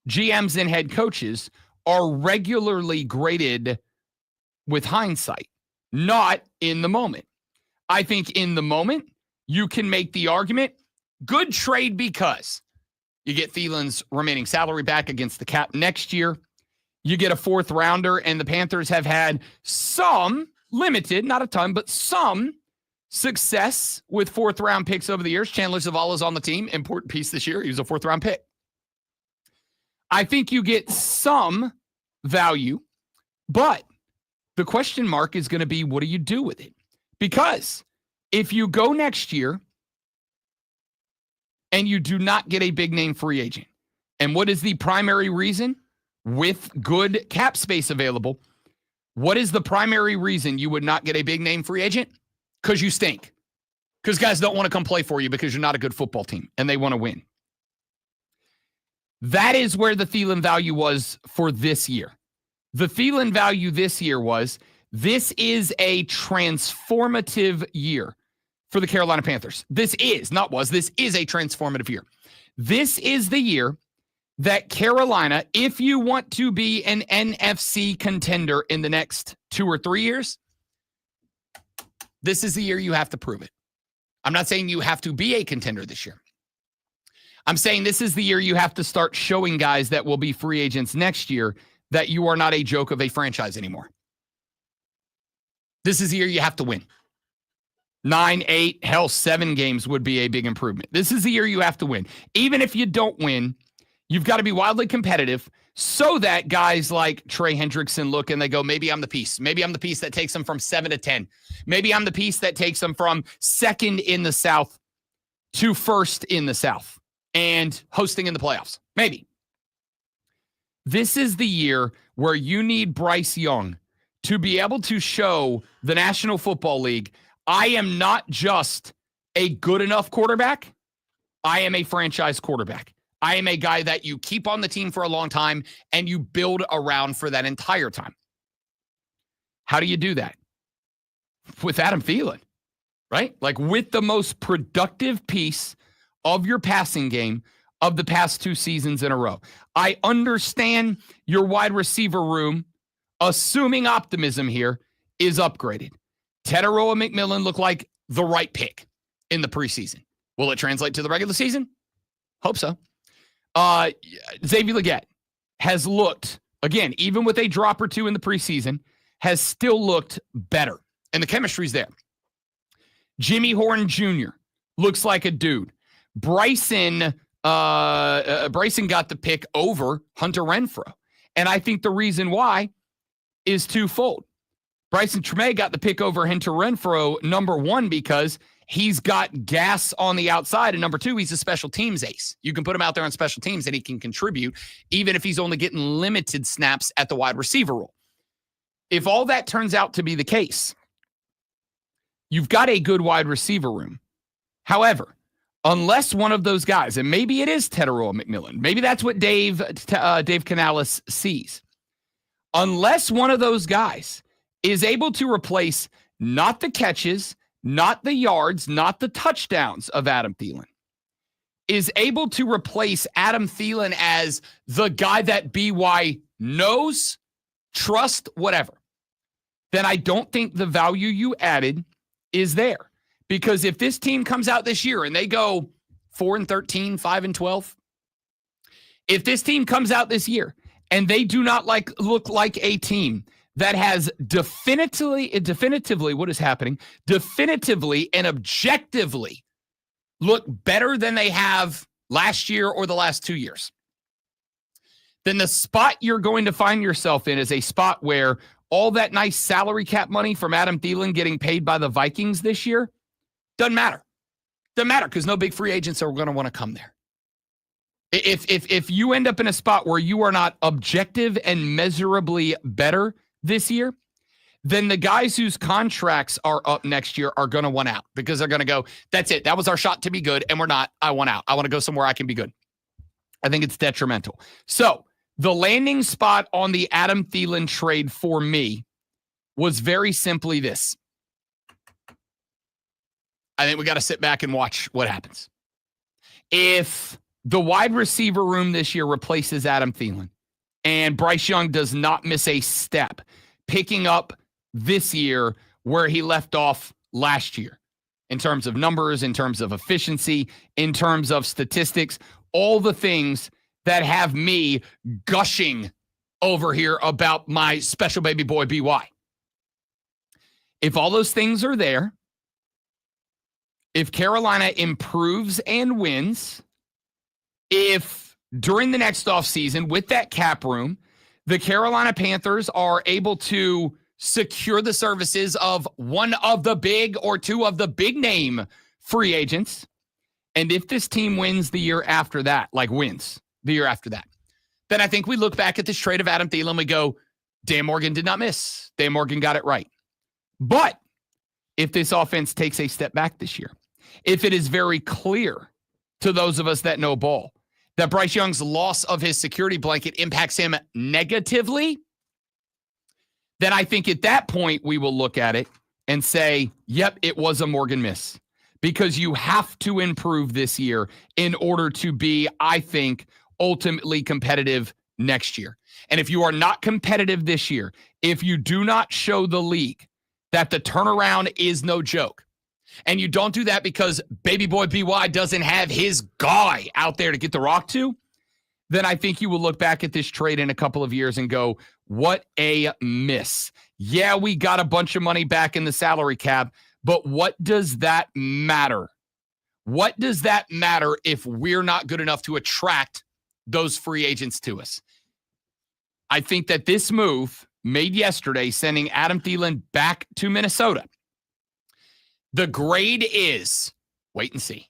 GMs and head coaches are regularly graded with hindsight, not in the moment. I think in the moment, you can make the argument, good trade because you get Thielen's remaining salary back against the cap next year. You get a 4th rounder, and the Panthers have had some limited, not a ton, but some success with 4th round picks over the years. Chandler Zavala's on the team, important piece this year. He was a 4th round pick. I think you get some value, but the question mark is going to be, what do you do with it? Because if you go next year and you do not get a big name free agent, and what is the primary reason with good cap space available? What is the primary reason you would not get a big name free agent? Because you stink. Because guys don't want to come play for you because you're not a good football team and they want to win. That is where the Thielen value was for this year. The Thielen value this year was, this is a transformative year for the Carolina Panthers. This is a transformative year. This is the year that Carolina, if you want to be an NFC contender in the next 2 or 3 years, this is the year you have to prove it. I'm not saying you have to be a contender this year. I'm saying this is the year you have to start showing guys that will be free agents next year that you are not a joke of a franchise anymore. This is the year you have to win. 9, 8, hell, 7 games would be a big improvement. This is the year you have to win. Even if you don't win, you've got to be wildly competitive so that guys like Trey Hendrickson look and they go, maybe I'm the piece. Maybe I'm the piece that takes them from 7 to 10. Maybe I'm the piece that takes them from 2nd in the South to 1st in the South and hosting in the playoffs. Maybe. This is the year where you need Bryce Young to be able to show the National Football League, I am not just a good enough quarterback. I am a franchise quarterback. I am a guy that you keep on the team for a long time and you build around for that entire time. How do you do that? With Adam Thielen, right? Like with the most productive piece of your passing game of the past 2 seasons in a row. I understand your wide receiver room, assuming optimism here, is upgraded. Teteroa McMillan looked like the right pick in the preseason. Will it translate to the regular season? Hope so. Xavier Legette has looked, again, even with a drop or 2 in the preseason, has still looked better. And the chemistry's there. Jimmy Horn Jr. looks like a dude. Bryson got the pick over Hunter Renfrow. And I think the reason why is twofold. Bryson Treme got the pick over Hunter Renfrow, number 1, because he's got gas on the outside. And number 2, he's a special teams ace. You can put him out there on special teams and he can contribute, even if he's only getting limited snaps at the wide receiver role. If all that turns out to be the case, you've got a good wide receiver room. However, unless one of those guys, and maybe it is Teteroa McMillan, maybe that's what Dave Canales sees. Unless one of those guys is able to replace not the catches, not the yards, not the touchdowns of Adam Thielen, is able to replace Adam Thielen as the guy that BY knows, trust, whatever, then I don't think the value you added is there. Because if this team comes out this year and they go 4-13, 5-12, if this team comes out this year and they do not look like a team that has definitively what is happening, definitively and objectively look better than they have last year or the last 2 years, then the spot you're going to find yourself in is a spot where all that nice salary cap money from Adam Thielen getting paid by the Vikings this year doesn't matter. Doesn't matter because no big free agents are going to want to come there. If you end up in a spot where you are not objective and measurably better this year, then the guys whose contracts are up next year are going to want out because they're going to go, that's it. That was our shot to be good, and we're not. I want out. I want to go somewhere I can be good. I think it's detrimental. So the landing spot on the Adam Thielen trade for me was very simply this. I think we got to sit back and watch what happens. If the wide receiver room this year replaces Adam Thielen and Bryce Young does not miss a step, picking up this year where he left off last year in terms of numbers, in terms of efficiency, in terms of statistics, all the things that have me gushing over here about my special baby boy BY. If all those things are there, if Carolina improves and wins, if during the next offseason with that cap room, the Carolina Panthers are able to secure the services of one of the big or two of the big name free agents, and if this team wins the year after that, like wins the year after that, then I think we look back at this trade of Adam Thielen and we go, Dan Morgan did not miss. Dan Morgan got it right. But if this offense takes a step back this year, if it is very clear to those of us that know ball that Bryce Young's loss of his security blanket impacts him negatively, then I think at that point we will look at it and say, yep, it was a Morgan miss. Because you have to improve this year in order to be, I think, ultimately competitive next year. And if you are not competitive this year, if you do not show the league that the turnaround is no joke, and you don't do that because baby boy BY doesn't have his guy out there to get the rock to, then I think you will look back at this trade in a couple of years and go, what a miss. Yeah, we got a bunch of money back in the salary cap, but what does that matter? What does that matter if we're not good enough to attract those free agents to us? I think that this move made yesterday, sending Adam Thielen back to Minnesota, the grade is, wait and see.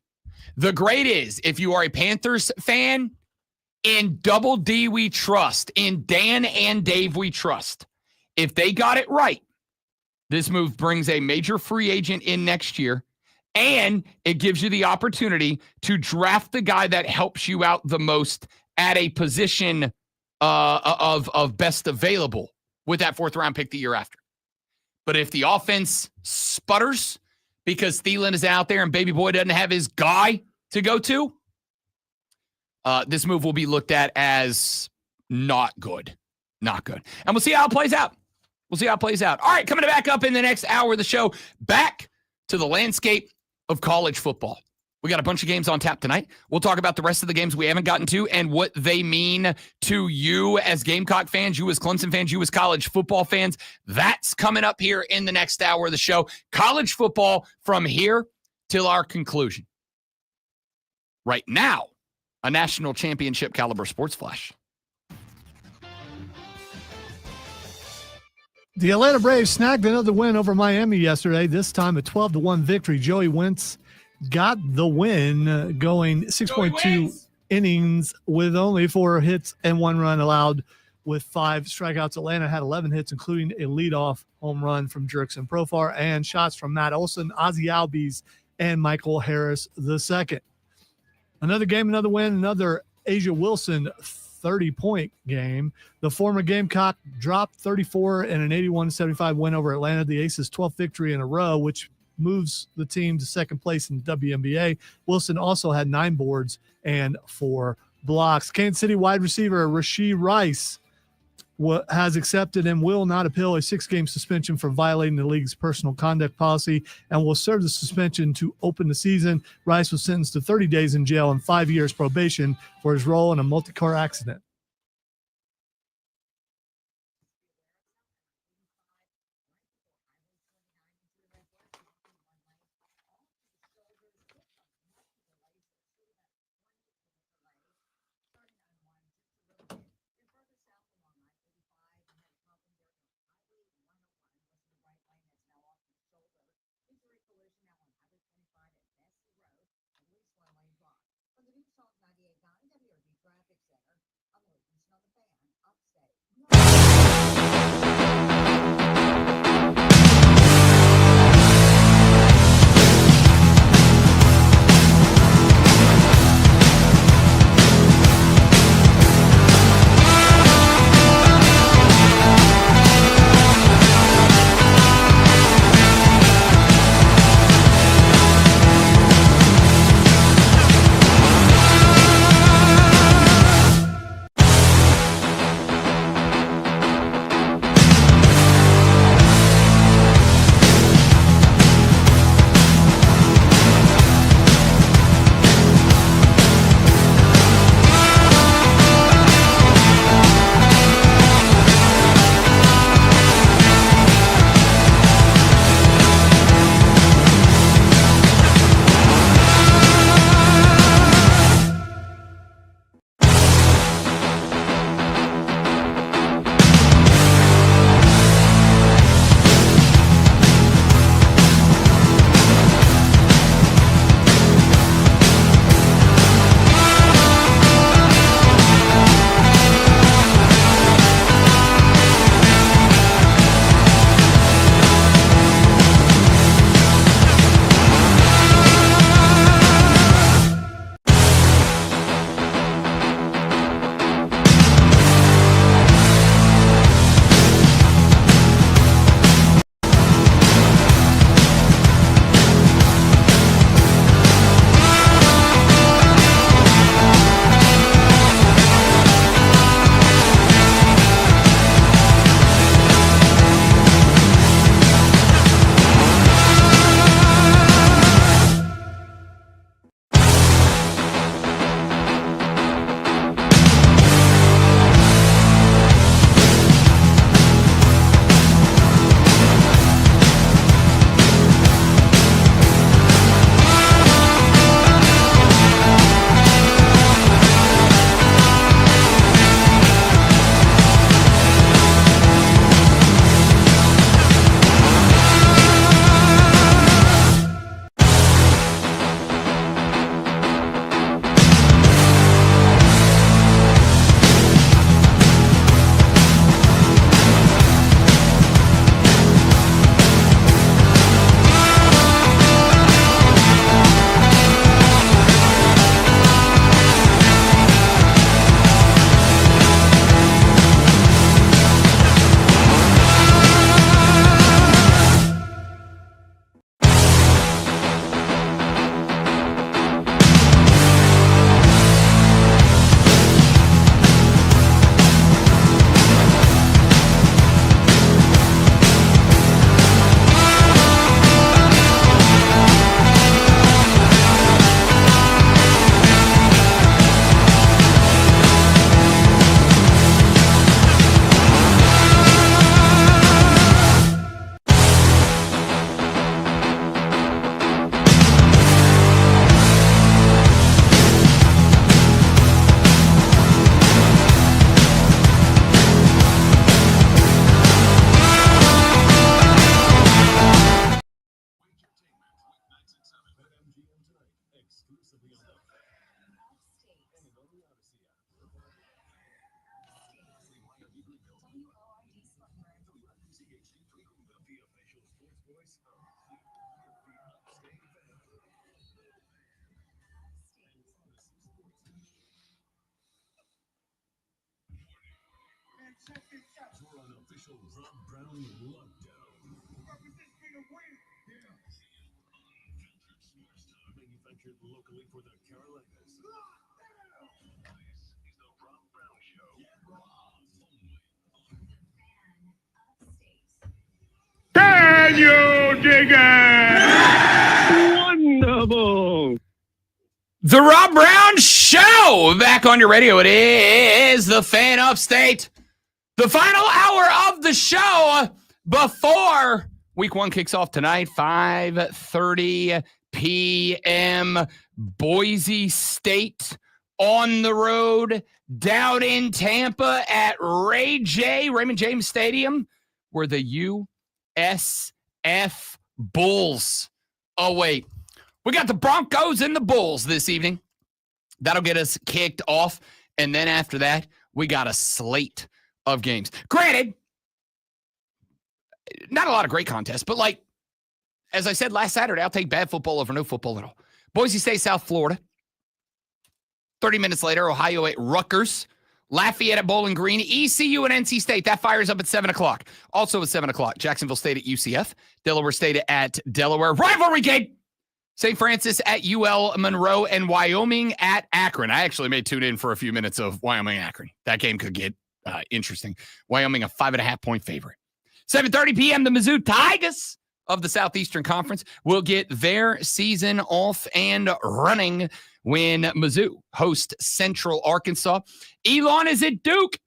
The grade is, if you are a Panthers fan, in Double D we trust, in Dan and Dave we trust. If they got it right, this move brings a major free agent in next year, and it gives you the opportunity to draft the guy that helps you out the most at a position of best available with that fourth round pick the year after. But if the offense sputters because Thielen is out there and baby boy doesn't have his guy to go to, this move will be looked at as not good. Not good. And we'll see how it plays out. We'll see how it plays out. All right, coming back up in the next hour of the show, back to the landscape of college football. We got a bunch of games on tap tonight. We'll talk about the rest of the games we haven't gotten to and what they mean to you as Gamecock fans, you as Clemson fans, you as college football fans. That's coming up here in the next hour of the show. College football from here till our conclusion. Right now, a national championship caliber sports flash.
The Atlanta Braves snagged another win over Miami yesterday, this time a 12-1 victory. Joey Wentz got the win, going 6.2 innings with only 4 hits and 1 run allowed with 5 strikeouts. Atlanta had 11 hits, including a leadoff home run from Jurickson Profar and shots from Matt Olson, Ozzie Albies, and Michael Harris II. Another game, another win, another Asia Wilson 30-point game. The former Gamecock dropped 34 in an 81-75 win over Atlanta, the Aces' 12th victory in a row, which moves the team to second place in the WNBA. Wilson also had 9 boards and 4 blocks. Kansas City wide receiver Rashee Rice has accepted and will not appeal a 6-game suspension for violating the league's personal conduct policy and will serve the suspension to open the season. Rice was sentenced to 30 days in jail and 5 years probation for his role in a multi-car accident.
You're on official Rob Brown lockdown. Manufactured locally for the Carolinas. This is the Rob Brown Show.
Can you dig it? Wonderful.
The Rob Brown Show back on your radio. It is the Fan Upstate. The final hour of the show before week one kicks off tonight, 5:30 p.m. Boise State on the road down in Tampa at Raymond James Stadium, where the USF Bulls await. We got the Broncos and the Bulls this evening. That'll get us kicked off. And then after that, we got a slate of games. Granted, not a lot of great contests, but like, as I said last Saturday, I'll take bad football over no football at all. Boise State, South Florida. 30 minutes later, Ohio at Rutgers. Lafayette at Bowling Green. ECU and NC State. That fires up at 7 o'clock. Also at 7 o'clock, Jacksonville State at UCF. Delaware State at Delaware. Rivalry game. St. Francis at UL Monroe and Wyoming at Akron. I actually may tune in for a few minutes of Wyoming Akron. That game could get interesting. Wyoming a 5.5-point favorite. 7:30 p.m. The Mizzou Tigers of the Southeastern Conference will get their season off and running when Mizzou hosts Central Arkansas. Elon is at Duke.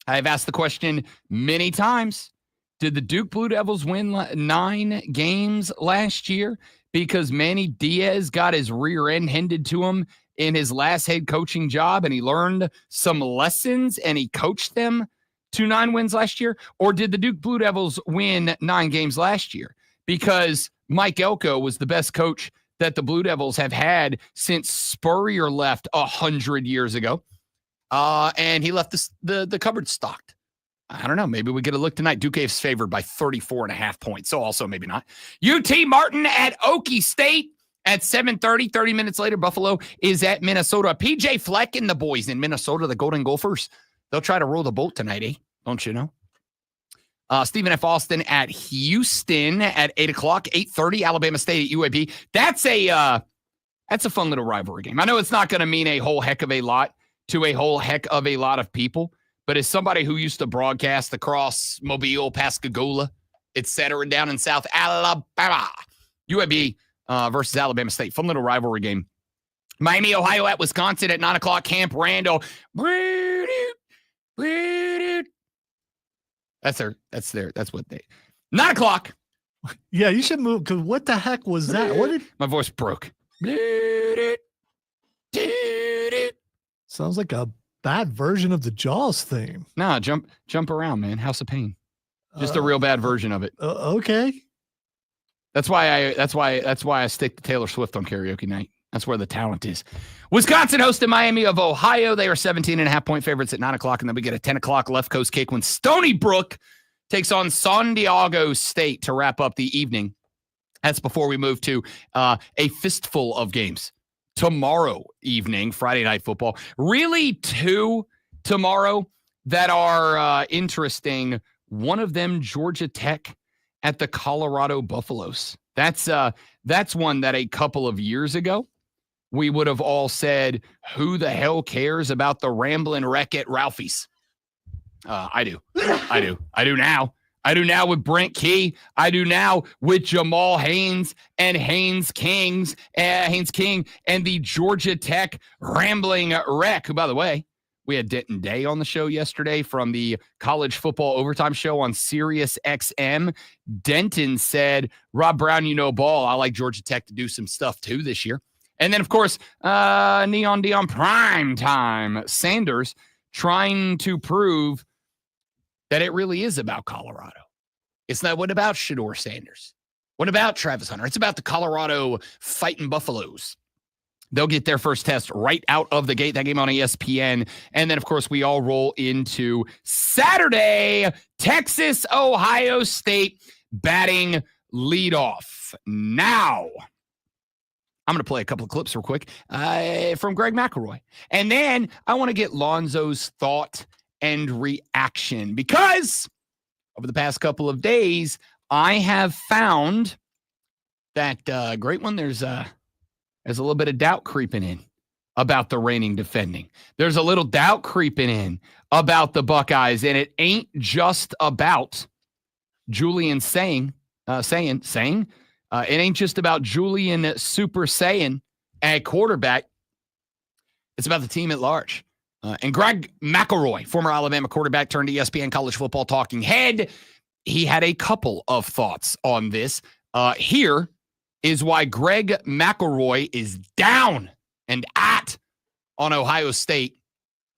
I've asked the question many times. Did the Duke Blue Devils win 9 games last year because Manny Diaz got his rear end handed to him in his last head coaching job and he learned some lessons and he coached them to 9 wins last year? Or did the Duke Blue Devils win 9 games last year because Mike Elko was the best coach that the Blue Devils have had since Spurrier left 100 years ago? And he left the cupboard stocked. I don't know. Maybe we get a look tonight. Duke is favored by 34.5 points. So also maybe not. UT Martin at Okie State at 7:30. 30 minutes later, Buffalo is at Minnesota. PJ Fleck and the boys in Minnesota, the Golden Gophers. They'll try to roll the boat tonight, eh? Don't you know? Stephen F. Austin at Houston at 8 o'clock. 8:30, Alabama State at UAB. That's a fun little rivalry game. I know it's not going to mean a whole heck of a lot to a whole heck of a lot of people. But as somebody who used to broadcast across Mobile, Pascagoula, et cetera, down in South Alabama, UAB versus Alabama State. Fun little rivalry game. Miami, Ohio at Wisconsin at 9 o'clock. Camp Randall. That's what they. 9 o'clock.
Yeah, you should move, because what the heck was that? What did
my voice broke?
Sounds like a bad version of the Jaws theme.
Nah, jump around, man. House of Pain. Just a real bad version of it.
Okay.
That's why I stick to Taylor Swift on karaoke night. That's where the talent is. Wisconsin hosted Miami of Ohio. They are 17.5-point favorites at 9 o'clock. And then we get a 10 o'clock left coast kick when Stony Brook takes on San Diego State to wrap up the evening. That's before we move to a fistful of games. Tomorrow evening, Friday Night Football. Really 2 tomorrow that are interesting. One of them, Georgia Tech at the Colorado Buffaloes. That's one that a couple of years ago, we would have all said, who the hell cares about the Ramblin' Wreck at Ralphie's? I do now. I do now with Brent Key. I do now with Jamal Haynes and Haynes King and the Georgia Tech Rambling Wreck, who, by the way, we had Denton Day on the show yesterday from the College Football Overtime Show on Sirius XM. Denton said, Rob Brown, you know ball. I like Georgia Tech to do some stuff too this year. And then, of course, Neon Dion Prime Time Sanders trying to prove that it really is about Colorado. It's not what about Shedeur Sanders? What about Travis Hunter? It's about the Colorado Fighting Buffaloes. They'll get their first test right out of the gate. That game on ESPN. And then, of course, we all roll into Saturday. Texas, Ohio State batting lead off. Now, I'm going to play a couple of clips real quick from Greg McElroy. And then I want to get Lonzo's thought and reaction, because over the past couple of days, I have found that great one. There's a little bit of doubt creeping in about the reigning defending. There's a little doubt creeping in about the Buckeyes, and it ain't just about Julian saying. It ain't just about Julian Super Saiyan at quarterback. It's about the team at large. And Greg McElroy, former Alabama quarterback turned ESPN college football talking head, he had a couple of thoughts on this. Here is why Greg McElroy is down and on Ohio State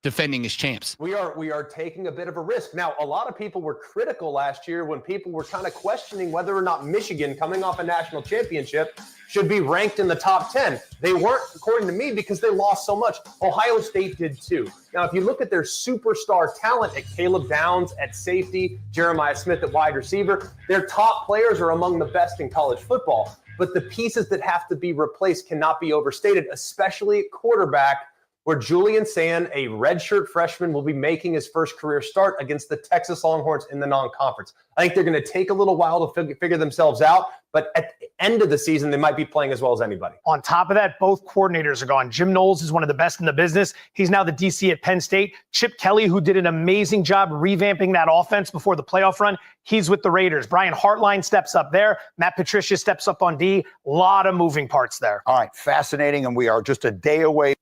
defending his champs.
We are taking a bit of a risk. Now, a lot of people were critical last year when people were kind of questioning whether or not Michigan, coming off a national championship, should be ranked in the top 10. They weren't, according to me, because they lost so much. Ohio State did too. Now, if you look at their superstar talent at Caleb Downs at safety, Jeremiah Smith at wide receiver, their top players are among the best in college football. But the pieces that have to be replaced cannot be overstated, especially at quarterback, where Julian Sand, a redshirt freshman, will be making his first career start against the Texas Longhorns in the non-conference. I think they're going to take a little while to figure themselves out, but at the end of the season, they might be playing as well as anybody.
On top of that, both coordinators are gone. Jim Knowles is one of the best in the business. He's now the DC at Penn State. Chip Kelly, who did an amazing job revamping that offense before the playoff run, he's with the Raiders. Brian Hartline steps up there. Matt Patricia steps up on D. A lot of moving parts there.
All right, fascinating, and we are just a day away.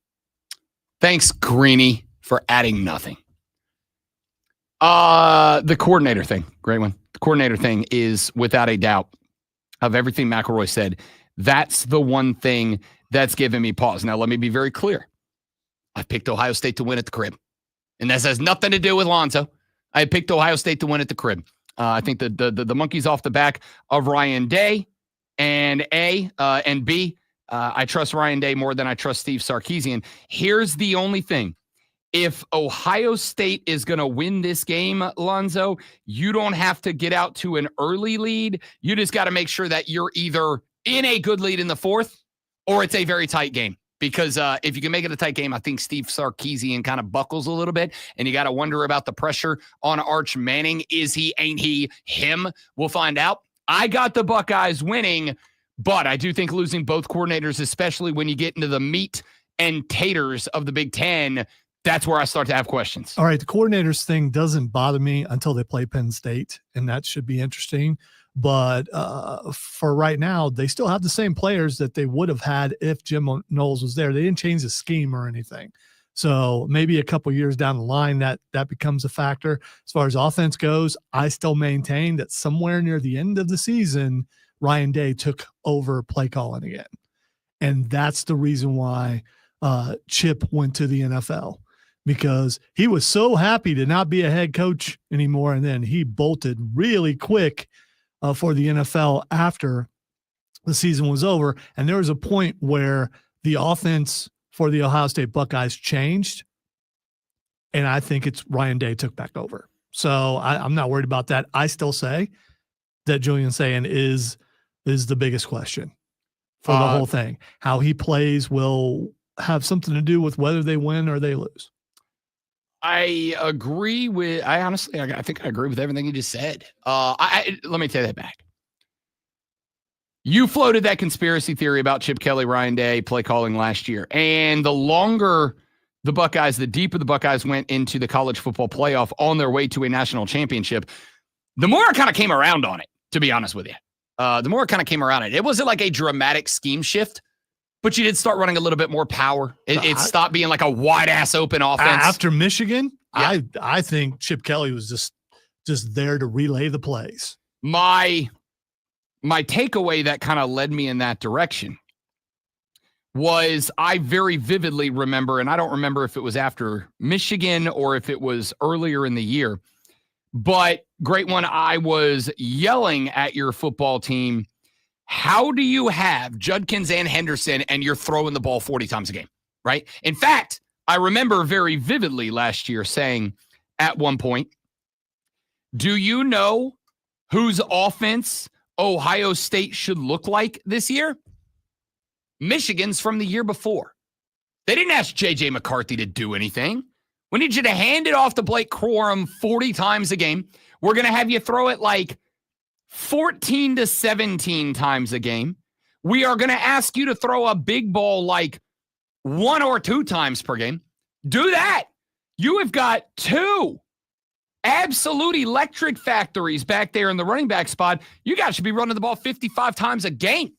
Thanks, Greeny, for adding nothing. The coordinator thing, great one. The coordinator thing is, without a doubt, of everything McElroy said, that's the one thing that's given me pause. Now, let me be very clear. I picked Ohio State to win at the crib, and this has nothing to do with Lonzo. I picked Ohio State to win at the crib. I think the monkey's off the back of Ryan Day, and and B, I trust Ryan Day more than I trust Steve Sarkisian. Here's the only thing. If Ohio State is going to win this game, Lonzo, you don't have to get out to an early lead. You just got to make sure that you're either in a good lead in the fourth or it's a very tight game. Because if you can make it a tight game, I think Steve Sarkisian kind of buckles a little bit, and you got to wonder about the pressure on Arch Manning. Is he, ain't he, him? We'll find out. I got the Buckeyes winning, but I do think losing both coordinators, especially when you get into the meat and taters of the Big Ten, that's where I start to have questions.
All right, the coordinators thing doesn't bother me until they play Penn State, and that should be interesting. But for right now, they still have the same players that they would have had if Jim Knowles was there. They didn't change the scheme or anything. So maybe a couple years down the line, that becomes a factor. As far as offense goes, I still maintain that somewhere near the end of the season, Ryan Day took over play calling again. And that's the reason why Chip went to the NFL, because he was so happy to not be a head coach anymore. And then he bolted really quick for the NFL after the season was over. And there was a point where the offense for the Ohio State Buckeyes changed. And I think it's Ryan Day took back over. So I'm not worried about that. I still say that Julian Sand is the biggest question for the whole thing. How he plays will have something to do with whether they win or they lose.
I honestly think I agree with everything you just said. Let me take that back. You floated that conspiracy theory about Chip Kelly, Ryan Day, play calling last year. And the longer the deeper the Buckeyes went into the college football playoff on their way to a national championship, the more I kind of came around on it, to be honest with you. The more I kind of came around it wasn't like a dramatic scheme shift, but you did start running a little bit more power. It stopped being like a wide-ass open offense.
After Michigan,
yeah.
I think Chip Kelly was just there to relay the plays.
My takeaway that kind of led me in that direction was I very vividly remember, and I don't remember if it was after Michigan or if it was earlier in the year, but great one, I was yelling at your football team, how do you have Judkins and Henderson and you're throwing the ball 40 times a game, right? In fact, I remember very vividly last year saying at one point, do you know whose offense Ohio State should look like this year? Michigan's from the year before. They didn't ask J.J. McCarthy to do anything. We need you to hand it off to Blake Corum 40 times a game. We're going to have you throw it like 14 to 17 times a game. We are going to ask you to throw a big ball like 1 or 2 times per game. Do that. You have got 2 absolute electric factories back there in the running back spot. You guys should be running the ball 55 times a game.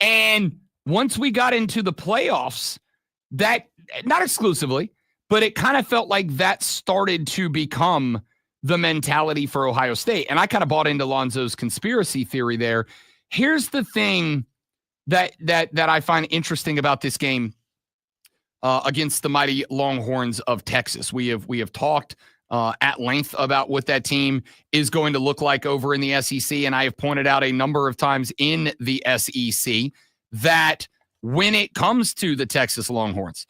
And once we got into the playoffs, that, not exclusively, but it kind of felt like that started to become the mentality for Ohio State. And I kind of bought into Lonzo's conspiracy theory there. Here's the thing that I find interesting about this game against the mighty Longhorns of Texas. We have talked at length about what that team is going to look like over in the SEC, and I have pointed out a number of times in the SEC that when it comes to the Texas Longhorns,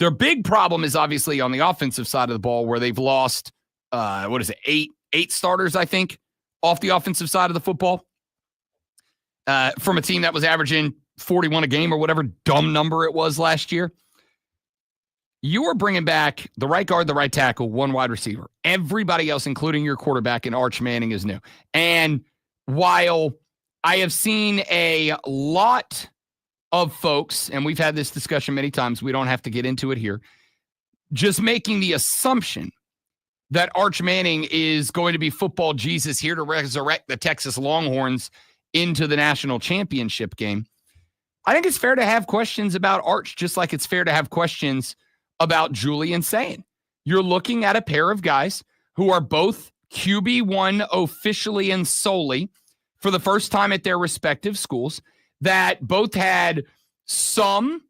their big problem is obviously on the offensive side of the ball, where they've lost, eight starters, I think, off the offensive side of the football from a team that was averaging 41 a game or whatever dumb number it was last year. You are bringing back the right guard, the right tackle, 1 wide receiver. Everybody else, including your quarterback and Arch Manning, is new. And while I have seen a lot of folks, and we've had this discussion many times, we don't have to get into it here, just making the assumption that Arch Manning is going to be football Jesus here to resurrect the Texas Longhorns into the national championship game. I think it's fair to have questions about Arch, just like it's fair to have questions about Julian Sayin. You're looking at a pair of guys who are both QB1 officially and solely for the first time at their respective schools, that both had some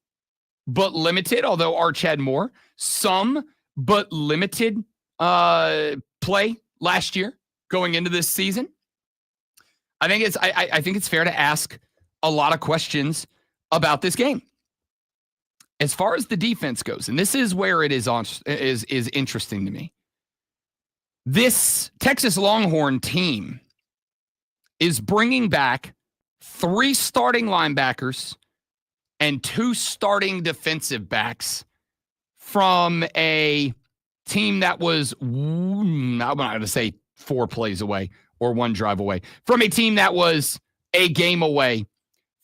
but limited, although Arch had more, some but limited play last year going into this season. I think it's fair to ask a lot of questions about this game. As far as the defense goes, and this is where it is interesting to me. This Texas Longhorn team is bringing back 3 starting linebackers and 2 starting defensive backs from a team that was, I'm not going to say 4 plays away or 1 drive away, from a team that was a game away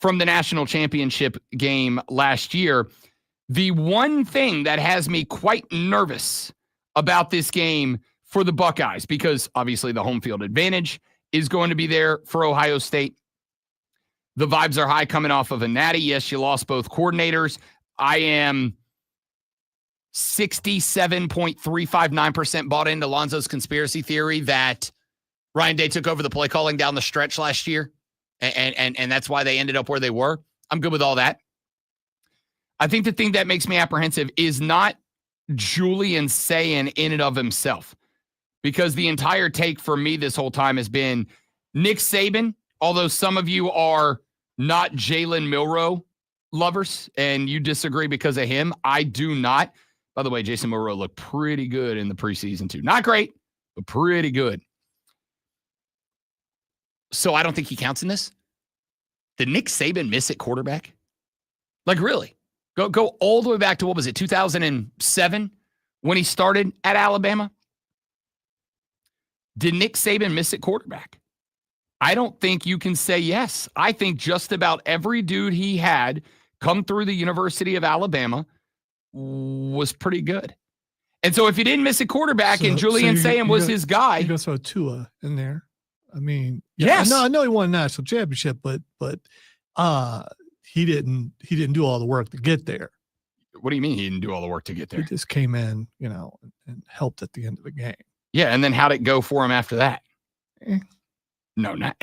from the national championship game last year. The one thing that has me quite nervous about this game for the Buckeyes, because obviously the home field advantage is going to be there for Ohio State. The vibes are high coming off of a natty. Yes, you lost both coordinators. I am 67.359% bought into Lonzo's conspiracy theory that Ryan Day took over the play calling down the stretch last year, and that's why they ended up where they were. I'm good with all that. I think the thing that makes me apprehensive is not Julian Sayin in and of himself, because the entire take for me this whole time has been Nick Saban, although some of you are not Jalen Milroe lovers and you disagree because of him. I do not. By the way, Jason Milroe looked pretty good in the preseason too. Not great, but pretty good. So I don't think he counts in this. Did Nick Saban miss at quarterback? Like, really? Go all the way back to, what was it, 2007 when he started at Alabama? Did Nick Saban miss at quarterback? I don't think you can say yes. I think just about every dude he had come through the University of Alabama was pretty good. And so if he didn't miss a quarterback and Julian Sayin was his guy.
You go throw Tua in there. I mean,
yes.
I know he won a national championship, but he didn't do all the work to get there.
What do you mean he didn't do all the work to get there?
He just came in, and helped at the end of the game.
Yeah, and then how'd it go for him after that? No, not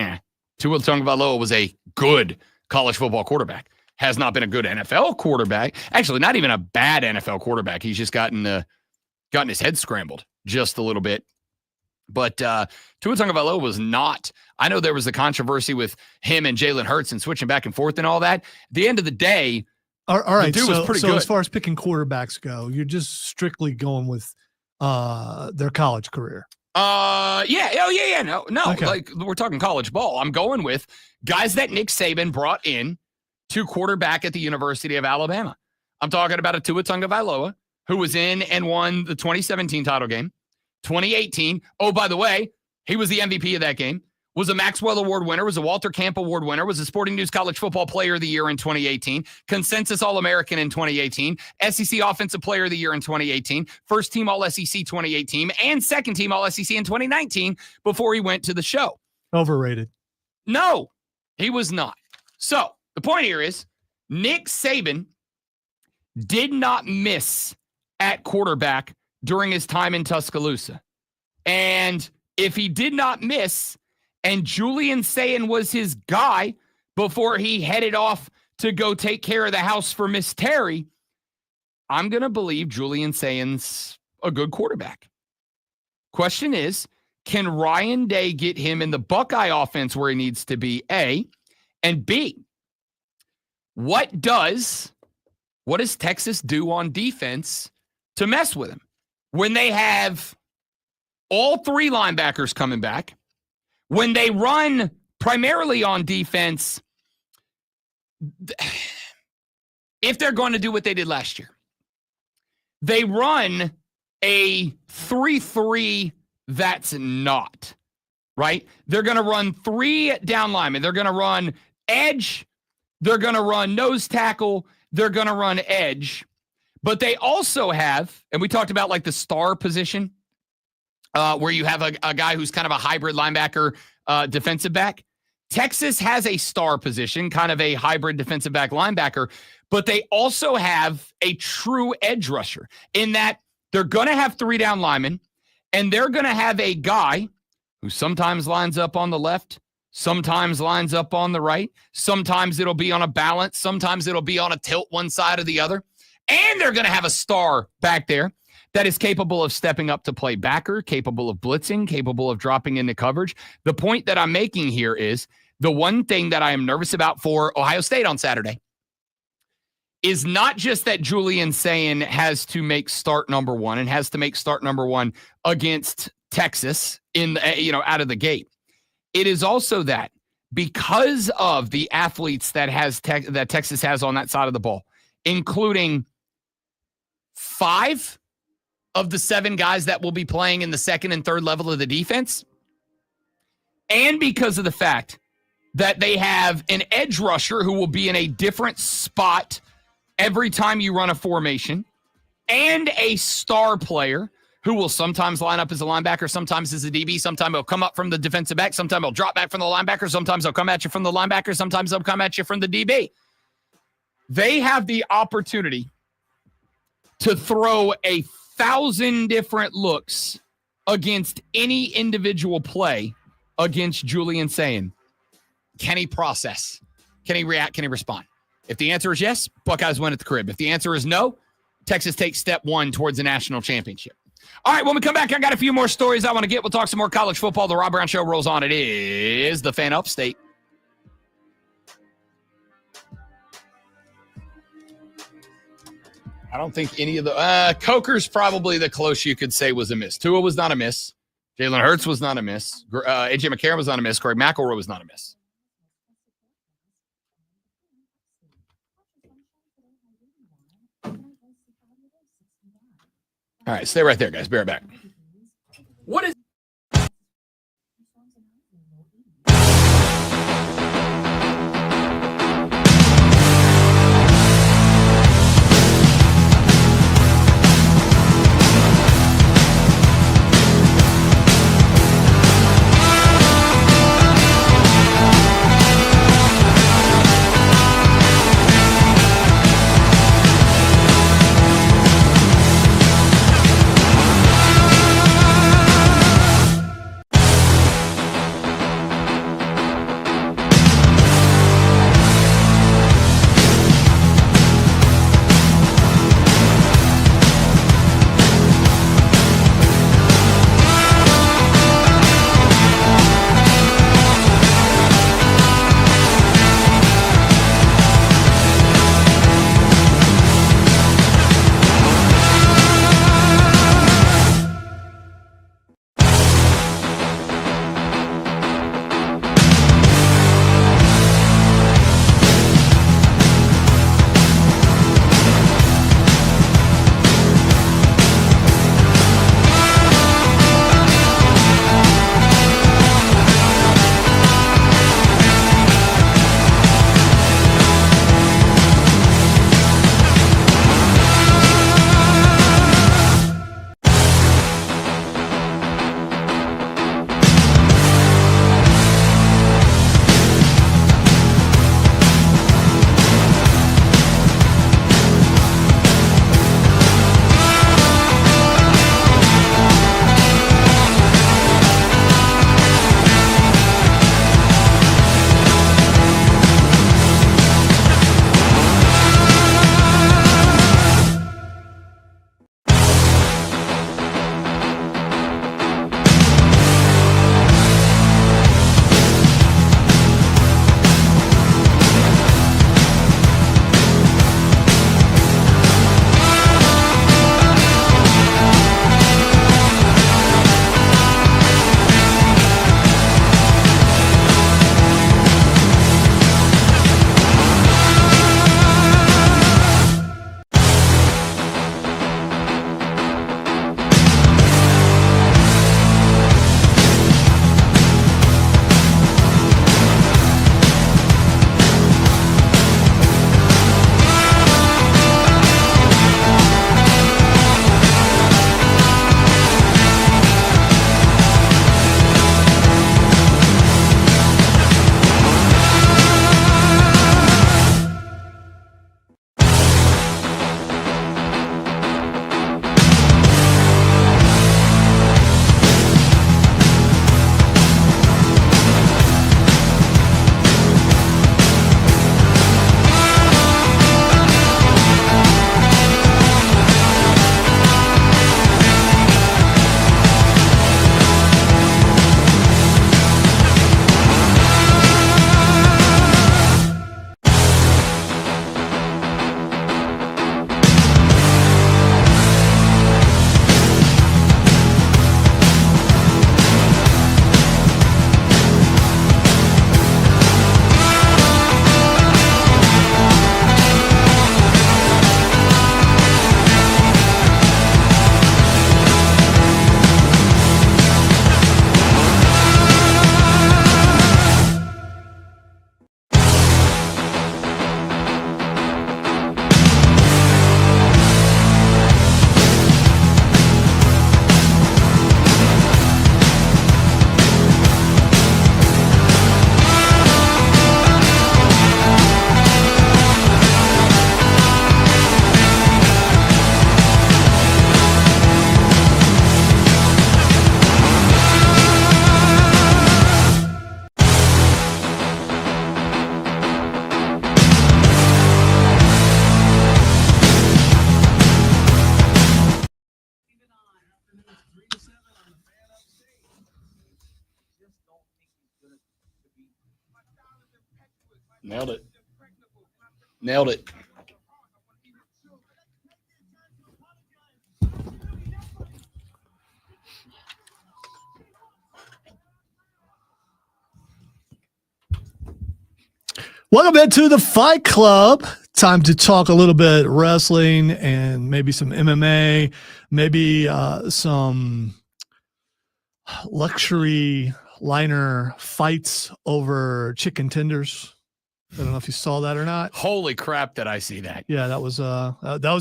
Tua Tagovailoa was a good college football quarterback. Has not been a good NFL quarterback. Actually, not even a bad NFL quarterback. He's just gotten his head scrambled just a little bit. But Tua Tagovailoa was not. I know there was a controversy with him and Jalen Hurts and switching back and forth and all that. At the end of the day,
all right.
The dude was pretty good.
As far as picking quarterbacks go, you're just strictly going with their college career.
Yeah. No.
Okay.
Like we're talking college ball. I'm going with guys that Nick Saban brought in to quarterback at the University of Alabama. I'm talking about a Tua Tagovailoa who was in and won the 2017 title game, 2018. Oh, by the way, he was the MVP of that game. Was a Maxwell Award winner, was a Walter Camp Award winner, was a Sporting News College Football Player of the Year in 2018, Consensus All-American in 2018, SEC Offensive Player of the Year in 2018, First Team All-SEC 2018, and Second Team All-SEC in 2019 before he went to the show.
Overrated.
No, he was not. So the point here is Nick Saban did not miss at quarterback during his time in Tuscaloosa. And if he did not miss, and Julian Sayin was his guy before he headed off to go take care of the house for Miss Terry, I'm going to believe Julian Sayin's a good quarterback. Question is, can Ryan Day get him in the Buckeye offense where he needs to be, A? And B, what does Texas do on defense to mess with him? When they have all three linebackers coming back, when they run primarily on defense, if they're going to do what they did last year, they run a 3-3 that's not, right? They're going to run three down linemen. They're going to run edge. They're going to run nose tackle. They're going to run edge. But they also have, and we talked about like the star position, where you have a guy who's kind of a hybrid linebacker, defensive back. Texas has a star position, kind of a hybrid defensive back linebacker, but they also have a true edge rusher in that they're going to have three down linemen, and they're going to have a guy who sometimes lines up on the left, sometimes lines up on the right, sometimes it'll be on a balance, sometimes it'll be on a tilt one side or the other, and they're going to have a star back there that is capable of stepping up to play backer, capable of blitzing, capable of dropping into coverage. The point that I'm making here is the one thing that I am nervous about for Ohio State on Saturday is not just that Julian Sayin has to make start number one and has to make start number one against Texas out of the gate. It is also that because of the athletes that Texas has on that side of the ball, including 5 of the 7 guys that will be playing in the second and third level of the defense, and because of the fact that they have an edge rusher who will be in a different spot every time you run a formation, and a star player who will sometimes line up as a linebacker, sometimes as a DB, sometimes he'll come up from the defensive back, sometimes he'll drop back from the linebacker, sometimes he'll come at you from the linebacker, sometimes he'll come at you from the DB. They have the opportunity to throw 1,000 different looks against any individual play against Julian Sayin. Can he process? Can he react? Can he respond? If the answer is yes, Buckeyes win at the crib. If the answer is no, Texas takes step 1 towards the national championship. All right, when we come back, I got a few more stories I want to get. We'll talk some more college football. The Rob Brown Show rolls on. It is the Fan Upstate. I don't think any of the Coker's probably the close you could say was a miss. Tua was not a miss. Jalen Hurts was not a miss. AJ McCarron was not a miss. Craig McElroy was not a miss. All right, stay right there, guys. Be right back. What is Nailed it. Nailed it.
Welcome back to the Fight Club. Time to talk a little bit wrestling and maybe some MMA, maybe some luxury liner fights over chicken tenders. I don't know if you saw that or not.
Holy crap, did I see that?
Yeah, that was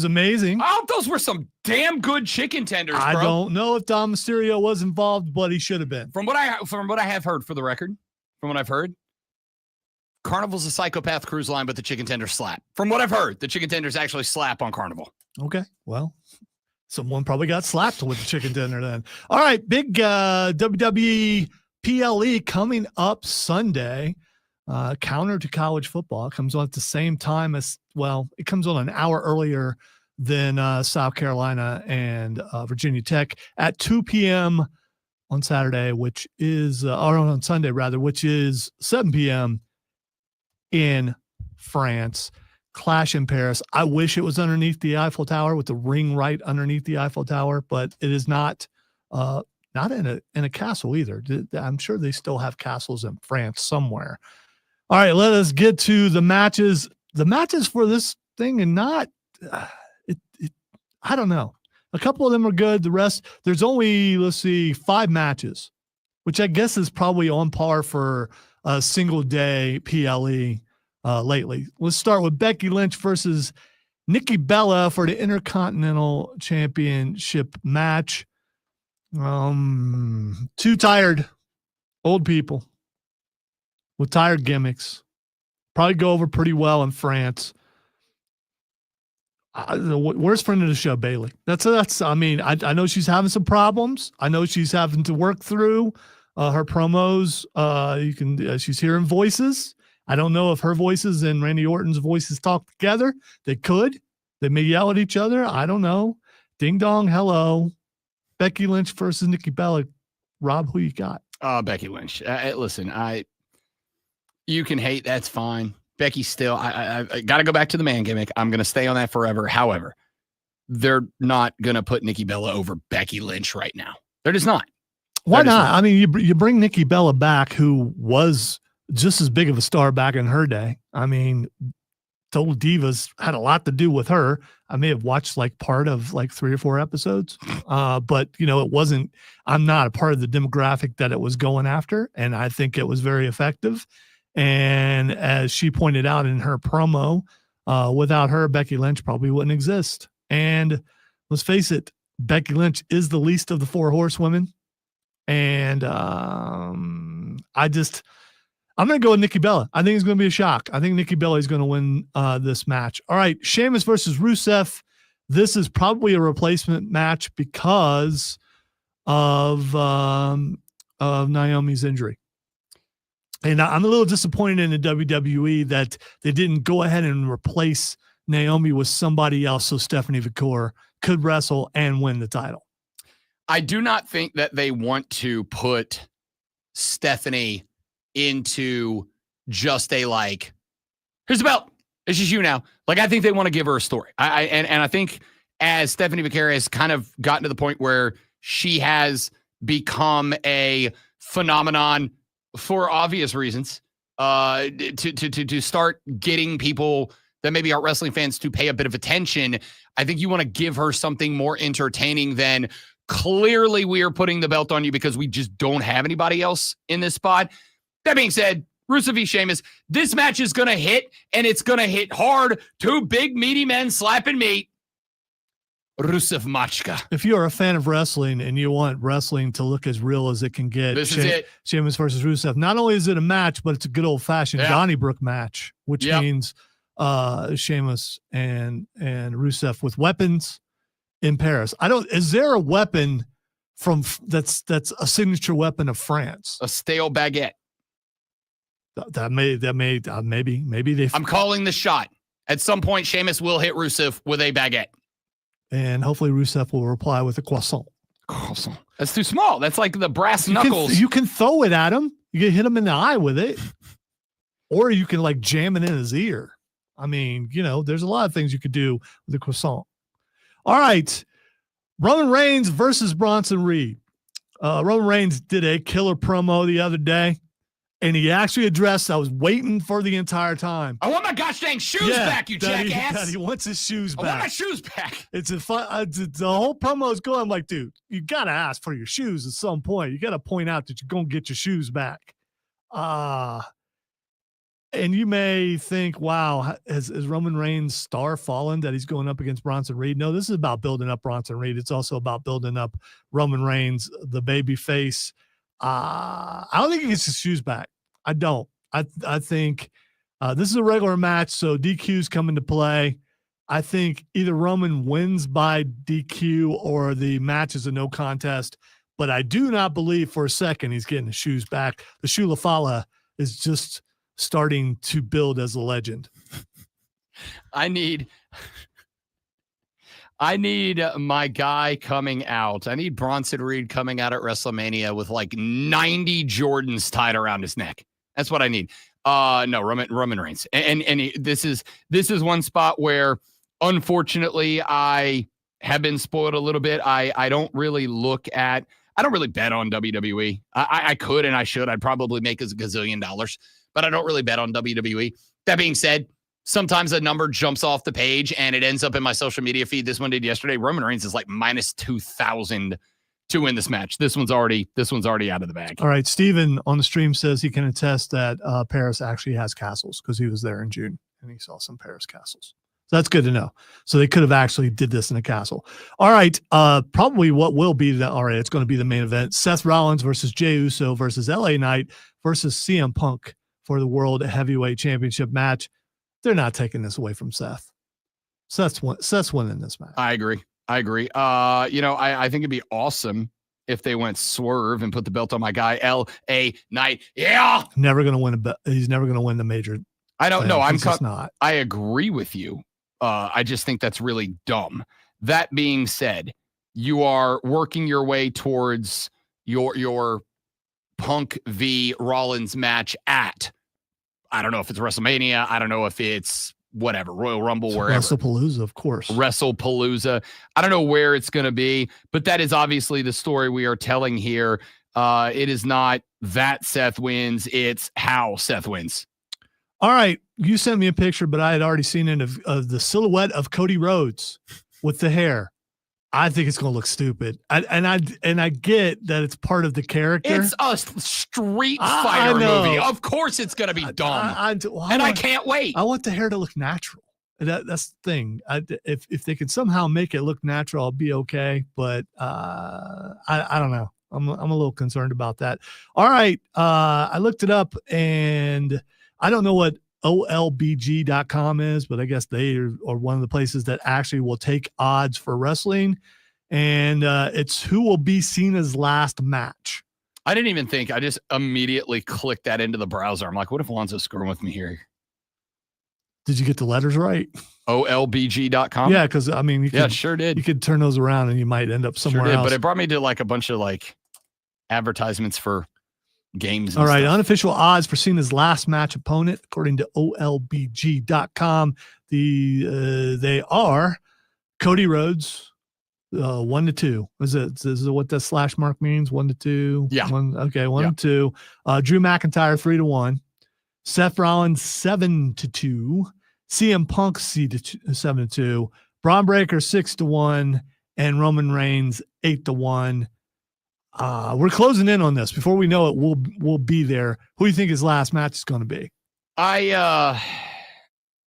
amazing.
Oh, those were some damn good chicken tenders, bro.
I don't know if Dom Mysterio was involved, but he should have been.
From what I have heard, for the record, from what I've heard, Carnival's a psychopath cruise line, but the chicken tenders slap. From what I've heard, the chicken tenders actually slap on Carnival.
Okay, well, someone probably got slapped with the chicken tender then. All right, big WWE PLE coming up Sunday. Counter to college football. It comes on at the same time as, well, it comes on an hour earlier than South Carolina and Virginia Tech at 2 p.m. on Saturday, which is, or on Sunday rather, which is 7 p.m. in France. Clash in Paris. I wish it was underneath the Eiffel Tower with the ring right underneath the Eiffel Tower, but it is not in a castle either. I'm sure they still have castles in France somewhere. All right, let us get to the matches. The matches for this thing, and not I don't know. A couple of them are good. The rest, there's only, let's see, 5 matches, which I guess is probably on par for a single day PLE lately. Let's start with Becky Lynch versus Nikki Bella for the Intercontinental Championship match. 2 tired old people with tired gimmicks. Probably go over pretty well in France. The worst friend of the show, Bailey. That's. I mean, I know she's having some problems. I know she's having to work through her promos. She's hearing voices. I don't know if her voices and Randy Orton's voices talk together. They could. They may yell at each other. I don't know. Ding dong. Hello. Becky Lynch versus Nikki Bella. Rob, who you got?
Becky Lynch. Listen, you can hate. That's fine. Becky still, I got to go back to the man gimmick. I'm going to stay on that forever. However, they're not going to put Nikki Bella over Becky Lynch right now. They're just not.
Why not? I mean, you bring Nikki Bella back, who was just as big of a star back in her day. I mean, Total Divas had a lot to do with her. I may have watched like part of like 3 or 4 episodes, but it wasn't. I'm not a part of the demographic that it was going after, and I think it was very effective. And as she pointed out in her promo, without her, Becky Lynch probably wouldn't exist. And let's face it, Becky Lynch is the least of the 4 horsewomen. And I'm going to go with Nikki Bella. I think it's going to be a shock. I think Nikki Bella is going to win this match. All right, Sheamus versus Rusev. This is probably a replacement match because of Naomi's injury. And I'm a little disappointed in the WWE that they didn't go ahead and replace Naomi with somebody else so Stephanie McMahon could wrestle and win the title.
I do not think that they want to put Stephanie into just a like, here's the belt. It's just you now. Like, I think they want to give her a story. And I think as Stephanie McMahon has kind of gotten to the point where she has become a phenomenon for obvious reasons, to start getting people that maybe aren't wrestling fans to pay a bit of attention. I think you want to give her something more entertaining than clearly we are putting the belt on you because we just don't have anybody else in this spot. That being said, Rusev v. Sheamus, this match is going to hit, and it's going to hit hard. 2 big, meaty men slapping meat. Rusev Machka.
If you're a fan of wrestling and you want wrestling to look as real as it can get,
this is it.
Sheamus versus Rusev. Not only is it a match, but it's a good old-fashioned Donnybrook match, which means Sheamus and Rusev with weapons in Paris. Is there a weapon from that's a signature weapon of France?
A stale baguette.
Maybe they.
I'm calling the shot. At some point, Sheamus will hit Rusev with a baguette.
And hopefully Rusev will reply with a croissant.
Croissant. That's too small. That's like the brass knuckles.
You can throw it at him. You can hit him in the eye with it. or you can like jam it in his ear. I mean, there's a lot of things you could do with a croissant. All right. Roman Reigns versus Bronson Reed. Roman Reigns did a killer promo the other day, and he actually addressed, I was waiting for the entire time.
I want my gosh dang shoes back, you jackass.
He wants his shoes back.
I want my shoes back.
It's a fun, the whole promo is going. I'm like, dude, you got to ask for your shoes at some point. You got to point out that you're going to get your shoes back. And you may think, wow, has Roman Reigns' star fallen that he's going up against Bronson Reed? No, this is about building up Bronson Reed. It's also about building up Roman Reigns, the baby face. I don't think he gets his shoes back. I don't. I think this is a regular match, so DQ's come into play. I think either Roman wins by DQ or the match is a no contest. But I do not believe for a second he's getting the shoes back. The Shulafala is just starting to build as a legend.
I need my guy coming out. I need Bronson Reed coming out at WrestleMania with like 90 Jordans tied around his neck. That's what I need. No, Roman Reigns. And this is one spot where unfortunately I have been spoiled a little bit. I don't really bet on WWE. I could and I should. I'd probably make a gazillion dollars, but I don't really bet on WWE. That being said, sometimes a number jumps off the page and it ends up in my social media feed. This one did yesterday. Roman Reigns is like minus 2,000 to win this match. This one's already out of the bag.
All right. Steven on the stream says he can attest that Paris actually has castles because he was there in June and he saw some Paris castles. So that's good to know. So they could have actually did this in a castle. All right. Probably what will be it's going to be the main event. Seth Rollins versus Jey Uso versus LA Knight versus CM Punk for the World Heavyweight Championship match. They're not taking this away from Seth. Seth's winning this match.
I agree. I think it'd be awesome if they went swerve and put the belt on my guy, LA Knight. Yeah.
Never going to win he's never going to win the major.
I don't know.
Not.
I agree with you. I just think that's really dumb. That being said, you are working your way towards your Punk v Rollins match at, I don't know if it's WrestleMania. I don't know if it's whatever, Royal Rumble, wherever.
WrestlePalooza, of course.
WrestlePalooza. I don't know where it's going to be, but that is obviously the story we are telling here. It is not that Seth wins. It's how Seth wins.
All right. You sent me a picture, but I had already seen it of the silhouette of Cody Rhodes with the hair. I think it's going to look stupid. And I get that it's part of the character.
It's a Street Fighter movie. Of course it's going to be dumb. I can't wait.
I want the hair to look natural. That's the thing. If they can somehow make it look natural, I'll be okay. But I don't know. I'm a little concerned about that. All right. I looked it up, and I don't know what olbg.com is, but I guess they are one of the places that actually will take odds for wrestling. And it's who will be Cena's last match.
I didn't even think. I just immediately clicked that into the browser. I'm like, what if Alonzo's screwing with me here?
Did you get the letters right?
olbg.com?
Yeah, because I mean,
sure did.
You could turn those around and you might end up somewhere else.
But it brought me to like a bunch of like advertisements for games.
All right. Unofficial odds for Cena's last match opponent, according to olbg.com. They are Cody Rhodes, 1-2. Is it what that slash mark means? 1-2.
Yeah.
1-2. Drew McIntyre 3-1. Seth Rollins 7-2. CM Punk 7-2. Braun Breaker 6-1, and Roman Reigns 8-1. We're closing in on this. Before we know it, we'll be there. Who do you think his last match is going to be?
I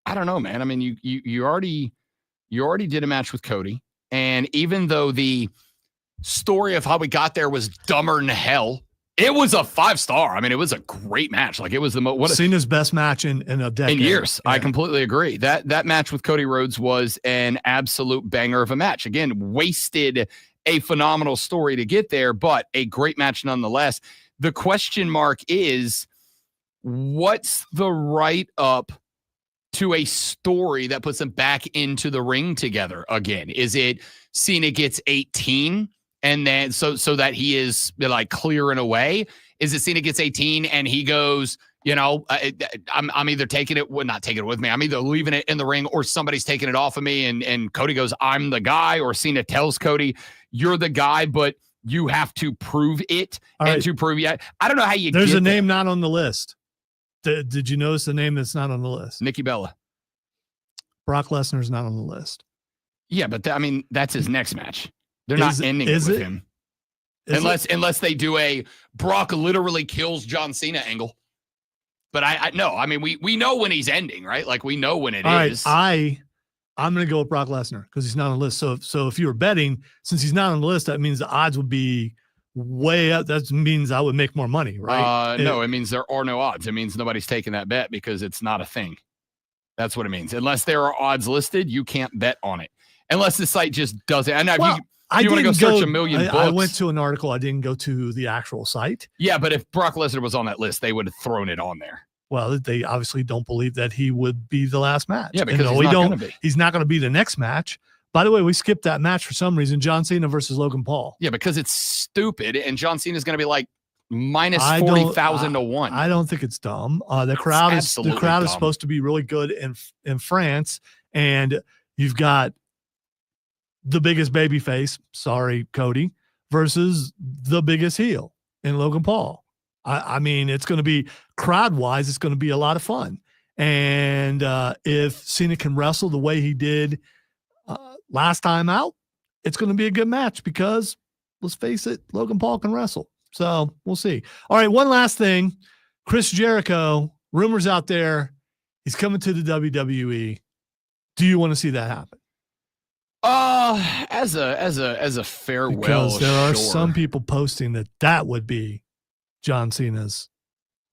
don't know, man. I mean, you already did a match with Cody, and even though the story of how we got there was dumber than hell, it was a 5-star. I mean, it was a great match. Like, it was
Cena's best match in a decade.
In years.
Yeah.
I completely agree. That match with Cody Rhodes was an absolute banger of a match. Again, wasted a phenomenal story to get there, but a great match nonetheless. The question mark is, what's the write-up to a story that puts them back into the ring together again? Is it Cena gets 18 and then so that he is like clearing away? Is it Cena gets 18 and he goes You know, I'm either taking it, not taking it with me. I'm either leaving it in the ring or somebody's taking it off of me. And Cody goes, I'm the guy, or Cena tells Cody, you're the guy, but you have to prove it. To prove it. I don't know how you
There's
get
a name not on the list. Did you notice the name that's not on the list?
Nikki Bella.
Brock Lesnar's not on the list.
Yeah, but that's his next match. They're not ending it with him. Unless they do a Brock literally kills John Cena angle. But we know when he's ending, right? Like we know when it is.
I'm going to go with Brock Lesnar because he's not on the list. So if you were betting, since he's not on the list, that means the odds would be way up. That means I would make more money, right?
No, it means there are no odds. It means nobody's taking that bet because it's not a thing. That's what it means. Unless there are odds listed, you can't bet on it. Unless the site just does it. And if you want to go search a million books.
I went to an article. I didn't go to the actual site.
Yeah, but if Brock Lesnar was on that list, they would have thrown it on there.
Well, they obviously don't believe that he would be the last match.
Yeah, because
he's not going to be the next match. By the way, we skipped that match for some reason. John Cena versus Logan Paul.
Yeah, because it's stupid, and John Cena is going to be like minus 40,000 to 1.
I don't think it's dumb. The crowd is supposed to be really good in France, and you've got the biggest baby face, sorry, Cody, versus the biggest heel in Logan Paul. I mean, it's going to be crowd-wise, it's going to be a lot of fun. And if Cena can wrestle the way he did last time out, it's going to be a good match because, let's face it, Logan Paul can wrestle. So we'll see. All right, one last thing. Chris Jericho, rumors out there, he's coming to the WWE. Do you want to see that happen?
As a farewell,
because there are some people posting that would be John Cena's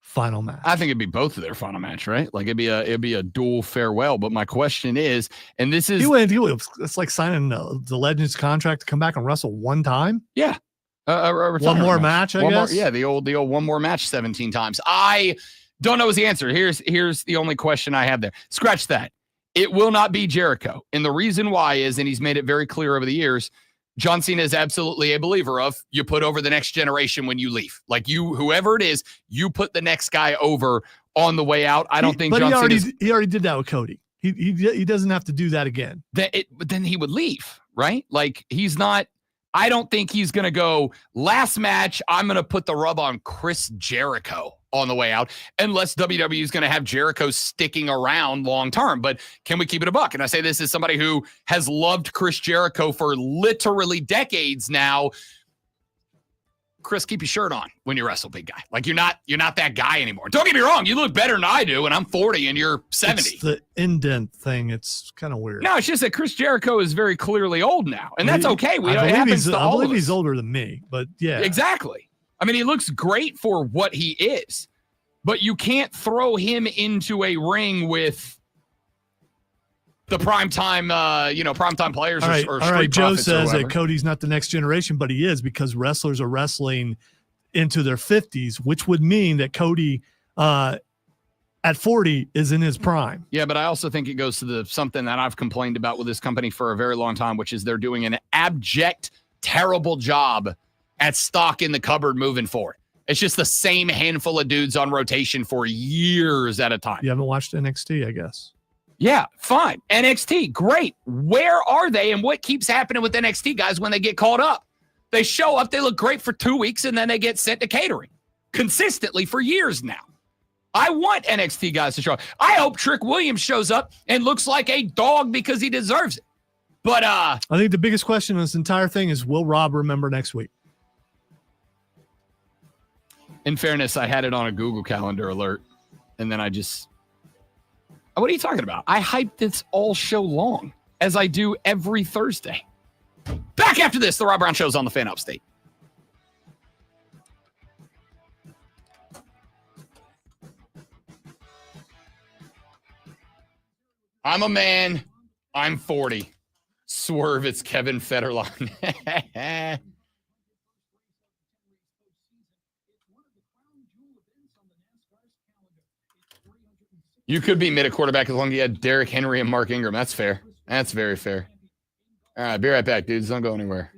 final match.
I think it'd be both of their final match, right? Like it'd be a dual farewell. But my question is, and this is,
it's like signing the Legends contract to come back and wrestle one time.
Yeah,
one more match. I guess.
The old one more match 17 times. I don't know is the answer. Here's the only question I have there. Scratch that. It will not be Jericho, and the reason why is, and he's made it very clear over the years, John Cena is absolutely a believer of you put over the next generation when you leave. Like whoever it is, you put the next guy over on the way out. I don't think John Cena.
He already did that with Cody. He doesn't have to do that again.
But then he would leave, right? Like he's not. I don't think he's going to go last match. I'm going to put the rub on Chris Jericho on the way out, unless WWE is going to have Jericho sticking around long term. But can we keep it a buck? And I say this as somebody who has loved Chris Jericho for literally decades now. Chris, keep your shirt on when you wrestle, big guy. Like you're not that guy anymore. Don't get me wrong, you look better than I do, and I'm 40 and you're 70.
It's the indent thing. It's kind of weird.
No, it's just that Chris Jericho is very clearly old now, and that's okay. I
believe he's older than me, but yeah,
exactly. I mean, he looks great for what he is, but you can't throw him into a ring with the primetime players. Or
all right. Joe
Profits
says that Cody's not the next generation, but he is, because wrestlers are wrestling into their 50s, which would mean that Cody at 40 is in his prime.
Yeah, but I also think it goes to something that I've complained about with this company for a very long time, which is they're doing an abject, terrible job at stock in the cupboard moving forward. It's just the same handful of dudes on rotation for years at a time.
You haven't watched NXT, I guess.
Yeah, fine. NXT, great. Where are they, and what keeps happening with NXT guys when they get called up? They show up, they look great for 2 weeks, and then they get sent to catering consistently for years now. I want NXT guys to show up. I hope Trick Williams shows up and looks like a dog because he deserves it. But
I think the biggest question in this entire thing is, will Rob remember next week?
In fairness, I had it on a Google Calendar alert, and then what are you talking about? I hyped this all show long, as I do every Thursday. Back after this, the Rob Brown Show's on the Fan Upstate. I'm a man. I'm 40. Swerve, it's Kevin Federline. You could be mid at quarterback as long as you had Derrick Henry and Mark Ingram. That's fair. That's very fair. All right, be right back, dudes. Don't go anywhere.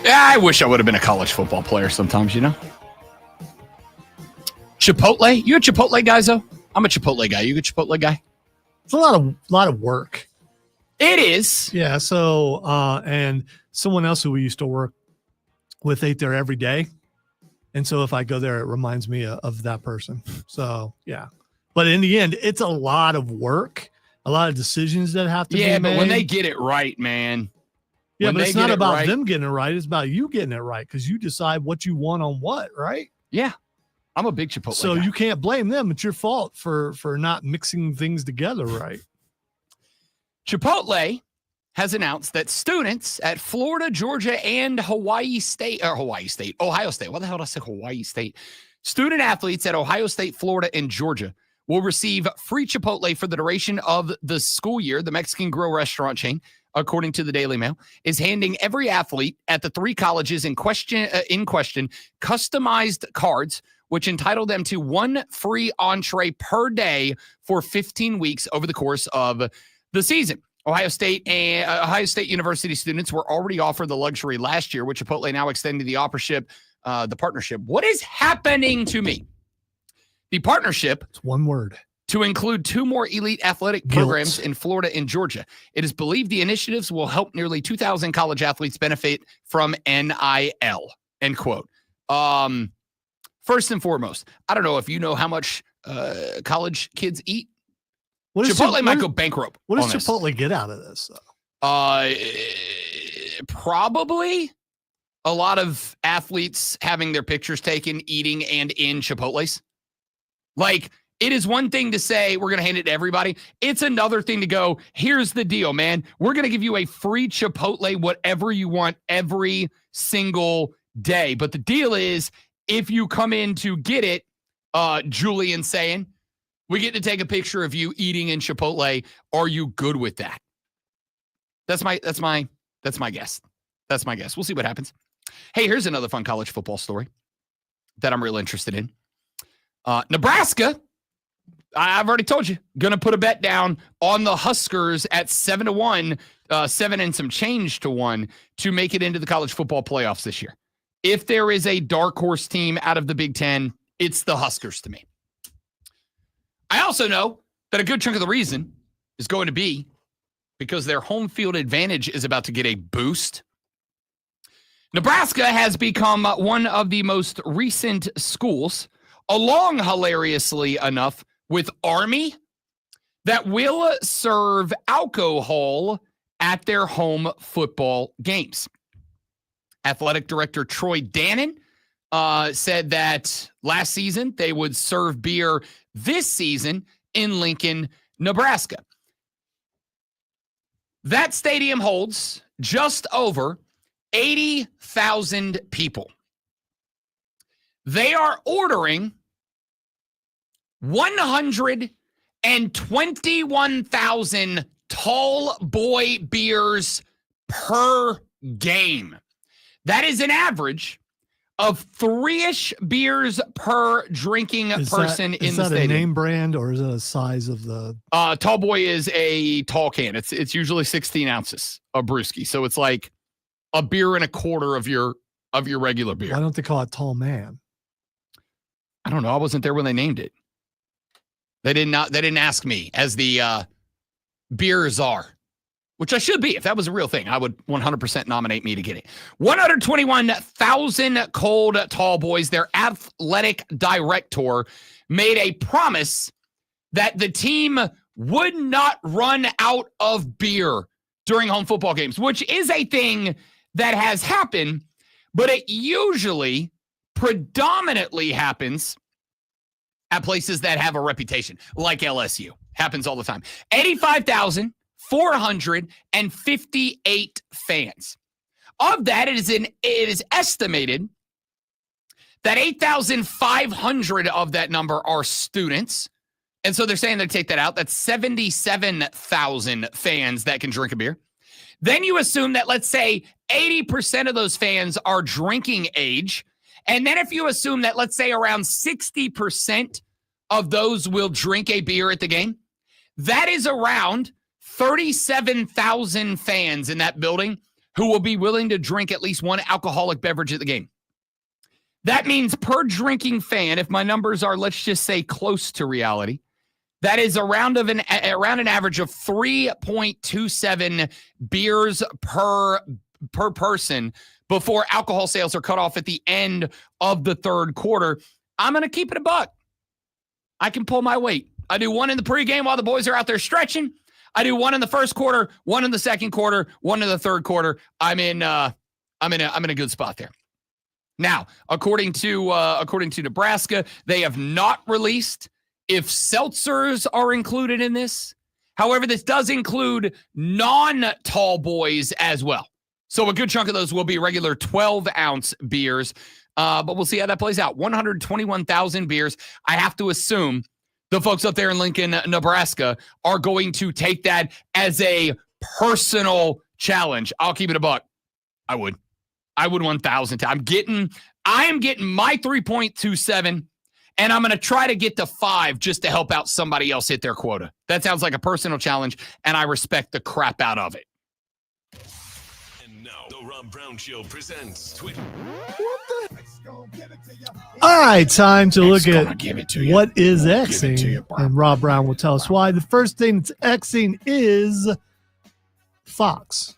Yeah, I wish I would have been a college football player sometimes, you know? Chipotle? You a Chipotle guy, though? I'm a Chipotle guy. You a Chipotle guy?
It's a lot of work.
It is.
Yeah. So, and someone else who we used to work with ate there every day. And so if I go there, it reminds me of that person. So, yeah. But in the end, it's a lot of work, a lot of decisions that have to be made.
Yeah, but when they get it right, man.
Yeah,
when
but
they
it's not
get it
about
right-
them getting it right. It's about you getting it right because you decide what you want on what, right?
Yeah. I'm a big Chipotle
So
guy.
you can't blame them. It's your fault for not mixing things together right.
Chipotle has announced that students at Florida, Georgia, and Ohio State. Why the hell did I say Hawaii State? Student athletes at Ohio State, Florida, and Georgia will receive free Chipotle for the duration of the school year. The Mexican Grill restaurant chain, according to the Daily Mail, is handing every athlete at the three colleges in question customized cards, which entitle them to one free entree per day for 15 weeks over the course of the season. Ohio State University students were already offered the luxury last year, with Chipotle now extending the partnership. What is happening to me? The partnership.
It's one word.
To include two more elite athletic programs in Florida and Georgia. It is believed the initiatives will help nearly 2,000 college athletes benefit from NIL, end quote. First and foremost, I don't know if you know how much college kids eat. Chipotle might go bankrupt.
What does Chipotle get out of this,
though? Probably a lot of athletes having their pictures taken, eating and in Chipotles. Like, it is one thing to say we're going to hand it to everybody. It's another thing to go, here's the deal, man. We're going to give you a free Chipotle, whatever you want, every single day. But the deal is, if you come in to get it, Julian saying, we get to take a picture of you eating in Chipotle. Are you good with that? That's my guess. That's my guess. We'll see what happens. Hey, here's another fun college football story that I'm real interested in. Nebraska, I've already told you, going to put a bet down on the Huskers at 7-1, 7 and some change to 1 to make it into the college football playoffs this year. If there is a dark horse team out of the Big Ten, it's the Huskers to me. I also know that a good chunk of the reason is going to be because their home field advantage is about to get a boost. Nebraska has become one of the most recent schools, along hilariously enough with Army, that will serve alcohol at their home football games. Athletic director Troy Dannon said that last season they would serve beer this season in Lincoln, Nebraska. That stadium holds just over 80,000 people. They are ordering 121,000 tall boy beers per game. That is an average of 3-ish beers per drinking person in the stadium. Is that a
name brand or is it a size of the?
Tall boy is a tall can. It's usually 16 ounces of brewski. So it's like a beer and a quarter of your regular beer.
Why don't they call it tall man?
I don't know. I wasn't there when they named it. They didn't ask me as the beer czar, which I should be. If that was a real thing, I would 100% nominate me to get it. 121,000 cold tall boys. Their athletic director made a promise that the team would not run out of beer during home football games, which is a thing that has happened, but it usually predominantly happens at places that have a reputation, like LSU. Happens all the time. 85,458 fans. Of that, it is estimated that 8,500 of that number are students. And so they're saying they take that out. That's 77,000 fans that can drink a beer. Then you assume that, let's say, 80% of those fans are drinking age. And then if you assume that, let's say, around 60% of those will drink a beer at the game, that is around 37,000 fans in that building who will be willing to drink at least one alcoholic beverage at the game. That means per drinking fan, if my numbers are, let's just say, close to reality, that is around an average of 3.27 beers per person before alcohol sales are cut off at the end of the third quarter. I'm going to keep it a buck. I can pull my weight. I do one in the pregame while the boys are out there stretching. I do one in the first quarter, one in the second quarter, one in the third quarter. I'm in a good spot there. Now, according to Nebraska, they have not released if seltzers are included in this. However, this does include non-tall boys as well. So a good chunk of those will be regular 12-ounce beers. But we'll see how that plays out. 121,000 beers. I have to assume the folks up there in Lincoln, Nebraska, are going to take that as a personal challenge. I'll keep it a buck. I would 1,000. I am getting my 3.27, and I'm going to try to get to 5 just to help out somebody else hit their quota. That sounds like a personal challenge, and I respect the crap out of it.
And now, the Rob Brown Show presents Twitter.
All right, time to look at what is Xing, and Rob Brown will tell us why. The first thing that's Xing is Fox.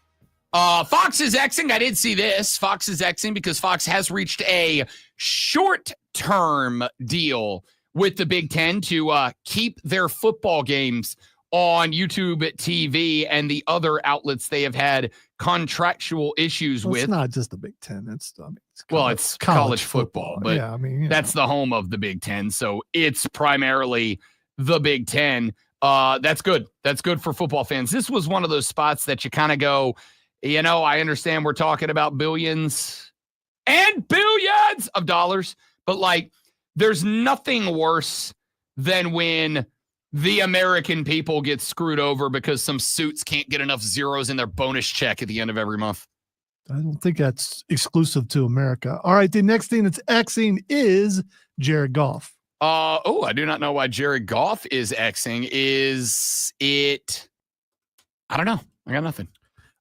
Fox is Xing. I did see this. Fox is Xing because Fox has reached a short-term deal with the Big Ten to keep their football games on YouTube TV and the other outlets they have had contractual issues with.
It's not just the Big Ten. It's
college football. But
yeah,
that's the home of the Big Ten. So it's primarily the Big Ten. That's good. That's good for football fans. This was one of those spots that you kind of go, I understand we're talking about billions and billions of dollars, but there's nothing worse than when the American people get screwed over because some suits can't get enough zeros in their bonus check at the end of every month.
I don't think that's exclusive to America. All right, the next thing that's Xing is Jared Goff.
I do not know why Jared Goff is Xing. Is it? I don't know. I got nothing.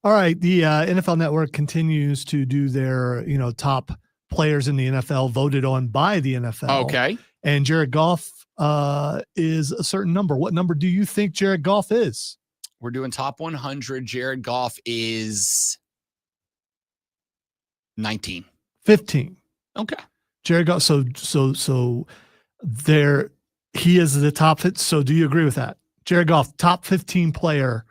All right, the NFL Network continues to do their, top players in the NFL voted on by the NFL.
Okay.
And Jared Goff is a certain number. What number do you think Jared Goff is?
We're doing top 100. Jared Goff is 19.
15.
Okay.
Jared Goff. So there he is the top. So do you agree with that? Jared Goff, top 15 player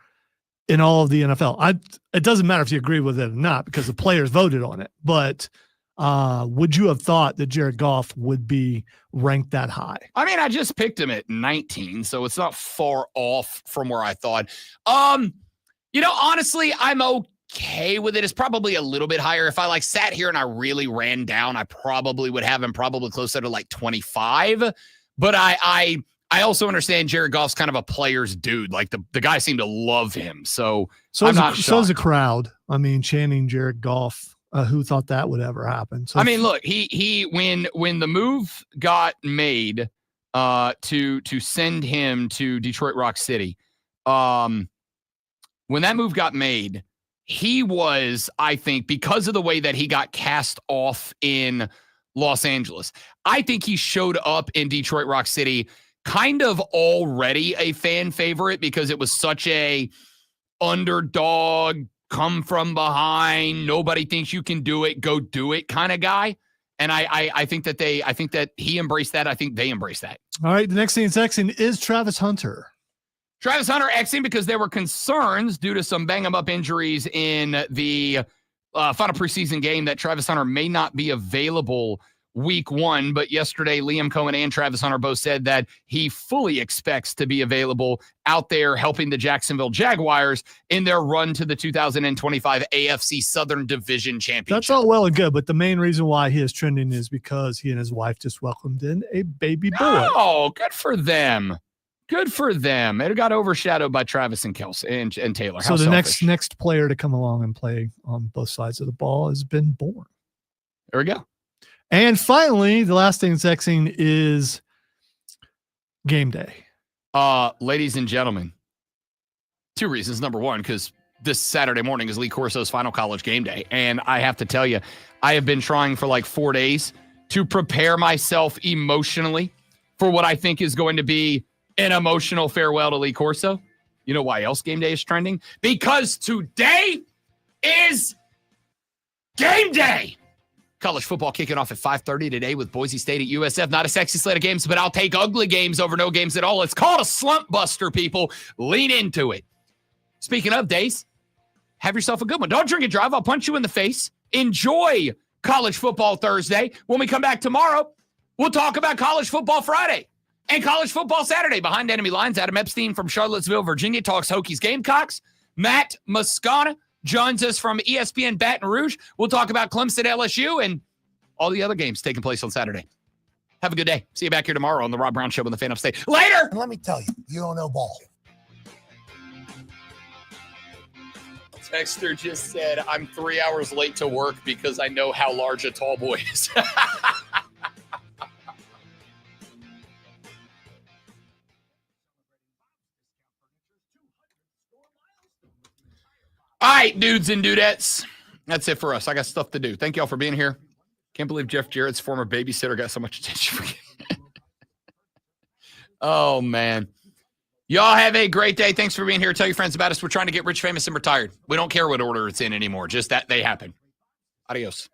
in all of the NFL. It doesn't matter if you agree with it or not because the players voted on it. But would you have thought that Jared Goff would be ranked that high?
I mean, I just picked him at 19, so it's not far off from where I thought. Honestly, I'm okay with it. It's probably a little bit higher. If I sat here and I really ran down, I probably would have him probably closer to 25. But I also understand Jared Goff's kind of a player's dude. The guy seemed to love him. So I'm not shocked.
So is the crowd. I mean, chanting Jared Goff. Who thought that would ever happen? So
look, he when the move got made to send him to Detroit Rock City, when that move got made, he was, I think, because of the way that he got cast off in Los Angeles, I think he showed up in Detroit Rock City kind of already a fan favorite because it was such a underdog, come from behind, nobody thinks you can do it, go do it kind of guy. And I think that he embraced that. I think they embraced that.
All right, the next thing that's Xing is Travis Hunter.
Travis Hunter Xing because there were concerns due to some bang-em-up injuries in the final preseason game that Travis Hunter may not be available week 1. But yesterday, Liam Cohen and Travis Hunter both said that he fully expects to be available out there helping the Jacksonville Jaguars in their run to the 2025 AFC Southern Division Championship.
That's all well and good, but the main reason why he is trending is because he and his wife just welcomed in a baby boy.
Oh, good for them. Good for them. It got overshadowed by Travis and Kelsey and Taylor.
So
How
the
selfish.
next player to come along and play on both sides of the ball has been born.
There we go.
And finally, the last thing that's Xing is game day.
Ladies and gentlemen, 2 reasons. Number one, because this Saturday morning is Lee Corso's final college game day. And I have to tell you, I have been trying for like 4 days to prepare myself emotionally for what I think is going to be an emotional farewell to Lee Corso. You know why else game day is trending? Because today is game day. College football kicking off at 5:30 today with Boise State at USF. Not a sexy slate of games, but I'll take ugly games over no games at all. It's called a slump buster, people. Lean into it. Speaking of days, have yourself a good one. Don't drink and drive. I'll punch you in the face. Enjoy College Football Thursday. When we come back tomorrow, we'll talk about College Football Friday and College Football Saturday. Behind enemy lines, Adam Epstein from Charlottesville, Virginia, talks Hokies Gamecocks. Matt Moscona joins us from ESPN Baton Rouge. We'll talk about Clemson, LSU, and all the other games taking place on Saturday. Have a good day. See you back here tomorrow on the Rob Brown Show on the Fan Upstate. Later!
And let me tell you, you don't know ball.
Texter just said, I'm 3 hours late to work because I know how large a tall boy is. All right, dudes and dudettes. That's it for us. I got stuff to do. Thank y'all for being here. Can't believe Jeff Jarrett's former babysitter got so much attention. Oh, man. Y'all have a great day. Thanks for being here. Tell your friends about us. We're trying to get rich, famous, and retired. We don't care what order it's in anymore. Just that they happen. Adios.